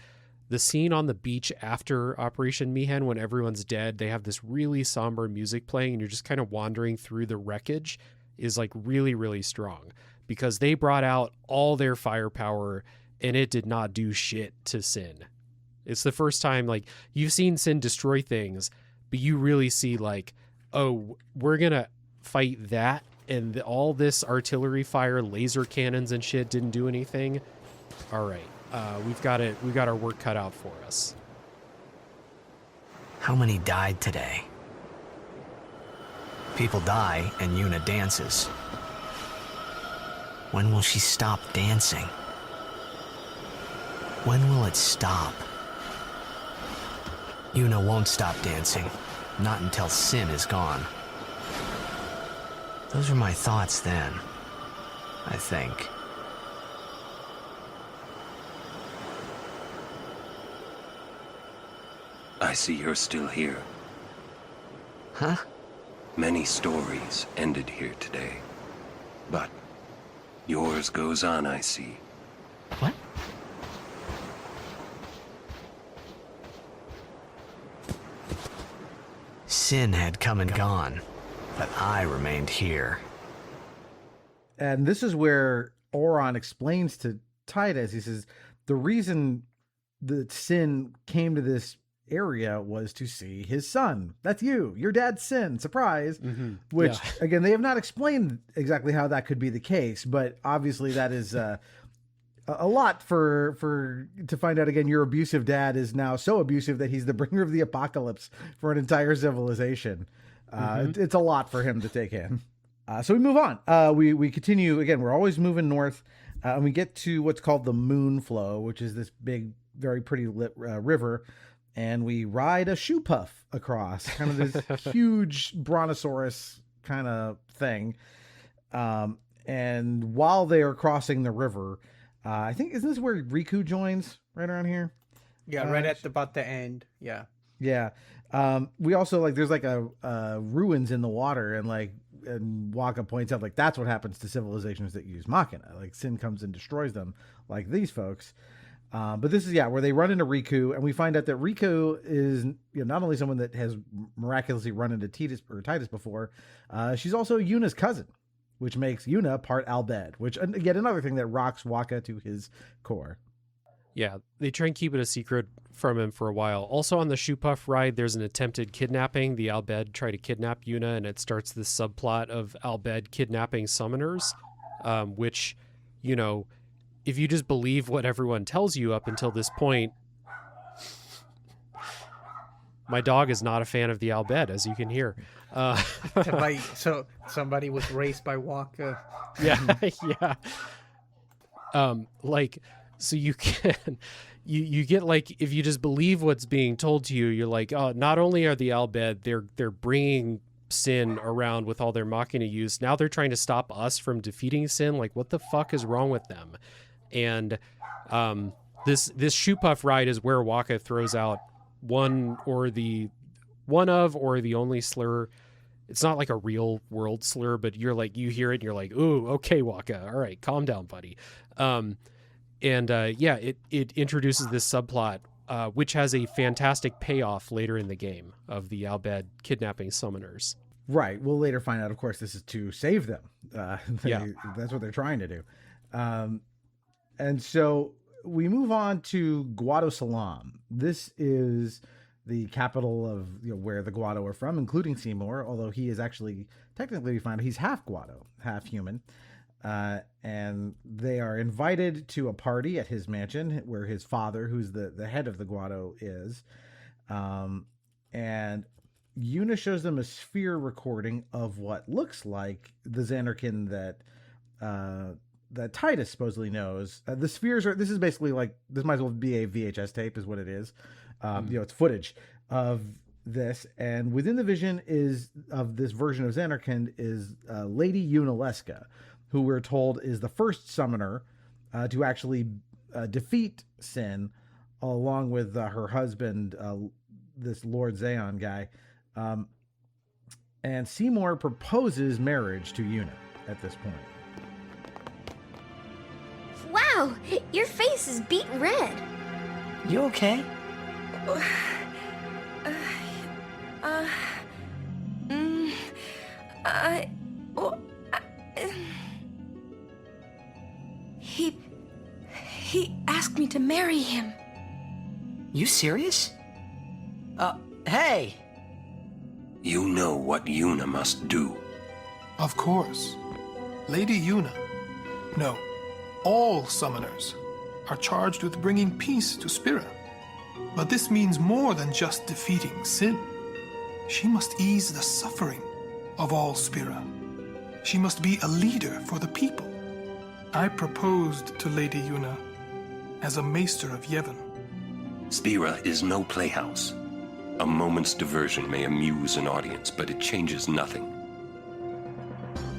scene on the beach after Operation Mihen, when everyone's dead, they have this really somber music playing and you're just kind of wandering through the wreckage, is like really, really strong because they brought out all their firepower and it did not do shit to Sin. It's the first time, like, you've seen Sin destroy things, but you really see like, oh, we're going to fight that. And all this artillery fire, laser cannons and shit didn't do anything. All right. We've got our work cut out for us. How many died today? People die and Yuna dances. When will she stop dancing? When will it stop? Yuna won't stop dancing. Not until Sin is gone. Those were my thoughts then, I think. I see you're still here. Huh? Many stories ended here today. But yours goes on, I see. What? Sin had come and gone, but I remained here. And this is where Oron explains to Titus, he says, the reason that Sin came to this area was to see his son. That's you. Your dad's Sin. Surprise. Mm-hmm. Which, again, they have not explained exactly how that could be the case, but obviously that is a lot to find out. Again, your abusive dad is now so abusive that he's the bringer of the apocalypse for an entire civilization. It's a lot for him to take in. So we move on. We continue. Again, we're always moving north, and we get to what's called the Moon Flow, which is this big, very pretty lit river, and we ride a shoe puff across, kind of this huge brontosaurus kind of thing. And while they are crossing the river, I think, isn't this where Riku joins, right around here? Yeah, right at about the end. Yeah. Yeah. We also, like, there's like a ruins in the water, and Waka points out, like, that's what happens to civilizations that use Machina. Like, Sin comes and destroys them, like these folks. But this is, where they run into Riku, and we find out that Riku is, not only someone that has miraculously run into Titus before, she's also Yuna's cousin, which makes Yuna part Albed, which, again, another thing that rocks Waka to his core. Yeah, they try and keep it a secret from him for a while. Also on the Shoe Puff ride, there's an attempted kidnapping. The Albed try to kidnap Yuna, and it starts this subplot of Albed kidnapping summoners, which, you know, if you just believe what everyone tells you up until this point, my dog is not a fan of the Albed, as you can hear. So somebody was raised by Waka. Yeah, yeah. So you can, you get like, if you just believe what's being told to you, you're like, oh, not only are the Albed, they're bringing Sin around with all their Machina use. Now they're trying to stop us from defeating Sin. Like, what the fuck is wrong with them? And this Shoe Puff ride is where Waka throws out one or the only slur. It's not like a real world slur, but you're like, you hear it and you're like, ooh, okay, Waka. All right, calm down, buddy. It introduces this subplot, which has a fantastic payoff later in the game of the Albed kidnapping summoners. Right. We'll later find out, of course, this is to save them. Yeah. That's what they're trying to do. And so we move on to Guado-Salam. This is the capital of where the Guado are from, including Seymour, although he is actually, technically we find he's half Guado, half human. And they are invited to a party at his mansion where his father, who's the head of the Guado, is. And Yuna shows them a sphere recording of what looks like the Xanarkin that Titus supposedly knows. The spheres are, this is basically like, this might as well be a VHS tape is what it is. It's footage of this. And within the vision of this version of Xanarkin is Lady Yunalesca, who we're told is the first summoner to actually defeat Sin, along with her husband, this Lord Zeon guy. And Seymour proposes marriage to Yuna at this point. Wow, your face is beet red. You okay? He asked me to marry him. You serious? Hey! You know what Yuna must do. Of course. Lady Yuna. No, all summoners are charged with bringing peace to Spira. But this means more than just defeating Sin. She must ease the suffering of all Spira. She must be a leader for the people. I proposed to Lady Yuna as a maester of Yevon. Spira is no playhouse. A moment's diversion may amuse an audience, but it changes nothing.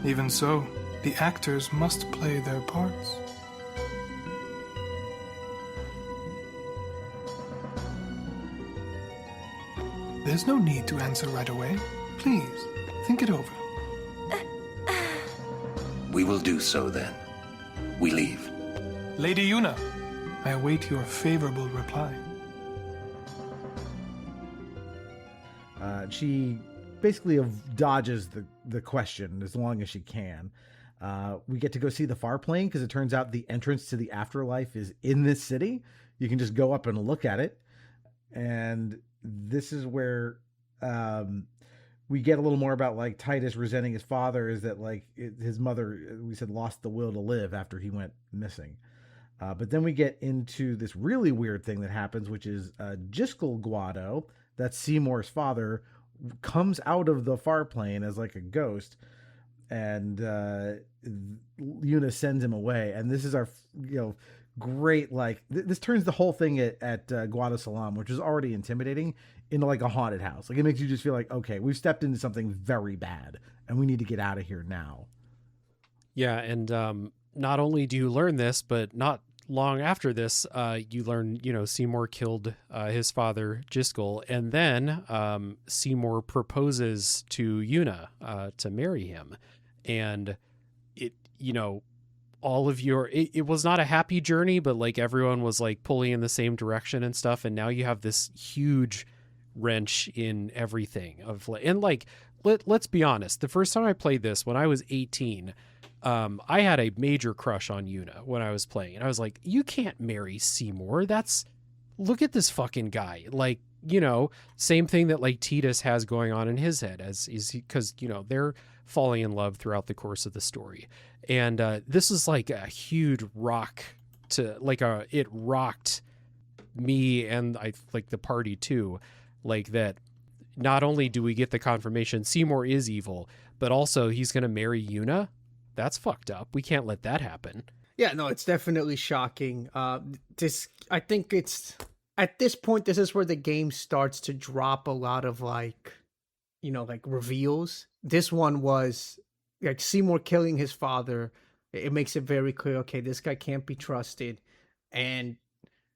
Even so, the actors must play their parts. There's no need to answer right away. Please, think it over. We will do so then. We leave. Lady Yuna, I await your favorable reply. She basically dodges the question as long as she can. We get to go see the far plane because it turns out the entrance to the afterlife is in this city. You can just go up and look at it. And this is where we get a little more about like Titus resenting his father, is that like his mother, we said, lost the will to live after he went missing. But then we get into this really weird thing that happens, which is Jiskel Guado, that's Seymour's father, comes out of the far plane as like a ghost, and Yuna sends him away. And this is our, great, like this turns the whole thing at Guado-Salam, which is already intimidating, into like a haunted house. Like it makes you just feel like, okay, we've stepped into something very bad and we need to get out of here now. Yeah, and not only do you learn this, but not long after this, you learn, Seymour killed his father, Jiskel, and then Seymour proposes to Yuna to marry him. And it, all of it was not a happy journey, but like everyone was like pulling in the same direction and stuff. And now you have this huge wrench in everything and like, let's be honest. The first time I played this when I was 18, I had a major crush on Yuna when I was playing, and I was like, you can't marry Seymour. Look at this fucking guy. Like, same thing that like Titus has going on in his head because, they're falling in love throughout the course of the story. And this is like a huge rock it rocked me and I like the party too. Like that, not only do we get the confirmation Seymour is evil, but also he's going to marry Yuna. That's fucked up. We can't let that happen. Yeah, no, it's definitely shocking. I think it's at this point, this is where the game starts to drop a lot of like reveals. This one was like Seymour killing his father. It makes it very clear, okay, this guy can't be trusted. And,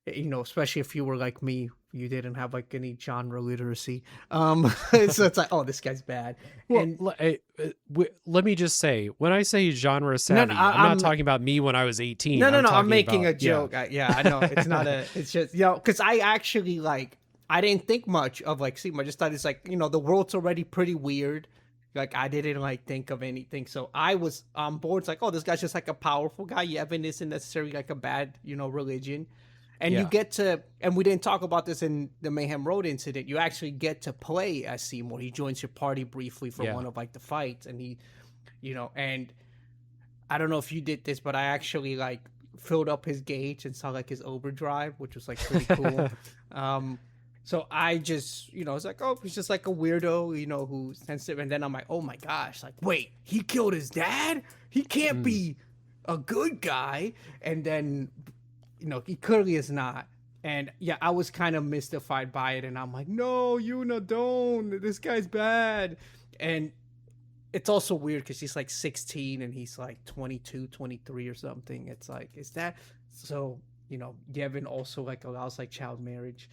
especially if you were like me, you didn't have like any genre literacy. So it's like, oh, this guy's bad. Well, and let me just say, when I say genre savvy, I'm not talking about me when I was 18. No, I'm making a joke. Yeah. I know. It's not it's just, because I actually I didn't think much of like Seymour. I just thought it's like, the world's already pretty weird. Like, I didn't think of anything. So I was on board. It's like, oh, this guy's just like a powerful guy. Yevon isn't necessarily like a bad, religion. And you get to, and we didn't talk about this in the Mayhem Road incident, you actually get to play as Seymour. He joins your party briefly for one of like the fights. And he, and I don't know if you did this, but I actually like filled up his gauge and saw like his overdrive, which was like pretty cool. So I just, it's like, oh, he's just like a weirdo, who's sensitive. And then I'm like, oh my gosh, like, wait, he killed his dad? He can't be a good guy. And then, he clearly is not. And yeah, I was kind of mystified by it. And I'm like, no, Yuna, don't. This guy's bad. And it's also weird because he's like 16 and he's like 22, 23 or something. It's like, is that so? Yevon also like allows like child marriage.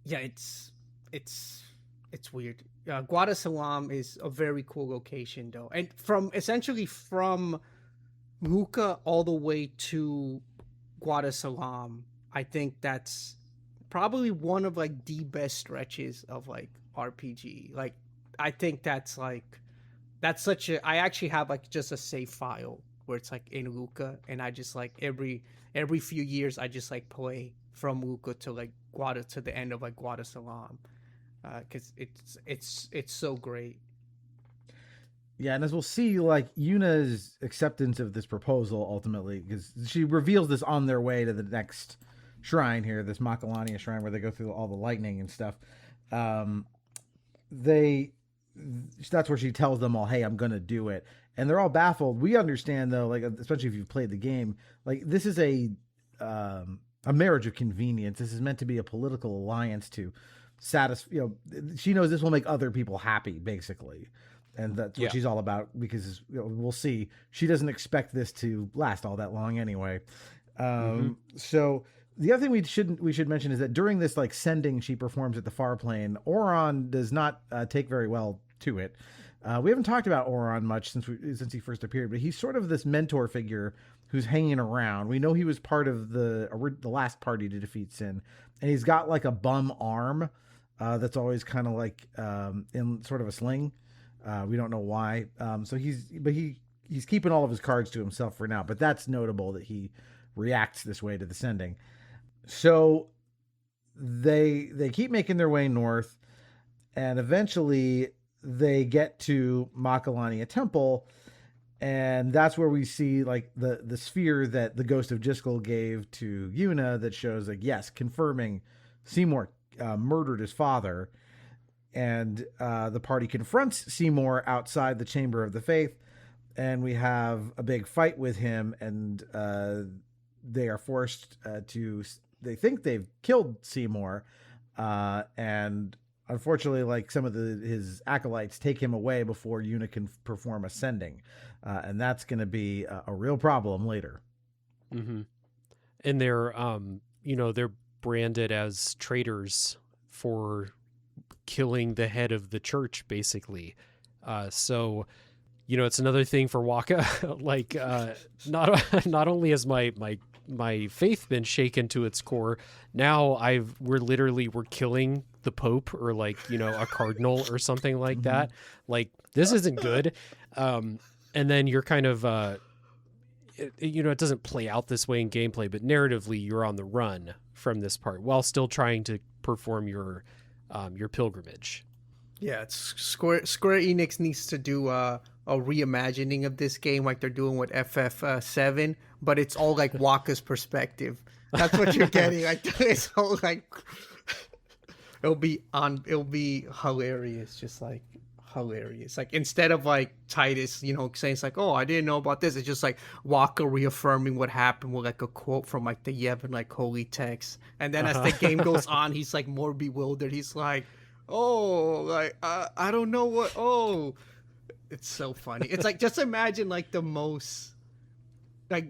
Yeah, it's weird. Guadalcanal is a very cool location though, and from Muka all the way to Guadalcanal, I think that's probably one of like the best stretches of like RPG. Like, I think that's such a. I actually have like just a save file where it's like in Luca, and I just like every few years I just like play from Luca to like to the end of like Guadalcanal, because it's so great. Yeah, and as we'll see, like Yuna's acceptance of this proposal ultimately, because she reveals this on their way to the next shrine here, this Makalania shrine where they go through all the lightning and stuff. That's where she tells them all, "Hey, I'm gonna do it," and they're all baffled. We understand though, like especially if you've played the game, like this is a marriage of convenience. This is meant to be a political alliance to satisfy. She knows this will make other people happy, basically. And that's what she's all about, because we'll see. She doesn't expect this to last all that long anyway. So the other thing we should mention is that during this like sending she performs at the far plane, Auron does not take very well to it. We haven't talked about Auron much since he first appeared, but he's sort of this mentor figure who's hanging around. We know he was part of the last party to defeat Sin, and he's got like a bum arm that's always kind of like in sort of a sling. We don't know why. So he's keeping all of his cards to himself for now, but that's notable that he reacts this way to the sending. So they keep making their way north, and eventually they get to Makalania Temple, and that's where we see like the sphere that the ghost of Jiskel gave to Yuna that shows like, yes, confirming Seymour murdered his father. And the party confronts Seymour outside the Chamber of the Faith, and we have a big fight with him, and they are forced they think they've killed Seymour, and unfortunately, like some of his acolytes take him away before Yuna can perform a sending, and that's going to be a real problem later. Mm-hmm. And they're branded as traitors for killing the head of the church, basically. So it's another thing for Waka. Like not only is my my faith been shaken to its core. Now we're killing the Pope or like, you know, a cardinal or something like that. Like, this isn't good. And then you're kind of, you know, it doesn't play out this way in gameplay, but narratively you're on the run from this part while still trying to perform your pilgrimage. Yeah, it's Square Enix needs to do a reimagining of this game like they're doing with FF7, but it's all like Waka's perspective. That's what you're getting. Like, it's all like it'll be hilarious, just like hilarious. Like, instead of like Titus, you know, saying it's like, oh, I didn't know about this, it's just like Waka reaffirming what happened with like a quote from like the Yevon like holy text. And then as the game goes on, he's like more bewildered. He's like, oh, like I don't know what. Oh, it's so funny. It's like, just imagine like the most like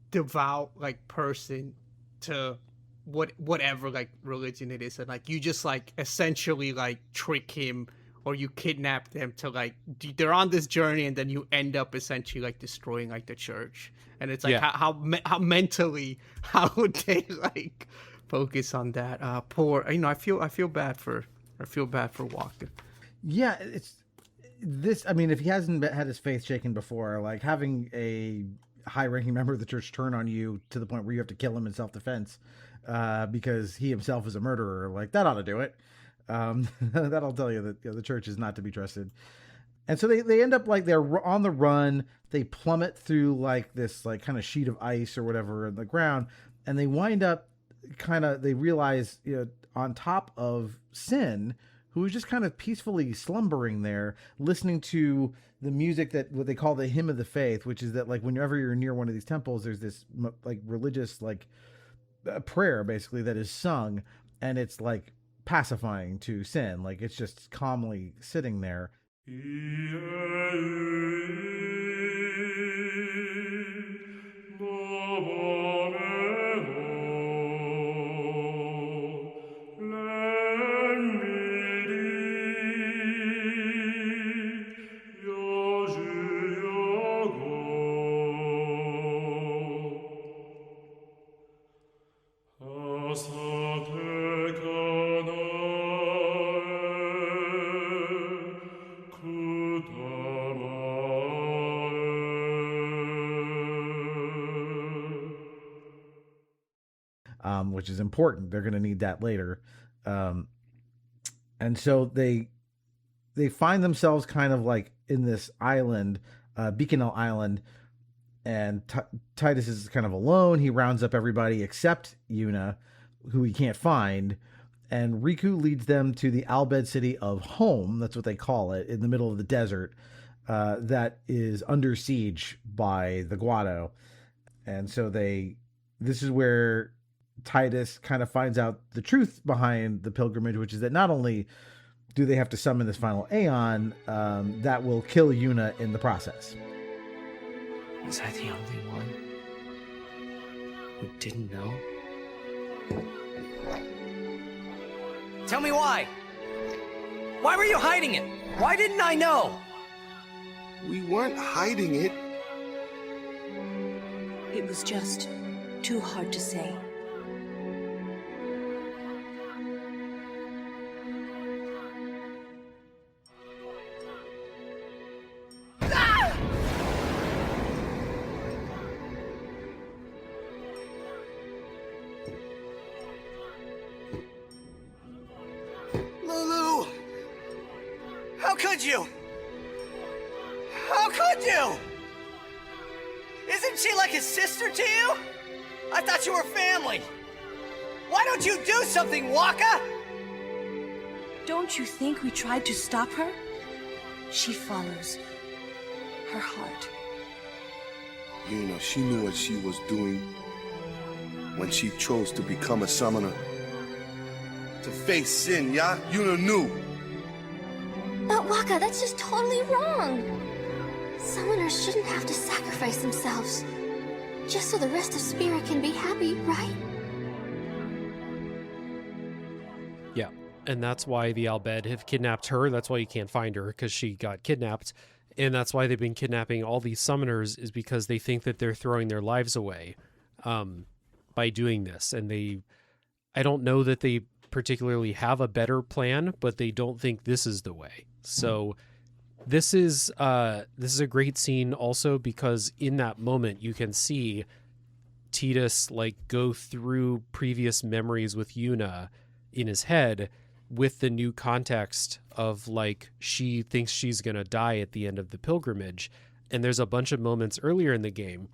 devout like person to whatever like religion it is, and like you just like essentially like trick him or you kidnap them to like they're on this journey, and then you end up essentially like destroying like the church. And it's like, how mentally, how would they like focus on that? Poor, you know, I feel bad for Walker. Yeah, it's this. I mean, if he hasn't had his faith shaken before, like having a high-ranking member of the church turn on you to the point where you have to kill him in self-defense because he himself is a murderer, like that ought to do it. That'll tell you that, you know, the church is not to be trusted. And so they end up like they're on the run. They plummet through like this like kind of sheet of ice or whatever in the ground, and they wind up they realize, you know, on top of Sin, who is just kind of peacefully slumbering there, listening to the music that what they call the hymn of the faith, which is that like whenever you're near one of these temples, there's this like religious like prayer basically that is sung, and it's like pacifying to Sin. Like, it's just calmly sitting there. Which is important. They're going to need that later. And so they find themselves kind of like in this island, Beaconell Island, and Titus is kind of alone. He rounds up everybody except Yuna, who he can't find, and Riku leads them to the Albed city of Home. That's what they call it, in the middle of the desert, that is under siege by the Guado. And so this is where Titus kind of finds out the truth behind the pilgrimage, which is that not only do they have to summon this final Aeon that will kill Yuna in the process. Was I the only one who didn't know? Tell me why! Why were you hiding it? Why didn't I know? We weren't hiding it. It was just too hard to say. How could you? How could you? Isn't she like a sister to you? I thought you were family. Why don't you do something, Waka? Don't you think we tried to stop her? She follows her heart. You know, she knew what she was doing when she chose to become a summoner. To face Sin, yeah? Yuna knew. But Waka, that's just totally wrong. Summoners shouldn't have to sacrifice themselves just so the rest of Spirit can be happy, right? Yeah, and that's why the Albed have kidnapped her. That's why you can't find her, because she got kidnapped. And that's why they've been kidnapping all these summoners, is because they think that they're throwing their lives away. by doing this. And I don't know that they particularly have a better plan, but they don't think this is the way. So this is a great scene also because in that moment you can see Tidus like go through previous memories with Yuna in his head with the new context of like she thinks she's going to die at the end of the pilgrimage. And there's a bunch of moments earlier in the game,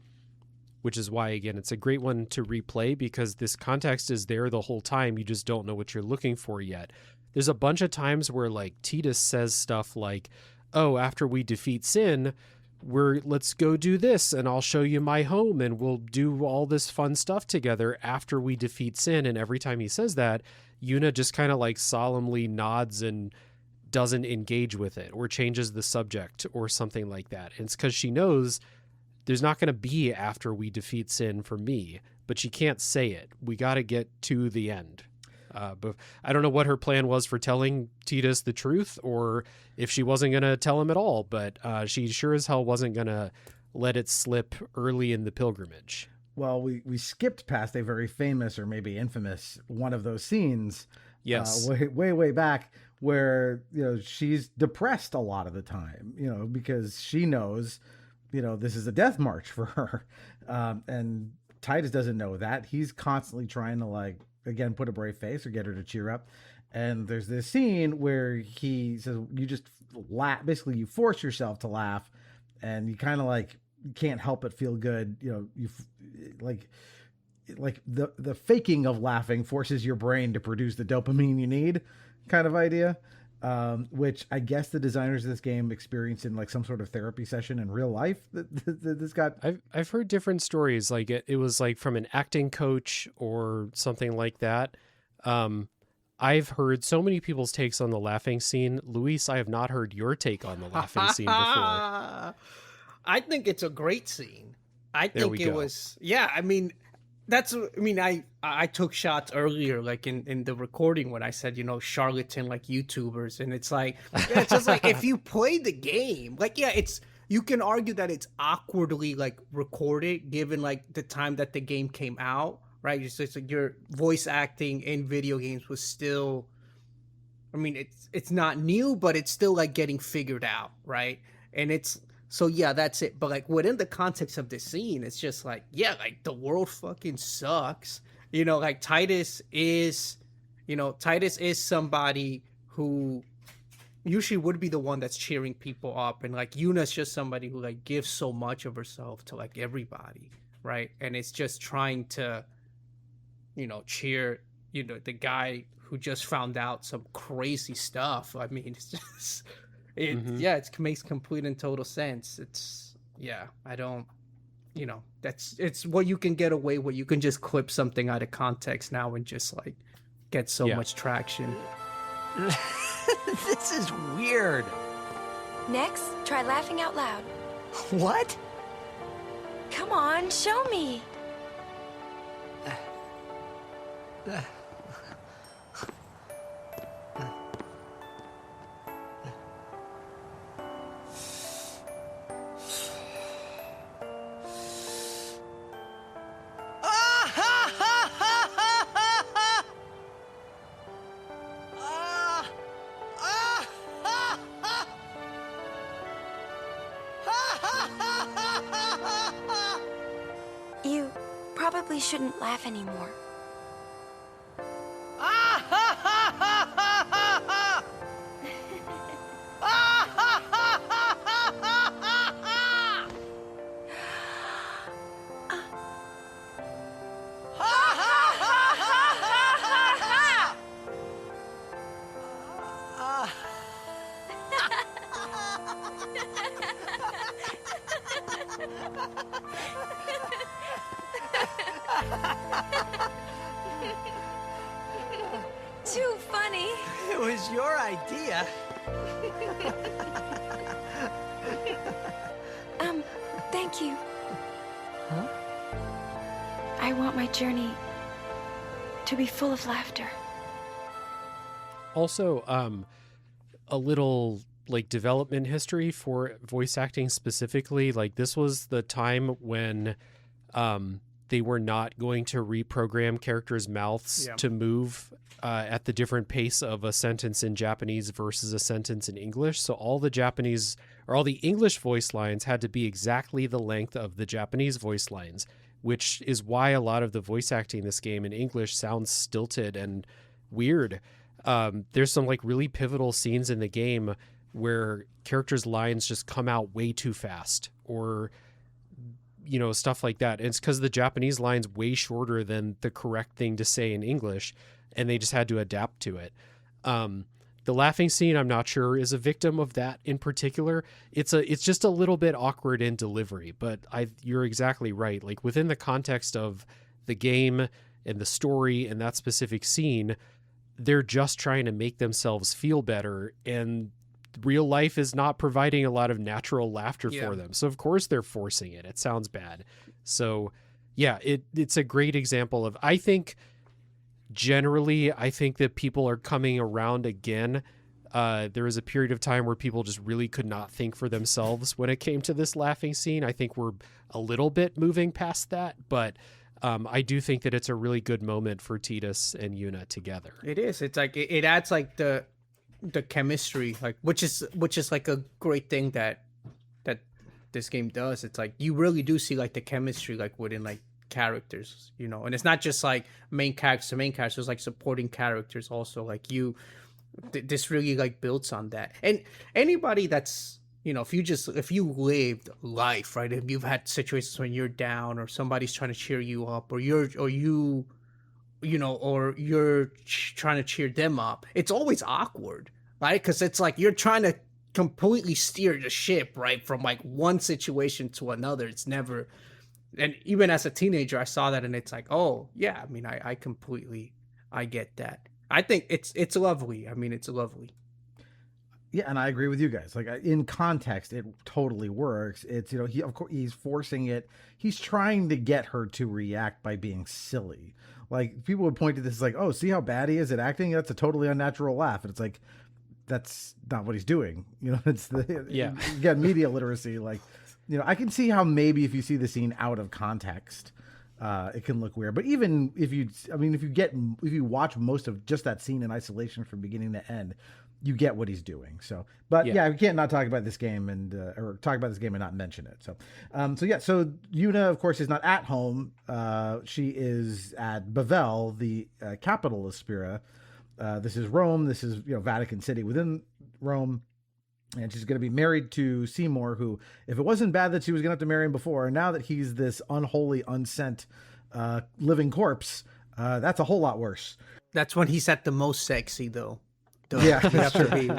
which is why, again, it's a great one to replay because this context is there the whole time. You just don't know what you're looking for yet. There's a bunch of times where like Tidus says stuff like, oh, after we defeat Sin, let's go do this and I'll show you my home and we'll do all this fun stuff together after we defeat Sin. And every time he says that, Yuna just kind of like solemnly nods and doesn't engage with it or changes the subject or something like that. And it's because she knows there's not going to be after we defeat Sin for me, but she can't say it. We got to get to the end. But I don't know what her plan was for telling Tidus the truth or if she wasn't going to tell him at all, but she sure as hell wasn't going to let it slip early in the pilgrimage. Well, we skipped past a very famous or maybe infamous one of those scenes. Yes. Way back where, she's depressed a lot of the time, because she knows, this is a death march for her. And Tidus doesn't know that. He's constantly trying to like, again, put a brave face or get her to cheer up. And there's this scene where he says, you just laugh. Basically, you force yourself to laugh and you kind of like can't help but feel good. You like the faking of laughing forces your brain to produce the dopamine you need kind of idea. Which I guess the designers of this game experienced in like some sort of therapy session in real life that this got. I've heard different stories. Like it was like from an acting coach or something like that. I've heard so many people's takes on the laughing scene. Luis, I have not heard your take on the laughing scene before. I think it's a great scene. I think it was, I took shots earlier, like in the recording when I said, charlatan, like YouTubers. And it's like, it's just like, if you play the game, like, you can argue that it's awkwardly like recorded given like the time that the game came out, right? It's like your voice acting in video games was still, it's not new, but it's still like getting figured out, right? And so that's it. But like within the context of this scene, it's just like, like the world fucking sucks. Like Tidus is somebody who usually would be the one that's cheering people up. And like Yuna's just somebody who like gives so much of herself to like everybody. Right. And it's just trying to, cheer, the guy who just found out some crazy stuff. It's just... it makes complete and total sense. It's I don't, it's what you can get away with. You can just clip something out of context now and just like get so much traction. This is weird. Next, try laughing out loud. What? Come on, show me. You probably shouldn't laugh anymore. Too funny. It was your idea. Thank you. Huh? I want my journey to be full of laughter. Also, a little like development history for voice acting specifically. Like this was the time when they were not going to reprogram characters' mouths to move at the different pace of a sentence in Japanese versus a sentence in English. So all the Japanese or all the English voice lines had to be exactly the length of the Japanese voice lines, which is why a lot of the voice acting in this game in English sounds stilted and weird. There's some like really pivotal scenes in the game where characters' lines just come out way too fast, or stuff like that. And it's because the Japanese line's way shorter than the correct thing to say in English, and they just had to adapt to it. The laughing scene, I'm not sure, is a victim of that in particular. It's just a little bit awkward in delivery, but you're exactly right. Like within the context of the game and the story and that specific scene, they're just trying to make themselves feel better, and real life is not providing a lot of natural laughter for them. So of course they're forcing it. It sounds bad. So yeah, it's a great example of, I think that people are coming around again. There was a period of time where people just really could not think for themselves when it came to this laughing scene. I think we're a little bit moving past that, but I do think that it's a really good moment for Tidus and Yuna together. It is. It's like it adds like the chemistry, like which is like a great thing that this game does. It's like you really do see like the chemistry like within like characters, and it's not just like main characters, like supporting characters also. Like this really like builds on that. And anybody that's if you lived life, right, if you've had situations when you're down or somebody's trying to cheer you up, or you're trying to cheer them up, it's always awkward, right? Because it's like you're trying to completely steer the ship, right, from like one situation to another. It's never. And even as a teenager, I saw that, and it's like, oh yeah, I mean, I get that. I think it's lovely. I mean, it's lovely. Yeah, and I agree with you guys. Like in context, it totally works. It's he's forcing it. He's trying to get her to react by being silly. Like people would point to this like, oh, see how bad he is at acting? That's a totally unnatural laugh. And it's like, that's not what he's doing. It's again, media literacy. Like, I can see how maybe if you see the scene out of context, it can look weird. But even if you watch most of just that scene in isolation from beginning to end, you get what he's doing. So, but we can't not talk about this game or talk about this game and not mention it. So, so Yuna, of course, is not at home. She is at Bavel, the capital of Spira. This is Rome. This is, Vatican City within Rome. And she's going to be married to Seymour, who, if it wasn't bad that she was going to have to marry him before, now that he's this unholy, unsent, living corpse, that's a whole lot worse. That's when he's at the most sexy, though. Yeah, that's true.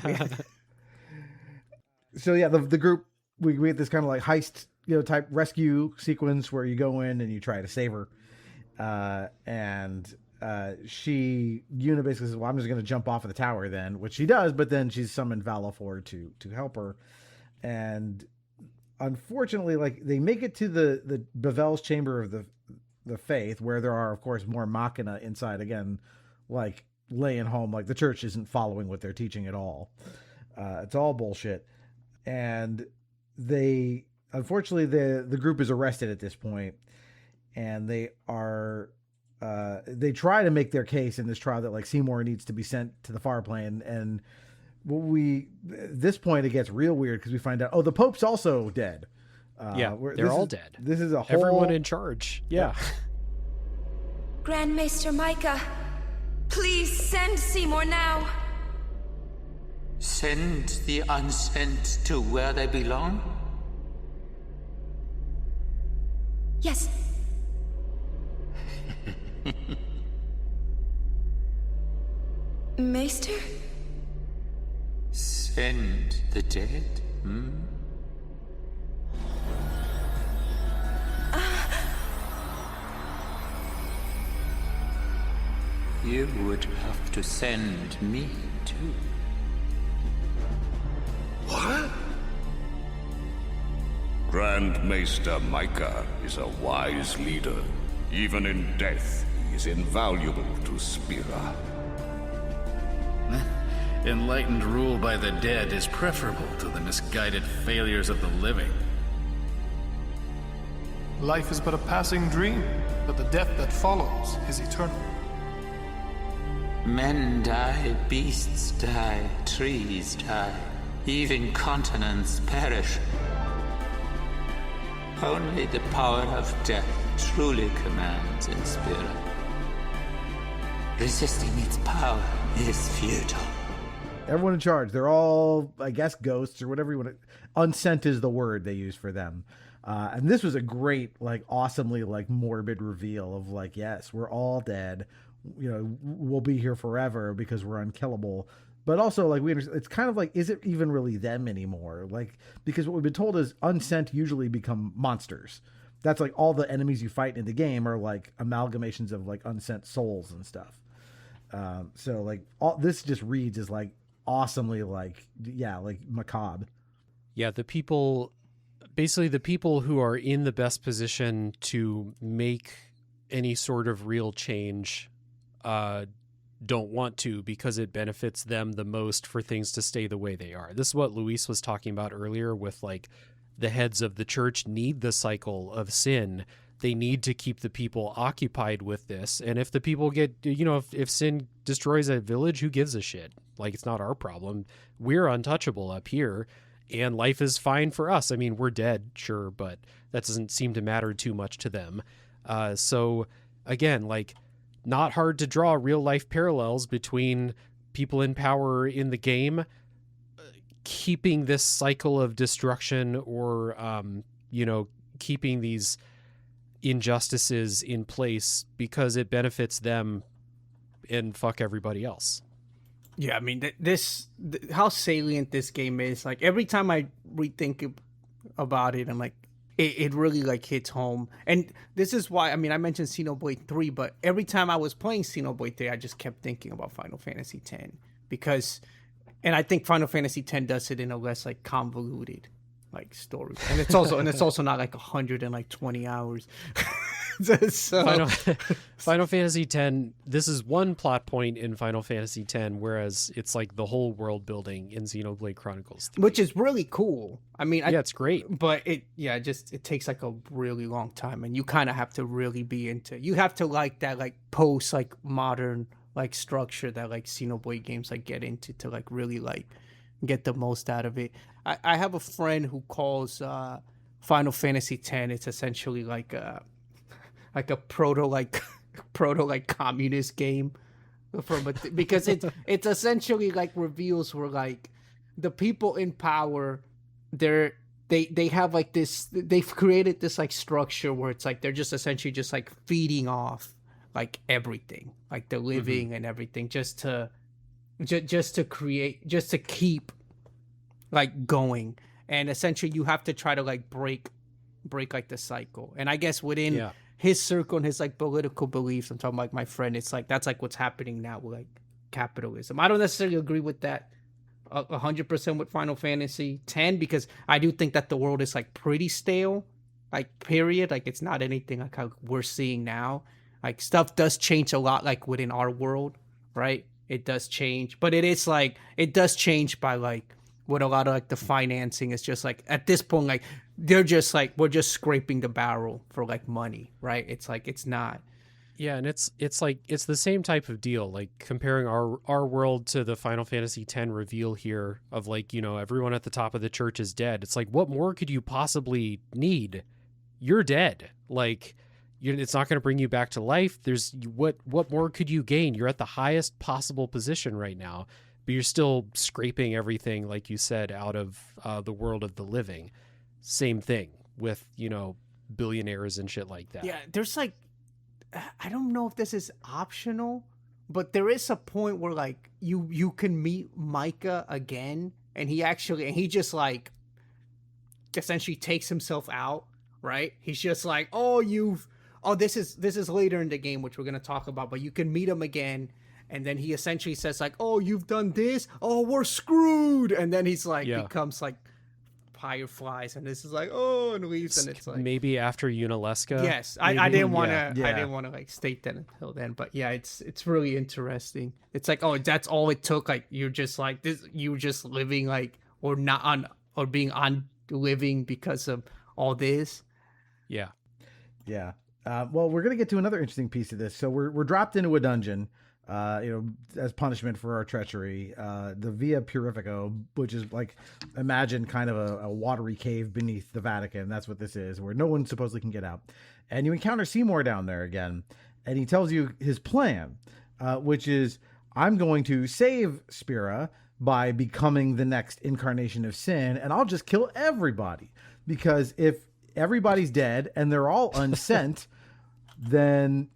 So yeah, the group, we get this kind of like heist, type rescue sequence where you go in and you try to save her. And Yuna basically says, well, I'm just going to jump off of the tower then, which she does, but then she's summoned Valafor to help her. And unfortunately, like they make it to the Bavel's Chamber of the Faith, where there are, of course, more Machina inside again, like laying home, like the church isn't following what they're teaching at all. It's all bullshit. And unfortunately, the group is arrested at this point, and they try to make their case in this trial that like Seymour needs to be sent to the far plane. And at this point it gets real weird because we find out, the Pope's also dead. They're all dead. This is everyone in charge. Yeah. Grand Maester Micah, please send Seymour now. Send the unsent to where they belong? Yes. Maester? Send the dead, You would have to send me, too. What? Grand Maester Micah is a wise leader. Even in death, he is invaluable to Spira. Enlightened rule by the dead is preferable to the misguided failures of the living. Life is but a passing dream, but the death that follows is eternal. Men die, beasts die, trees die, even continents perish. Only the power of death truly commands in spirit. Resisting its power is futile. Everyone in charge, they're all, I guess, ghosts or whatever you want to... Unsent is the word they use for them. And this was a great, like, awesomely, like, morbid reveal of, like, yes, we're all dead. You know, we'll be here forever because we're unkillable. But also, like, we understand, it's kind of like, is it even really them anymore? Like, because what we've been told is unsent usually become monsters. That's like all the enemies you fight in the game are like amalgamations of like unsent souls and stuff. So like all this just reads as like awesomely like, yeah, like macabre. Yeah, the people, basically the people who are in the best position to make any sort of real change don't want to because it benefits them the most for things to stay the way they are. This is what Luis was talking about earlier with like the heads of the church need the cycle of sin. They need to keep the people occupied with this. And if the people get, you know, if sin destroys a village, who gives a shit? Like, it's not our problem. We're untouchable up here and life is fine for us. I mean, we're dead, sure, but that doesn't seem to matter too much to them. So again, like, not hard to draw real life parallels between people in power in the game keeping this cycle of destruction or, you know, keeping these injustices in place because it benefits them and fuck everybody else. Yeah, I mean, how salient this game is. Like, every time I rethink about it, I'm like, it really like hits home. And this is why, I mean, I mentioned Xenoblade 3, but every time I was playing Xenoblade 3, I just kept thinking about Final Fantasy X because, and I think Final Fantasy X does it in a less like convoluted like story. And it's also not like 120 hours. So Final Fantasy X, this is one plot point in Final Fantasy X, whereas it's like the whole world building in Xenoblade Chronicles 3. Which is really cool. I mean, yeah, it's great. But it takes like a really long time, and you kind of have to really be you have to like that like post like modern like structure that like Xenoblade games like get into to like really like get the most out of it. I have a friend who calls Final Fantasy X, it's essentially like a proto communist game because it's essentially like reveals where like the people in power they have like this, they've created this like structure where it's like they're just essentially just like feeding off like everything, like the living and everything just to create, just to keep like going. And essentially you have to try to like break like the cycle. And I guess within his circle and his like political beliefs, I'm talking like my friend, it's like that's like what's happening now with like capitalism. I don't necessarily agree with that 100% with Final Fantasy X because I do think that the world is like pretty stale, like period. Like it's not anything like how we're seeing now. Like stuff does change a lot like within our world, right? It does change, but it is like it does change by like what a lot of like the financing is just like at this point like they're just like we're just scraping the barrel for like money, right? It's like it's not. Yeah, and it's like it's the same type of deal, like comparing our world to the Final Fantasy X reveal here of like, you know, everyone at the top of the church is dead. It's like, what more could you possibly need? You're dead. Like, it's not going to bring you back to life. There's what more could you gain? You're at the highest possible position right now, but you're still scraping everything, like you said, out of the world of the living. Same thing with, you know, billionaires and shit like that. Yeah, there's like, I don't know if this is optional, but there is a point where like you can meet Micah again, and he just like essentially takes himself out, right? He's just like, this is later in the game, which we're gonna talk about, but you can meet him again, and then he essentially says like, oh, you've done this, oh, we're screwed, and then he's like becomes like fireflies, and this is like, oh, and leaves, and it's like maybe after Unalesca. Yes, I didn't want to I didn't want to like state that until then, but yeah, it's really interesting. It's like, oh, that's all it took. Like you're just like this, you're just living like or not on or being on living because of all this. Yeah. Yeah. Well, we're going to get to another interesting piece of this. So we're dropped into a dungeon, as punishment for our treachery. The Via Purifico, which is like, imagine kind of a watery cave beneath the Vatican. That's what this is, where no one supposedly can get out. And you encounter Seymour down there again, and he tells you his plan, which is, I'm going to save Spira by becoming the next incarnation of sin, and I'll just kill everybody. Because if everybody's dead and they're all unsent, then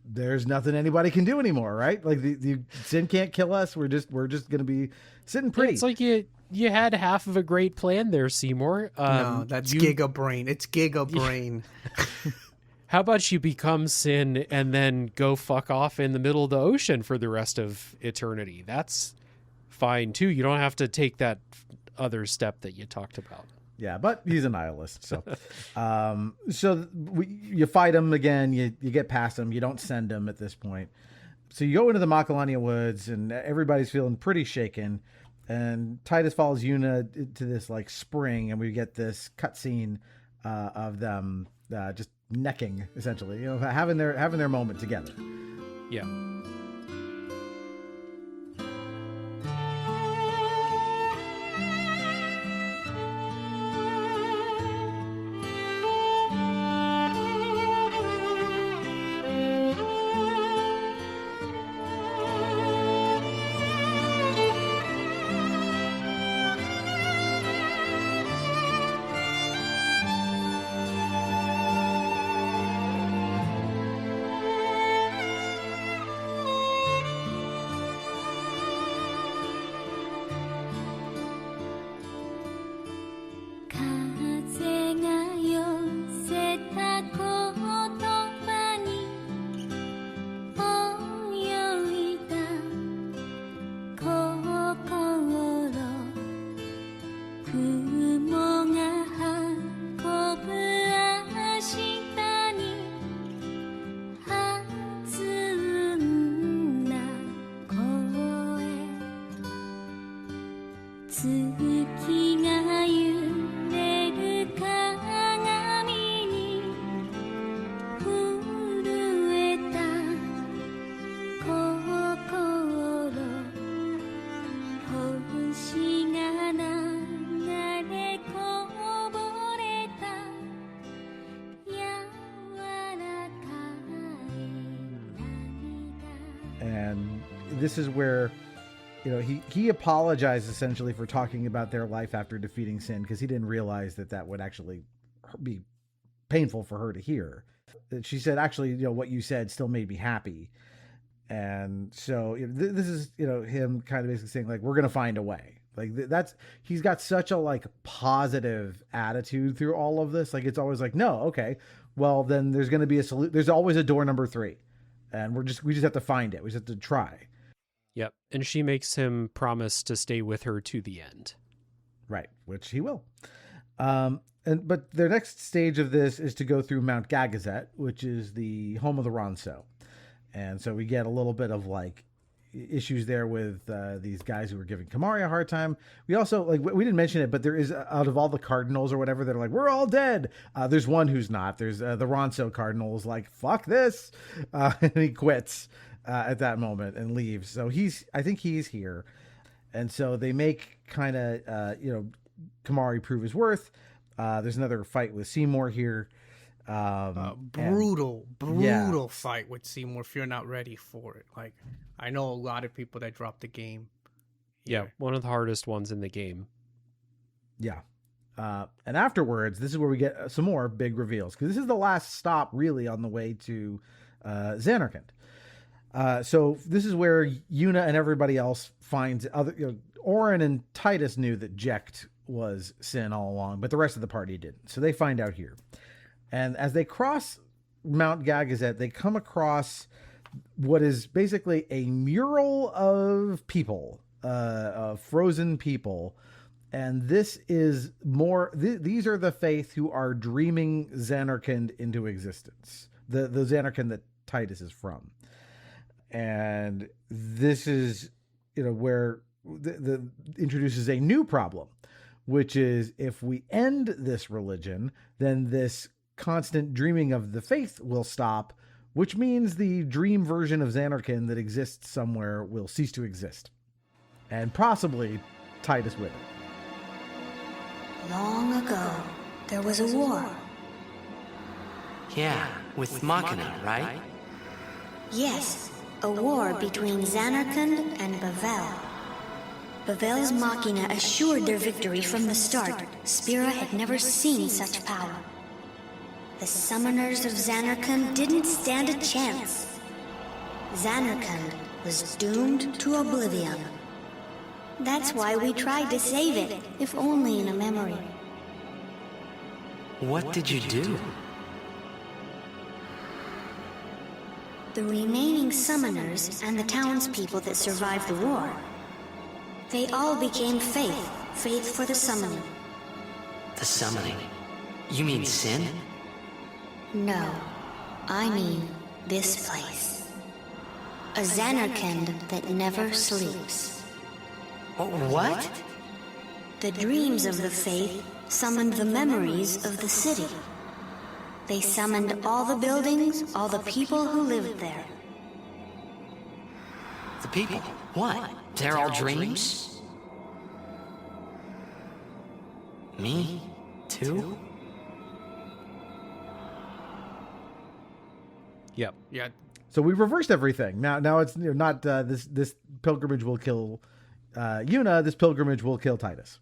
there's nothing anybody can do anymore, right? Like the sin can't kill us. We're just gonna be sitting pretty. It's like you had half of a great plan there, Seymour. No, that's Giga Brain. It's Giga Brain. How about you become sin and then go fuck off in the middle of the ocean for the rest of eternity? That's fine too. You don't have to take that other step that you talked about. Yeah, but he's a nihilist. So, you fight him again. You get past him. You don't send him at this point. So you go into the Macalania Woods, and everybody's feeling pretty shaken. And Titus follows Yuna to this like spring, and we get this cutscene of them just necking, essentially. Having their moment together. Yeah. And this is where, he apologized essentially for talking about their life after defeating sin, because he didn't realize that would actually be painful for her to hear. She said, actually, what you said still made me happy. And so this is, him kind of basically saying, like, we're going to find a way. Like he's got such a like positive attitude through all of this. Like, it's always like, no, okay, well then there's going to be a solution. There's always a door number 3, and we just have to find it. We just have to try. Yep. And she makes him promise to stay with her to the end. Right. Which he will. But their next stage of this is to go through Mount Gagazet, which is the home of the Ronso. And so we get a little bit of like issues there with these guys who were giving Kamari a hard time. We also, like, we didn't mention it, but there is, out of all the cardinals or whatever, they're like, we're all dead. There's one who's not. There's the Ronso cardinal is like, fuck this. And he quits at that moment and leaves. So I think he's here. And so they make kind of, Kamari prove his worth. There's another fight with Seymour here. Brutal fight with Seymour if you're not ready for it. Like, I know a lot of people that dropped the game. Yeah, one of the hardest ones in the game. Yeah. And afterwards, this is where we get some more big reveals, because this is the last stop really on the way to Zanarkand. So this is where Yuna and everybody else finds other, Orin and Titus knew that Jecht was sin all along, but the rest of the party didn't. So they find out here. And as they cross Mount Gagazet, they come across what is basically a mural of people, of frozen people. And this is more, these are the Faith who are dreaming Zanarkand into existence. The Zanarkand that Titus is from. And this is, where the introduces a new problem, which is if we end this religion, then this constant dreaming of the faith will stop, which means the dream version of Zanarkand that exists somewhere will cease to exist. And possibly Titus with it. Long ago, there was a war. Yeah, with Machina, right? Yes, a war between Zanarkand and Bavel. Bavel's Machina assured their victory from the start. Spira had never seen such power. The summoners of Zanarkand didn't stand a chance. Zanarkand was doomed to oblivion. That's why we tried to save it, if only in a memory. What did you do? The remaining summoners and the townspeople that survived the war, they all became faith for the summoning. The summoning? You mean sin? No, I mean this place. A Zanarkand that never sleeps. What? The dreams of the faith summoned the memories of the city. They summoned all the buildings, all the people who lived there. The people? What? They're all dreams? Me? Too? Yep. Yeah. So we reversed everything. Now it's not this pilgrimage will kill Yuna. This pilgrimage will kill Titus.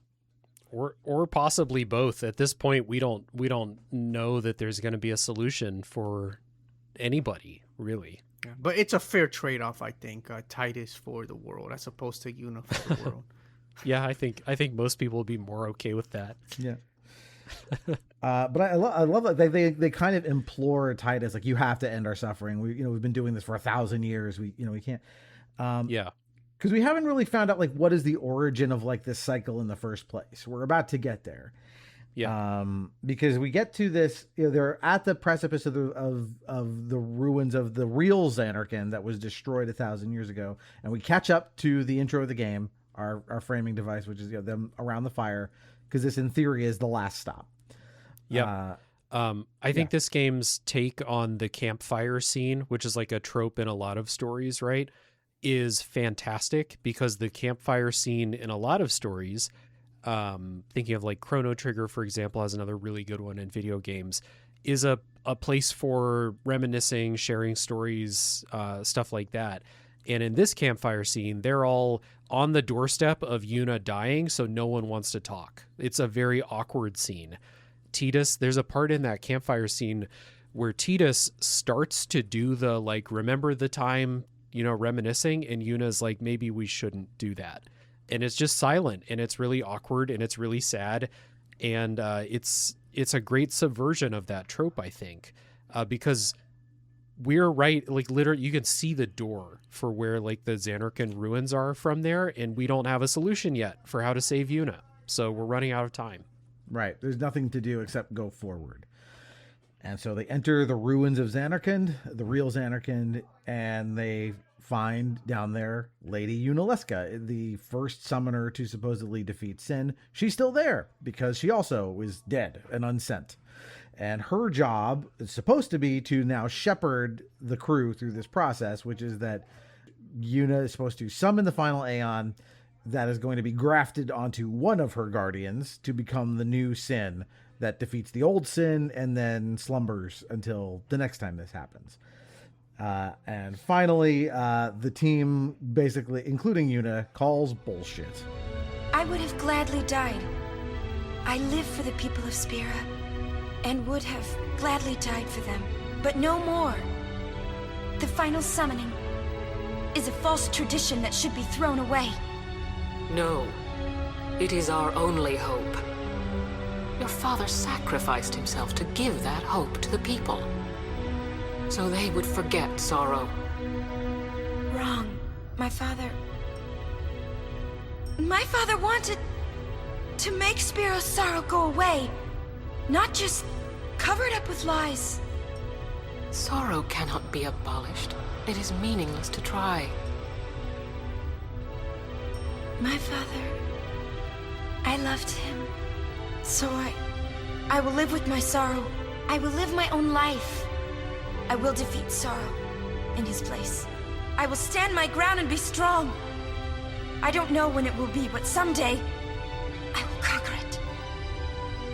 Or possibly both. At this point, we don't know that there's going to be a solution for anybody, really. Yeah, but it's a fair trade-off, I think. Titus for the world, as opposed to Yuna for the world. Yeah, I think most people would be more okay with that. Yeah. But I love that they kind of implore Titus, like, you have to end our suffering. We've been doing this for 1,000 years. We can't. Yeah. Because we haven't really found out, like, what is the origin of, like, this cycle in the first place. We're about to get there. Yeah. Because we get to this, they're at the precipice of the ruins of the real Zanarkand that was destroyed 1,000 years ago, and we catch up to the intro of the game, our framing device, which is them around the fire, because this, in theory, is the last stop. Yeah. I think this game's take on the campfire scene, which is like a trope in a lot of stories, right, is fantastic, because the campfire scene in a lot of stories, thinking of like Chrono Trigger, for example, as another really good one in video games, is a place for reminiscing, sharing stories, stuff like that. And in this campfire scene, they're all on the doorstep of Yuna dying, so no one wants to talk. It's a very awkward scene. Titus, there's a part in that campfire scene where Titus starts to do the, like, remember the time, reminiscing, and Yuna's like, maybe we shouldn't do that. And it's just silent, and it's really awkward, and it's really sad. And it's a great subversion of that trope, I think, because we're right, like, literally, you can see the door for where, like, the Zanarkand ruins are from there, and we don't have a solution yet for how to save Yuna. So we're running out of time. Right. There's nothing to do except go forward. And so they enter the ruins of Zanarkand, the real Zanarkand, and they find down there Lady Yunalesca, the first summoner to supposedly defeat Sin. She's still there because she also is dead and unsent. And her job is supposed to be to now shepherd the crew through this process, which is that Yuna is supposed to summon the final Aeon that is going to be grafted onto one of her guardians to become the new Sin that defeats the old Sin and then slumbers until the next time this happens. And finally, the team, basically, including Yuna, calls bullshit. I would have gladly died. I live for the people of Spira, and would have gladly died for them, but no more. The final summoning is a false tradition that should be thrown away. No, it is our only hope. Your father sacrificed himself to give that hope to the people, so they would forget sorrow. Wrong. My father wanted to make Spiro's sorrow go away, not just cover it up with lies. Sorrow cannot be abolished. It is meaningless to try. My father, I loved him. So I will live with my sorrow I will live my own life. I will defeat sorrow in his place. I will stand my ground and be strong. I don't know when it will be, but someday I will conquer it.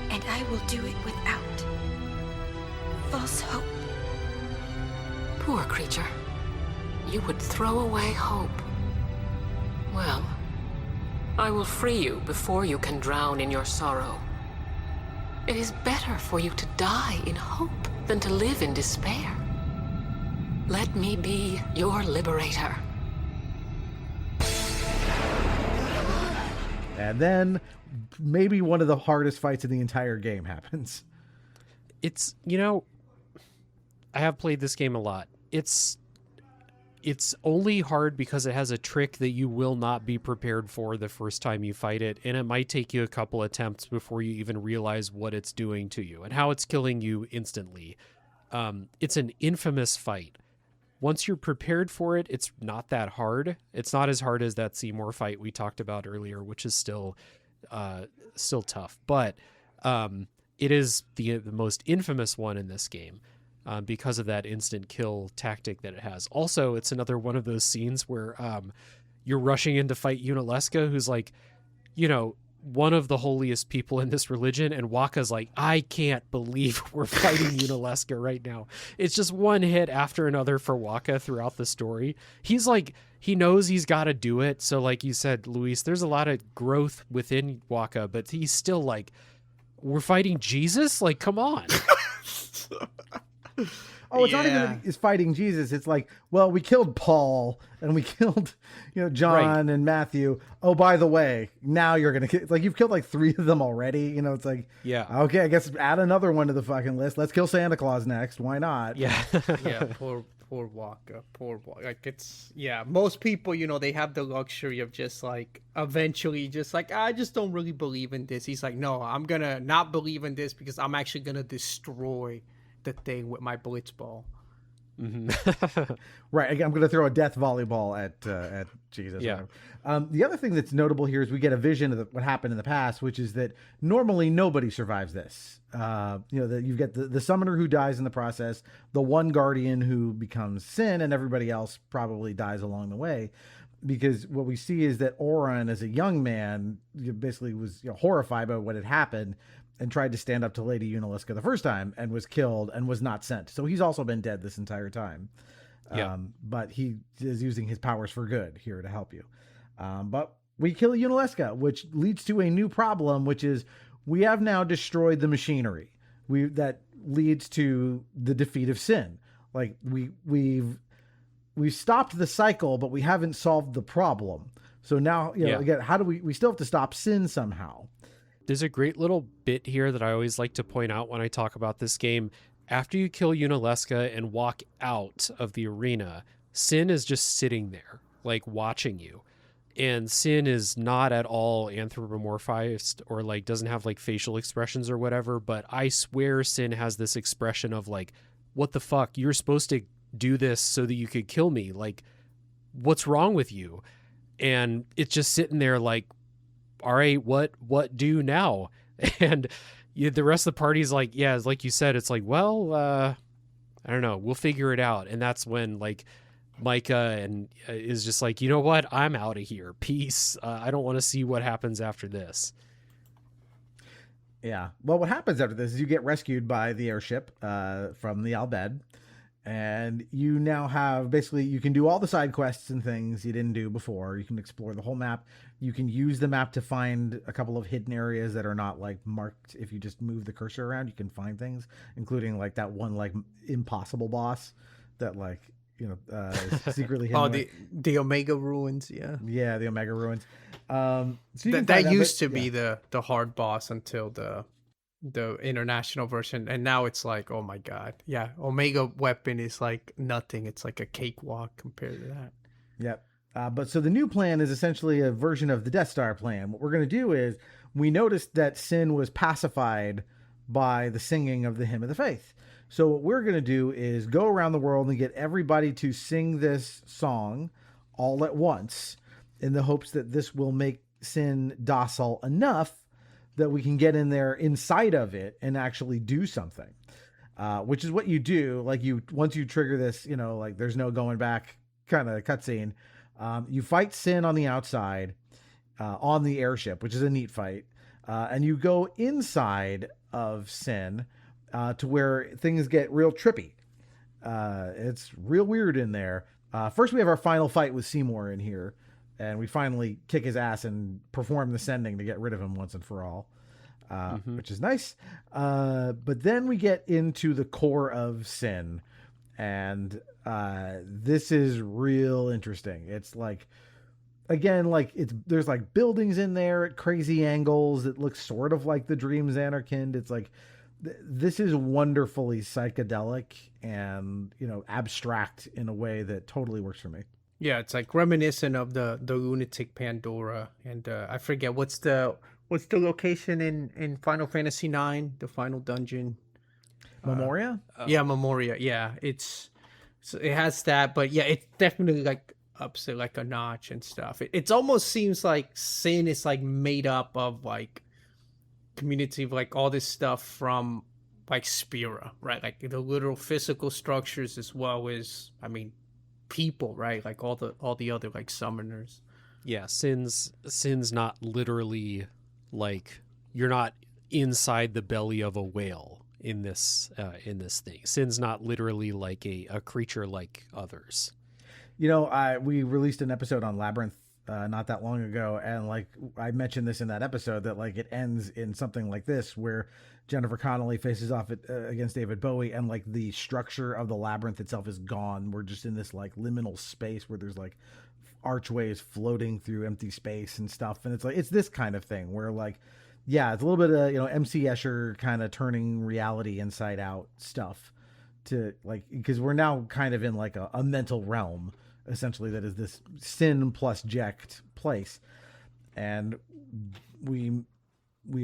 And I will do it without false hope. Poor creature. You would throw away hope. Well, I will free you before you can drown in your sorrow. It is better for you to die in hope than to live in despair. Let me be your liberator. And then maybe one of the hardest fights in the entire game happens. It's, I have played this game a lot. It's only hard because it has a trick that you will not be prepared for the first time you fight it, and it might take you a couple attempts before you even realize what it's doing to you and how it's killing you instantly. It's an infamous fight. Once you're prepared for it, it's not that hard. It's not as hard as that Seymour fight we talked about earlier, which is still tough. But it is the most infamous one in this game. Because of that instant kill tactic that it has. Also, it's another one of those scenes where you're rushing in to fight Unaleska, who's like, one of the holiest people in this religion, and Waka's like, I can't believe we're fighting Unaleska right now. It's just one hit after another for Waka throughout the story. He's like, he knows he's got to do it. So like you said, Luis, there's a lot of growth within Waka, but he's still like, we're fighting Jesus? Like, come on. Oh, it's not even that he's fighting Jesus. It's like, well, we killed Paul and we killed, John and Matthew. Oh, by the way, now you're going to like, you've killed like 3 of them already. It's like, yeah, okay, I guess add another one to the fucking list. Let's kill Santa Claus next. Why not? Yeah. Yeah. Poor Waka. Like most people, they have the luxury of just like, eventually just like, I just don't really believe in this. He's like, no, I'm going to not believe in this because I'm actually going to destroy the thing with my blitzball. Mm-hmm. Right. I'm going to throw a death volleyball at Jesus. Yeah. The other thing that's notable here is we get a vision of what happened in the past, which is that normally nobody survives this. That you get the summoner who dies in the process, the one guardian who becomes Sin, and everybody else probably dies along the way. Because what we see is that Oran, as a young man, basically was horrified by what had happened and tried to stand up to Lady Unaleska the first time and was killed and was not sent. So he's also been dead this entire time. Yeah. But he is using his powers for good here to help you. But we kill Unaleska, which leads to a new problem, which is we have now destroyed the machinery. That leads to the defeat of Sin. Like we've stopped the cycle, but we haven't solved the problem. So now, again, how do we still have to stop Sin somehow? There's a great little bit here that I always like to point out when I talk about this game. After you kill Unaleska and walk out of the arena, Sin is just sitting there, like watching you. And Sin is not at all anthropomorphized or like doesn't have like facial expressions or whatever, but I swear Sin has this expression of like, what the fuck? You're supposed to do this so that you could kill me. Like, what's wrong with you? And it's just sitting there like, all right, what do now? And the rest of the party's like, yeah, like you said, it's like, well, I don't know, we'll figure it out. And that's when like Micah and is just like, you know what? I'm out of here. Peace. I don't want to see what happens after this. Yeah. Well, what happens after this is you get rescued by the airship from the Albed. And you now have basically, you can do all the side quests and things you didn't do before. You can explore the whole map. You can use the map to find a couple of hidden areas that are not like marked. If you just move the cursor around, you can find things, including like that one like impossible boss that like, is secretly hidden. Oh, the Omega Ruins. Yeah. Yeah. The Omega Ruins. So that used to be the hard boss until the international version, and now it's like, oh my god, yeah, Omega weapon is like nothing. It's like a cakewalk compared to that. Yep. But so the new plan is essentially a version of the Death Star plan. What we're going to do is we noticed that Sin was pacified by the singing of the Hymn of the Faith. So what we're going to do is go around the world and get everybody to sing this song all at once in the hopes that this will make Sin docile enough that we can get in there inside of it and actually do something. which is what you do. Like once you trigger this, like there's no going back kind of cutscene. You fight Sin on the outside, on the airship, which is a neat fight. And you go inside of Sin, to where things get real trippy. It's real weird in there. First we have our final fight with Seymour in here, and we finally kick his ass and perform the sending to get rid of him once and for all. Which is nice. But then we get into the core of Sin, and this is real interesting. It's like, again, like there's like buildings in there at crazy angles. It looks sort of like the Dream Xanarkand. It's like, this is wonderfully psychedelic and, abstract in a way that totally works for me. Yeah, it's like reminiscent of the lunatic Pandora, and I forget what's the location in Final Fantasy IX, the final dungeon. Memoria? Yeah, Memoria. Yeah, it has that, but yeah, it's definitely like ups it like a notch and stuff. It almost seems like Sin is like made up of like community of like all this stuff from like Spira, right? Like the literal physical structures as well as, I mean, people, right? Like all the other like summoners. Yeah, Sin's not literally like, you're not inside the belly of a whale in this thing. Sin's not literally like a creature like others. We released an episode on Labyrinth not that long ago, and like I mentioned this in that episode, that like it ends in something like this, where Jennifer Connelly faces off against David Bowie, and like the structure of the labyrinth itself is gone. We're just in this like liminal space where there's like archways floating through empty space and stuff, and it's this kind of thing where like, yeah, it's a little bit of MC Escher kind of turning reality inside out stuff, to like, because we're now kind of in like a mental realm essentially that is this Sin plus Jecht place, and we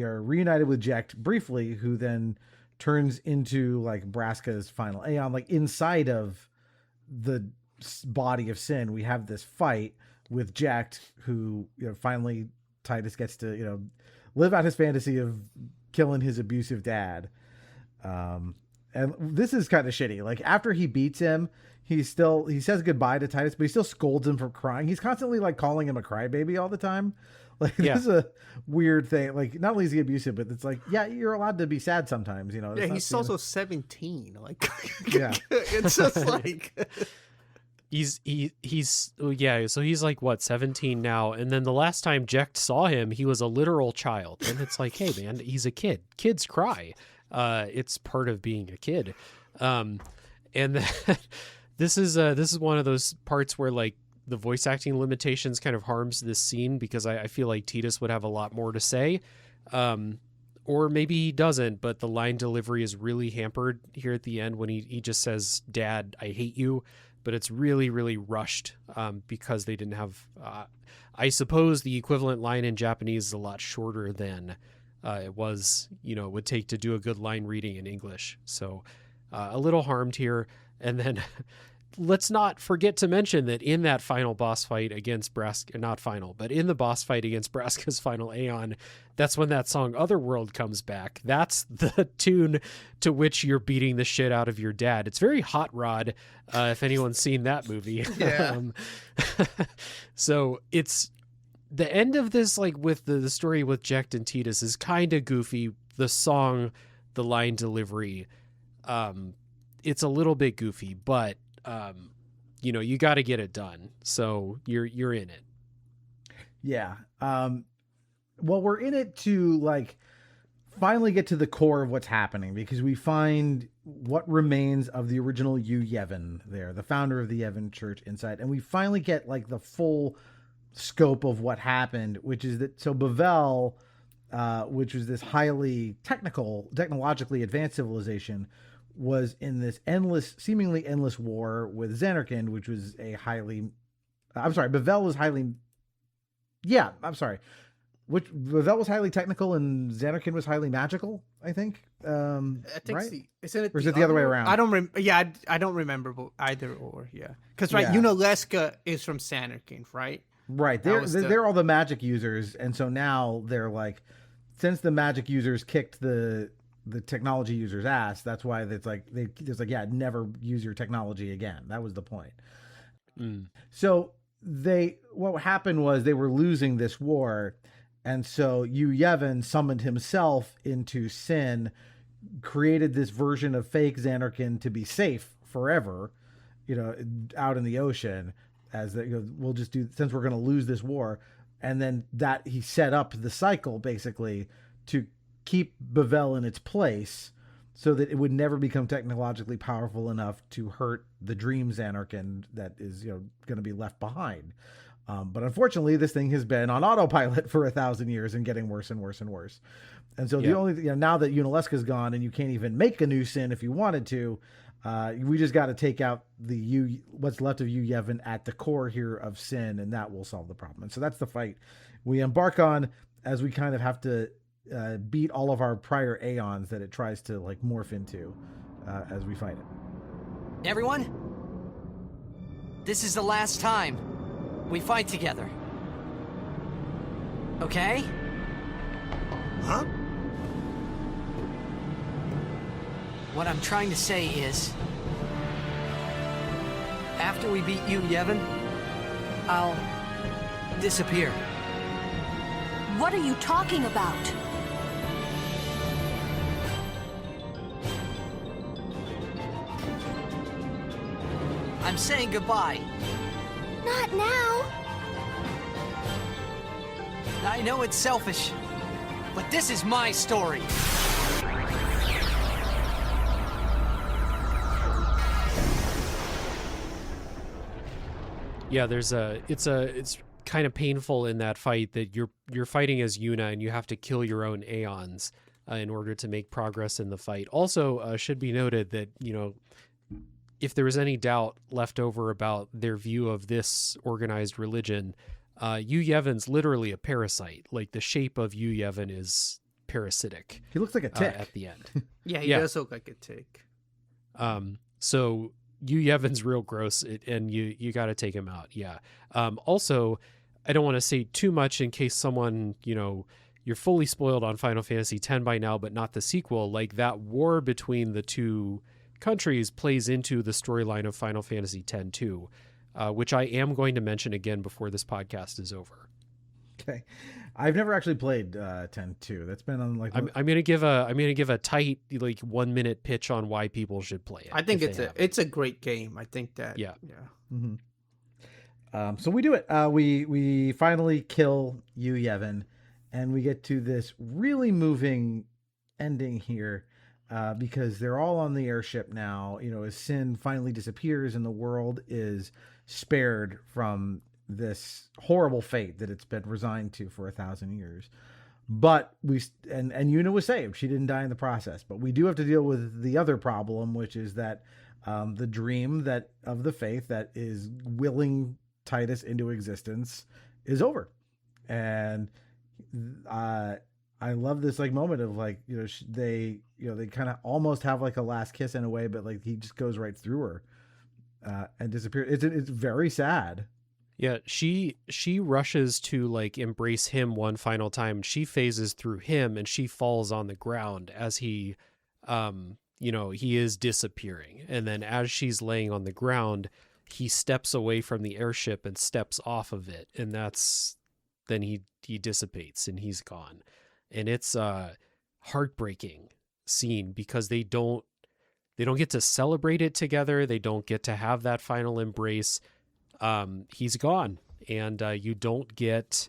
are reunited with Jecht briefly, who then turns into like Braska's final Aeon. Like inside of the body of Sin, we have this fight with Jecht, who finally Tidus gets to live out his fantasy of killing his abusive dad. And this is kind of shitty. Like after he beats him, he says goodbye to Tidus, but he still scolds him for crying. He's constantly like calling him a crybaby all the time. Like, this is a weird thing. Like, not only is he abusive, but it's like, yeah, you're allowed to be sad sometimes, Yeah, he's also 17. Like, yeah, it's just like so he's like what, 17 now, and then the last time Jecht saw him, he was a literal child, and it's like, hey man, he's a kid. Kids cry. It's part of being a kid. And then this is one of those parts where like the voice acting limitations kind of harms this scene, because I feel like Tidus would have a lot more to say. Or maybe he doesn't, but the line delivery is really hampered here at the end when he just says, "Dad, I hate you." But it's really, really rushed because they didn't have... I suppose the equivalent line in Japanese is a lot shorter than it would take to do a good line reading in English. So a little harmed here. And then let's not forget to mention that in that final boss fight against Braska, not final, but in the boss fight against Braska's final Aeon, that's when that song Otherworld comes back. That's the tune to which you're beating the shit out of your dad. It's very Hot Rod, if anyone's seen that movie. Yeah. So it's the end of this, like with the story with Jecht and Tidus is kind of goofy. The song, the line delivery, it's a little bit goofy, but you got to get it done. So you're in it. Yeah. Well, we're in it to like finally get to the core of what's happening, because we find what remains of the original Yevon there, the founder of the Yevon church inside. And we finally get like the full scope of what happened, which is that, so Bavel, which was this highly technologically advanced civilization, was in this seemingly endless war with Xanarkand, which was Bavel was highly, Bavel was highly technical and Xanarkand was highly magical, I think. I think right? Isn't it? Or is it the other way around? I don't remember either or. Yeah, because Unaleska is from Xanarkand, right? Right. They're all the magic users, and so now they're like, since the magic users kicked the the technology user's ass. That's why it's like yeah, never use your technology again. That was the point. So what happened was they were losing this war, and so Yevon summoned himself into Sin, created this version of fake Xanarkin to be safe forever, out in the ocean, as we'll just do, since we're going to lose this war. And then that he set up the cycle basically to keep Bavel in its place so that it would never become technologically powerful enough to hurt the Dream Xanarkin that is, going to be left behind. But unfortunately, this thing has been on autopilot for 1,000 years and getting worse and worse and worse. And so the only, now that Unalesca's gone and you can't even make a new Sin if you wanted to, we just got to take out what's left of Yevon at the core here of Sin, and that will solve the problem. And so that's the fight we embark on as we kind of have to beat all of our prior aeons that it tries to like morph into as we fight it. Everyone, this is the last time we fight together. Okay? Huh? What I'm trying to say is, after we beat you, Yevon, I'll disappear. What are you talking about? I'm saying goodbye. Not now. I know it's selfish, but this is my story. Yeah, it's kind of painful in that fight that you're fighting as Yuna and you have to kill your own Aeons in order to make progress in the fight. Also, should be noted that, if there was any doubt left over about their view of this organized religion, Yevon's literally a parasite. Like, the shape of Yevon is parasitic. He looks like a tick at the end. Yeah, he does look like a tick. So Yevon's real gross, and you got to take him out. Yeah. Also, I don't want to say too much in case someone, you're fully spoiled on Final Fantasy X by now, but not the sequel. Like, that war between the two countries plays into the storyline of Final Fantasy X too, which I am going to mention again before this podcast is over. Okay, I've never actually played 10-2. That's been on like. I'm gonna give a tight 1 minute pitch on why people should play it. I think it's a great game. I think that. Yeah. Mm-hmm. So we do it. We finally kill Yevon, and we get to this really moving ending here. Because they're all on the airship now, as Sin finally disappears and the world is spared from this horrible fate that it's been resigned to for 1,000 years. But and Yuna was saved. She didn't die in the process. But we do have to deal with the other problem, which is that the dream of the faith that is willing Titus into existence is over. And I love this moment of they kind of almost have a last kiss in a way, but he just goes right through her and disappears. It's very sad. Yeah, she rushes to embrace him one final time. She phases through him and she falls on the ground as he he is disappearing. And then as she's laying on the ground, he steps away from the airship and steps off of it, and then he dissipates and he's gone. And it's a heartbreaking scene because they don't get to celebrate it together. They don't get to have that final embrace. He's gone, and you don't get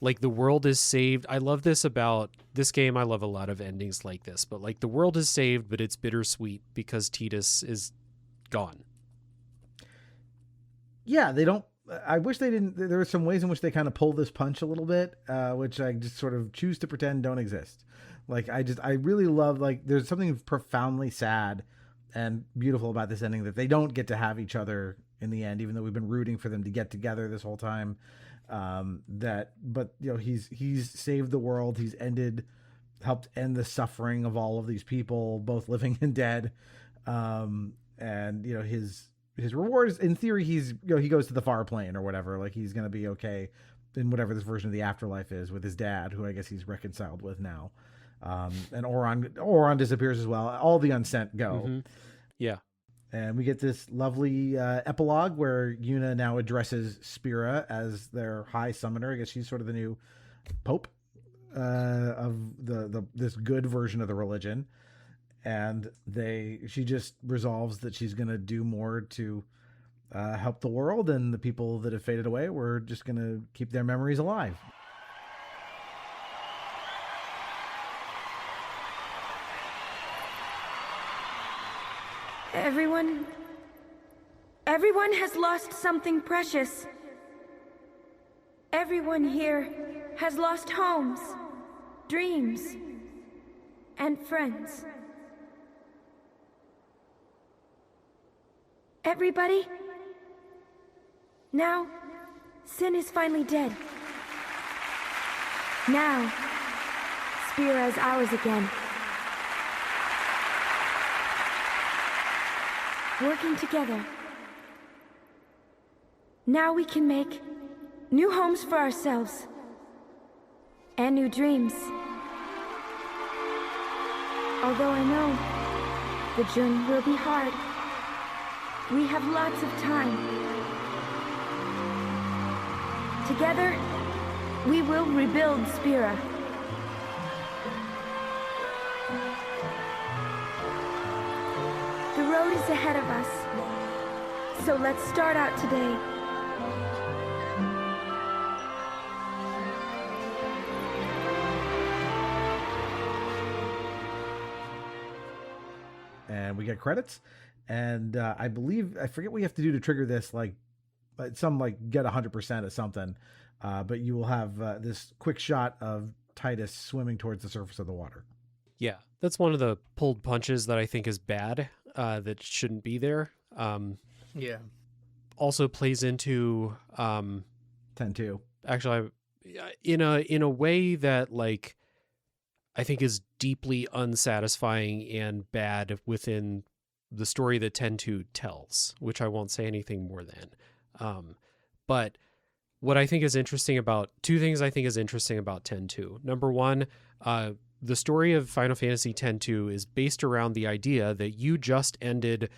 the world is saved. I love this about this game. I love a lot of endings like this, but the world is saved, but it's bittersweet because Titus is gone. Yeah, they don't. I wish they didn't. There are some ways in which they kind of pull this punch a little bit, which I just sort of choose to pretend don't exist. I really love, there's something profoundly sad and beautiful about this ending that they don't get to have each other in the end, even though we've been rooting for them to get together this whole time. He's saved the world. He's helped end the suffering of all of these people, both living and dead. His reward is, in theory, he goes to the far plane or whatever. He's going to be okay in whatever this version of the afterlife is with his dad, who I guess he's reconciled with now. And Oron disappears as well. All the unsent go. Mm-hmm. Yeah. And we get this lovely epilogue where Yuna now addresses Spira as their high summoner. I guess she's sort of the new pope of this good version of the religion. And she just resolves that she's going to do more to help the world, and the people that have faded away, we're just going to keep their memories alive. Everyone has lost something precious. Everyone here has lost homes, dreams, and friends. Everybody? Now, Sin is finally dead. Now, Spira is ours again. Working together. Now we can make new homes for ourselves. And new dreams. Although I know the journey will be hard, we have lots of time. Together, we will rebuild Spira. The road is ahead of us, so let's start out today. And we get credits, and I forget what you have to do to trigger this, get 100% of something, but you will have this quick shot of Titus swimming towards the surface of the water. Yeah, that's one of the pulled punches that I think is bad, that shouldn't be there. Yeah. Also plays into 10-2. Actually, in a way that, like, I think is deeply unsatisfying and bad within the story that 10-2 tells, which I won't say anything more than. But what I think is interesting about two things I think is interesting about 10-2. Number one, the story of Final Fantasy X-2 is based around the idea that you just ended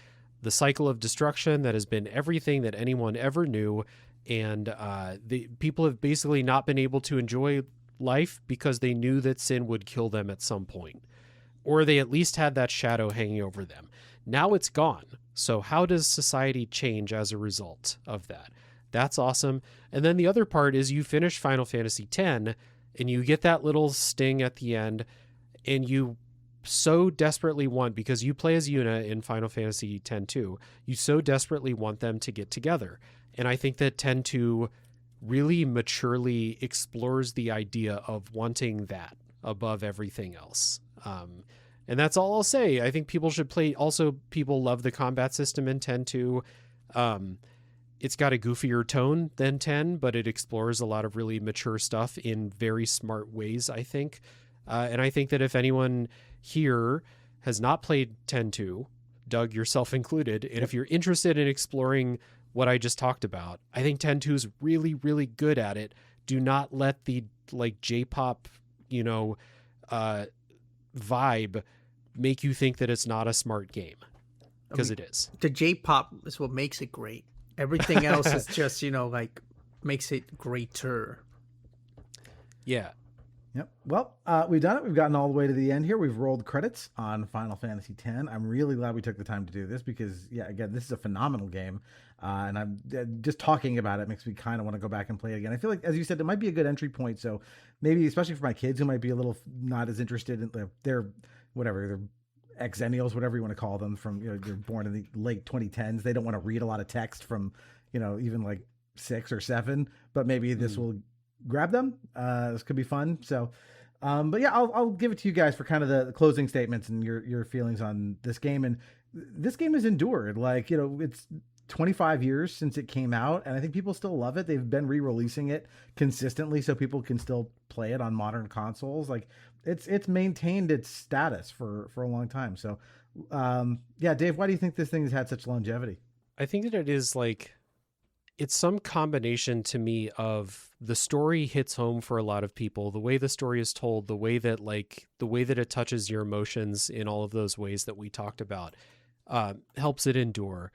the cycle of destruction that has been everything that anyone ever knew, and the people have basically not been able to enjoy life because they knew that Sin would kill them at some point, or they at least had that shadow hanging over them. Now it's gone. So how does society change as a result of that? That's awesome. And then the other part is you finish Final Fantasy X and you get that little sting at the end, and you so desperately want, because you play as Yuna in Final Fantasy X-2, you so desperately want them to get together. And I think that 10-2 really maturely explores the idea of wanting that above everything else. And that's all I'll say. I think people should play. Also, people love the combat system in 10-2. It's got a goofier tone than 10, but it explores a lot of really mature stuff in very smart ways, I think. And I think that if anyone here has not played 10-2, Doug, yourself included, and if you're interested in exploring what I just talked about, I think 10-2 is really, really good at it. Do not let the J-pop, vibe make you think that it's not a smart game, because it is. The J-pop is what makes it great. Everything else is just, makes it greater. Yeah. Yep. Well, we've done it. We've gotten all the way to the end here. We've rolled credits on Final Fantasy X. I'm really glad we took the time to do this because, again, this is a phenomenal game. And I'm just talking about it makes me kind of want to go back and play it again. I feel like, as you said, it might be a good entry point. So maybe, especially for my kids who might be a little not as interested in their exennials, whatever you want to call them, from, they're born in the late 2010s. They don't want to read a lot of text from, even like 6 or 7, but maybe this will grab them. This could be fun. So, but yeah, I'll give it to you guys for kind of the closing statements and your feelings on this game. And this game has endured, it's 25 years since it came out, and I think people still love it. They've been re-releasing it consistently so people can still play it on modern consoles. It's maintained its status for a long time. So, Dave, why do you think this thing has had such longevity? I think that it is it's some combination to me of the story hits home for a lot of people, the way the story is told, the way that it touches your emotions in all of those ways that we talked about, helps it endure.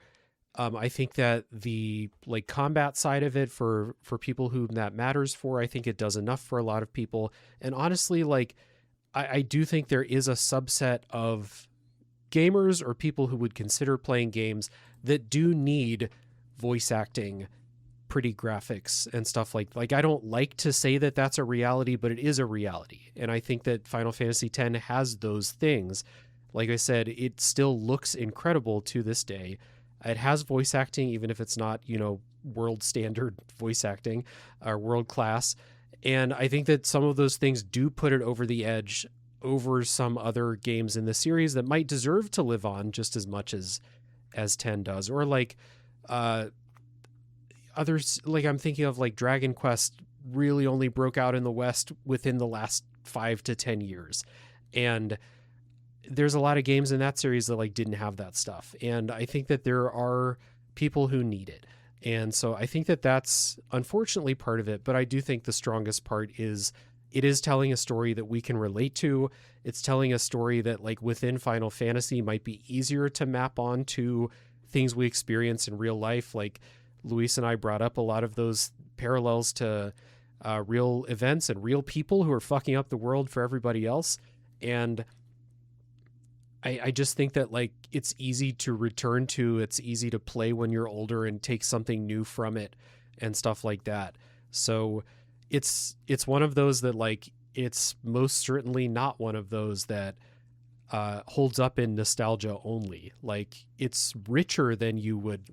I think that the like combat side of it for people whom that matters for, I think it does enough for a lot of people. And honestly, like I do think there is a subset of gamers or people who would consider playing games that do need voice acting, pretty graphics and stuff like I don't like to say that that's a reality, but it is a reality. And I think that Final Fantasy X has those things. Like I said, it still looks incredible to this day. It has voice acting, even if it's not, world standard voice acting or world class. And I think that some of those things do put it over the edge over some other games in the series that might deserve to live on just as much as 10 does. Or like others, like I'm thinking of like Dragon Quest really only broke out in the West within the last 5 to 10 years. And there's a lot of games in that series that like didn't have that stuff. And I think that there are people who need it. And so I think that that's unfortunately part of it, but I do think the strongest part is it is telling a story that we can relate to. It's telling a story that like within Final Fantasy might be easier to map on to things we experience in real life. Like Luis and I brought up a lot of those parallels to real events and real people who are fucking up the world for everybody else. And I just think that like it's easy to return to, it's easy to play when you're older and take something new from it and stuff like that. So it's one of those that like, it's most certainly not one of those that holds up in nostalgia only. Like it's richer than you would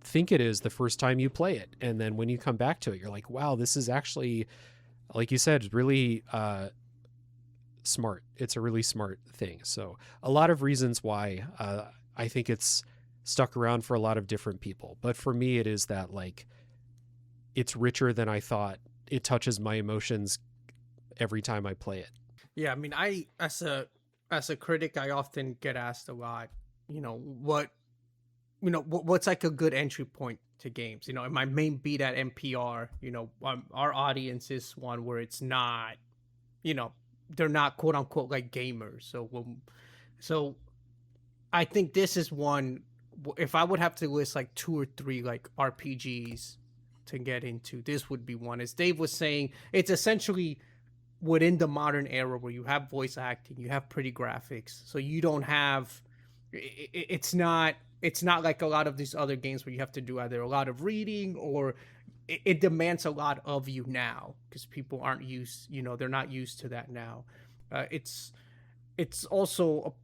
think it is the first time you play it. And then when you come back to it, you're like, wow, this is actually, like you said, really smart. It's a really smart thing. So a lot of reasons why I think it's stuck around for a lot of different people. But for me, it is that like, it's richer than I thought. It touches my emotions every time I play it. Yeah, I mean, I as a critic, I often get asked a lot, what's like a good entry point to games? And my main beat at NPR, our audience is one where it's not, they're not quote unquote like gamers. So I think this is one. If I would have to list like 2 or 3 like RPGs to get into, this would be one. As Dave was saying, it's essentially within the modern era where you have voice acting, you have pretty graphics, so you don't have. It's not like a lot of these other games where you have to do either a lot of reading or it demands a lot of you now because people aren't used, they're not used to that now. It's also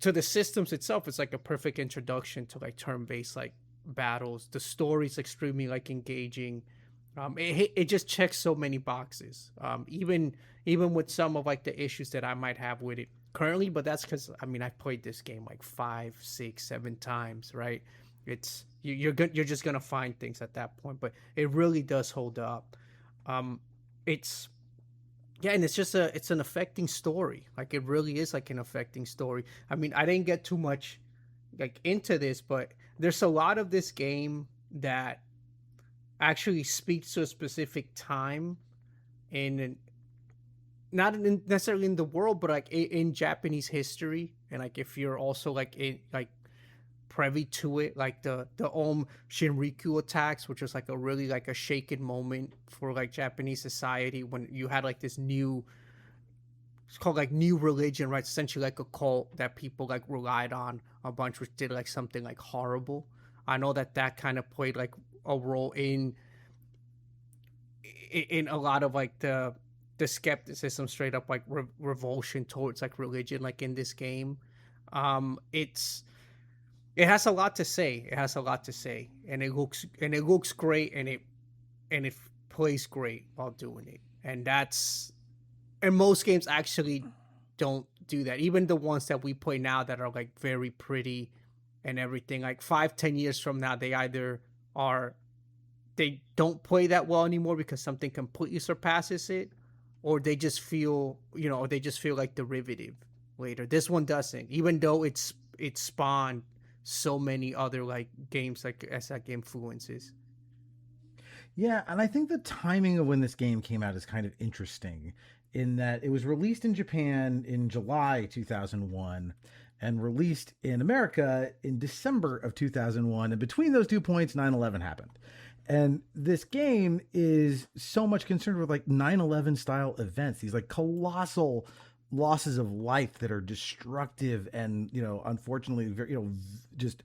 to the systems itself. It's like a perfect introduction to like turn-based like battles. The story's extremely like engaging. It just checks so many boxes. Even with some of like the issues that I might have with it currently, but that's because I've played this game like 5, 6, 7 times, right? It's you're just gonna find things at that point, but it really does hold up. And it's just it's an affecting story. Like it really is like an affecting story. I didn't get too much like into this, but there's a lot of this game that actually speaks to a specific time not necessarily in the world, but like in Japanese history. And like if you're also like privy to it, like the Shinrikyo attacks, which was like a really like a shaken moment for like Japanese society when you had like this new, it's called like new religion, right? It's essentially like a cult that people like relied on a bunch, which did like something like horrible. I know that kind of played like a role in a lot of like the skepticism, straight up like revulsion towards like religion, like in this game. It has a lot to say. And it looks great, and it plays great while doing it. And most games actually don't do that. Even the ones that we play now that are like very pretty and everything, like 5-10 years from now, they don't play that well anymore because something completely surpasses it, or they just feel like derivative later. This one doesn't, even though it spawned so many other like games like as like influences. Yeah, and I think the timing of when this game came out is kind of interesting in that it was released in Japan in July 2001 and released in America in December of 2001. And between those 2 points, 9/11 happened. And this game is so much concerned with like 9/11 style events, these like colossal losses of life that are destructive and, unfortunately, very, just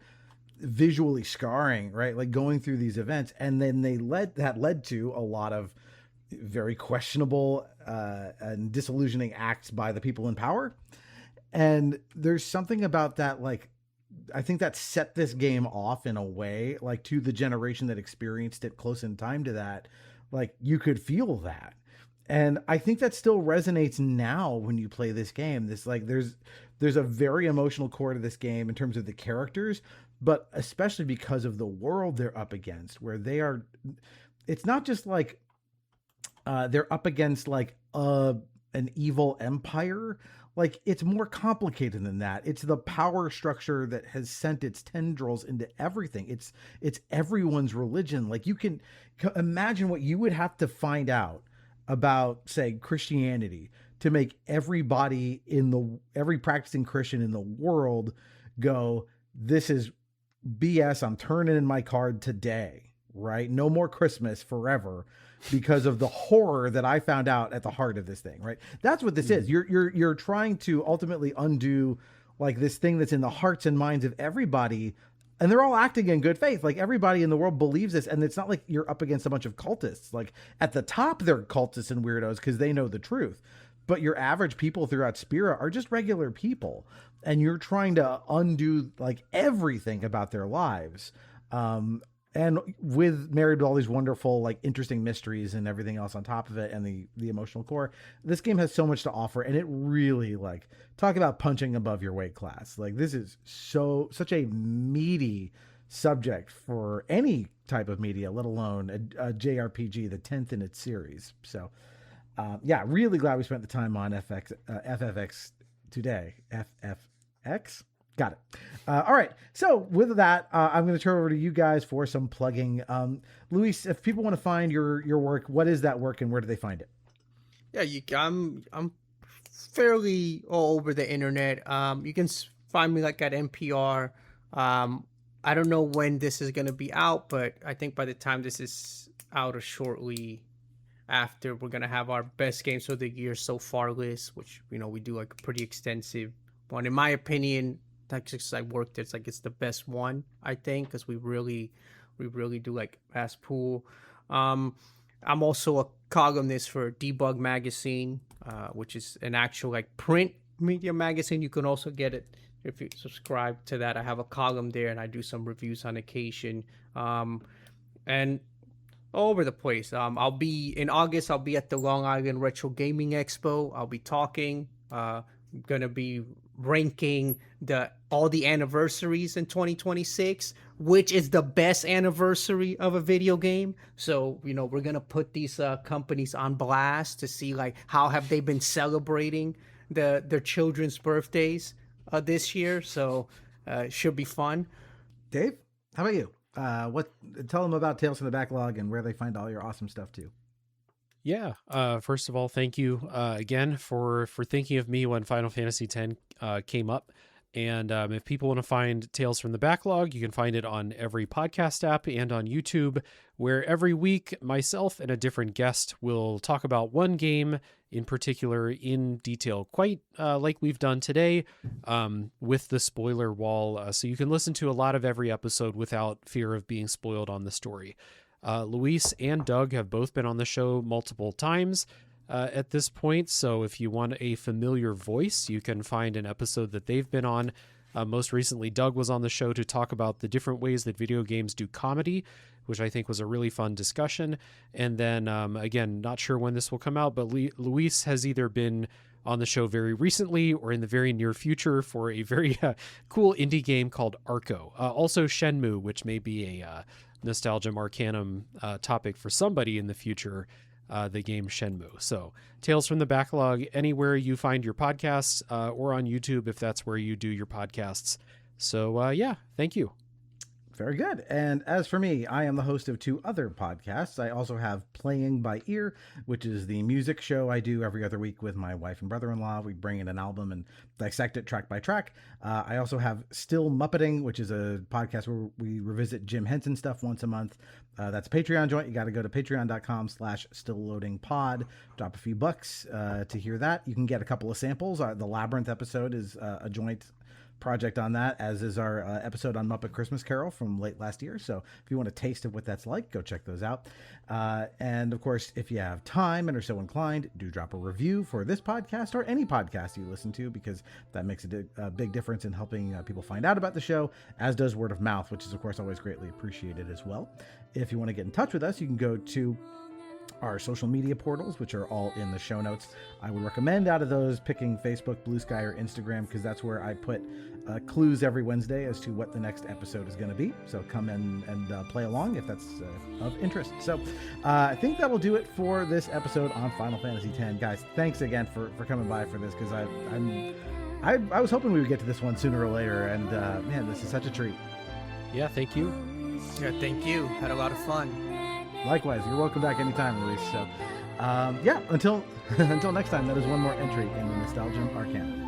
visually scarring, right? Like going through these events. And then that led to a lot of very questionable and disillusioning acts by the people in power. And there's something about that, like, I think that set this game off in a way, like to the generation that experienced it close in time to that, like you could feel that. And I think that still resonates now when you play this game. This like there's a very emotional core to this game in terms of the characters, but especially because of the world they're up against, where it's not just like they're up against like an evil empire. Like it's more complicated than that. It's the power structure that has sent its tendrils into everything. It's everyone's religion. Like you can imagine what you would have to find out about, say, Christianity to make every practicing Christian in the world go, this is BS. I'm turning in my card today, right? No more Christmas forever because of the horror that I found out at the heart of this thing, right? That's what this is. You're trying to ultimately undo like this thing that's in the hearts and minds of everybody, and they're all acting in good faith. Like everybody in the world believes this, and it's not like you're up against a bunch of cultists. Like at the top, they're cultists and weirdos because they know the truth. But your average people throughout Spira are just regular people, and you're trying to undo like everything about their lives. And with married with all these wonderful, like interesting mysteries and everything else on top of it, and the emotional core, this game has so much to offer, and it really like talk about punching above your weight class. Like this is such a meaty subject for any type of media, let alone a JRPG, the 10th in its series. So, yeah, really glad we spent the time on FFX today. FFX. Got it. All right. So with that, I'm going to turn over to you guys for some plugging. Luis, if people want to find your work, what is that work and where do they find it? Yeah, I'm fairly all over the internet. You can find me like at NPR. I don't know when this is going to be out, but I think by the time this is out or shortly after, we're going to have our best games of the year so far list, which, we do like a pretty extensive one. In my opinion, Texas I worked, it's the best one, I think, because we really do like fast pool. I'm also a columnist for Debug Magazine, which is an actual like print media magazine. You can also get it if you subscribe to that. I have a column there, and I do some reviews on occasion, and all over the place. I'll be in August. I'll be at the Long Island Retro Gaming Expo. I'll be talking. Gonna be ranking all the anniversaries in 2026, which is the best anniversary of a video game. So we're gonna put these companies on blast to see like how have they been celebrating their children's birthdays this year. So it should be fun. Dave, how about you? Tell them about Tales from the Backlog and where they find all your awesome stuff too. Yeah. First of all, thank you again for thinking of me when Final Fantasy X came up. And if people want to find Tales from the Backlog, you can find it on every podcast app and on YouTube, where every week myself and a different guest will talk about one game in particular in detail, quite like we've done today with the spoiler wall. So you can listen to a lot of every episode without fear of being spoiled on the story. Luis and Doug have both been on the show multiple times at this point, so if you want a familiar voice, you can find an episode that they've been on. Most recently, Doug was on the show to talk about the different ways that video games do comedy, which I think was a really fun discussion. And then, again, not sure when this will come out, but Luis has either been on the show very recently or in the very near future for a very cool indie game called Arco. Also Shenmue, which may be a Nostalgia Arcanum topic for somebody in the future, the game Shenmue. So Tales from the Backlog, anywhere you find your podcasts, or on YouTube if that's where you do your podcasts. So yeah, thank you. Very good. And as for me, I am the host of 2 other podcasts. I also have Playing by Ear, which is the music show I do every other week with my wife and brother-in-law. We bring in an album and dissect it track by track. I also have Still Muppeting, which is a podcast where we revisit Jim Henson stuff once a month. That's a Patreon joint. You got to go to patreon.com/stillloadingpod. Drop a few bucks to hear that. You can get a couple of samples. The Labyrinth episode is a joint project on that, as is our episode on Muppet Christmas Carol from late last year. So if you want a taste of what that's like, go check those out. And of course, if you have time and are so inclined, do drop a review for this podcast or any podcast you listen to, because that makes a big difference in helping people find out about the show, as does word of mouth, which is of course always greatly appreciated as well. If you want to get in touch with us, you can go to our social media portals, which are all in the show notes. I would recommend out of those picking Facebook, BlueSky, or Instagram, because that's where I put clues every Wednesday as to what the next episode is going to be. So come in and play along if that's of interest. So I think that will do it for this episode on Final Fantasy X. Guys, thanks again for coming by for this, because I was hoping we would get to this one sooner or later, and man, this is such a treat. Yeah, thank you. Yeah, thank you. Had a lot of fun. Likewise, you're welcome back anytime, Luis. So, yeah, until next time, that is one more entry in the Nostalgium Arcana.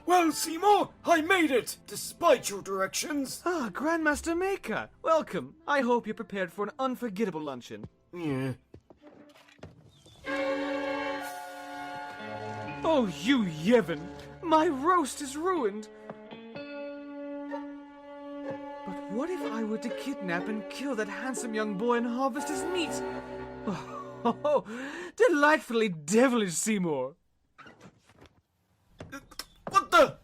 Well, Seymour, I made it, despite your directions. Ah, Grandmaster Maker, welcome. I hope you're prepared for an unforgettable luncheon. Yeah. Oh, you Yevon, my roast is ruined. But what if I were to kidnap and kill that handsome young boy and harvest his meat? Oh, delightfully devilish, Seymour. What the?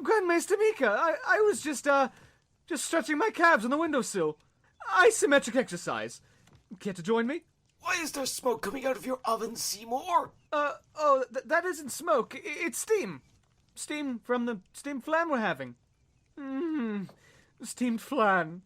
Grandmaster Mika, I was just stretching my calves on the windowsill. Isometric exercise. Care to join me? Why is there smoke coming out of your oven, Seymour? That isn't smoke. It's steam. Steam from the steamed flan we're having. Steamed flan.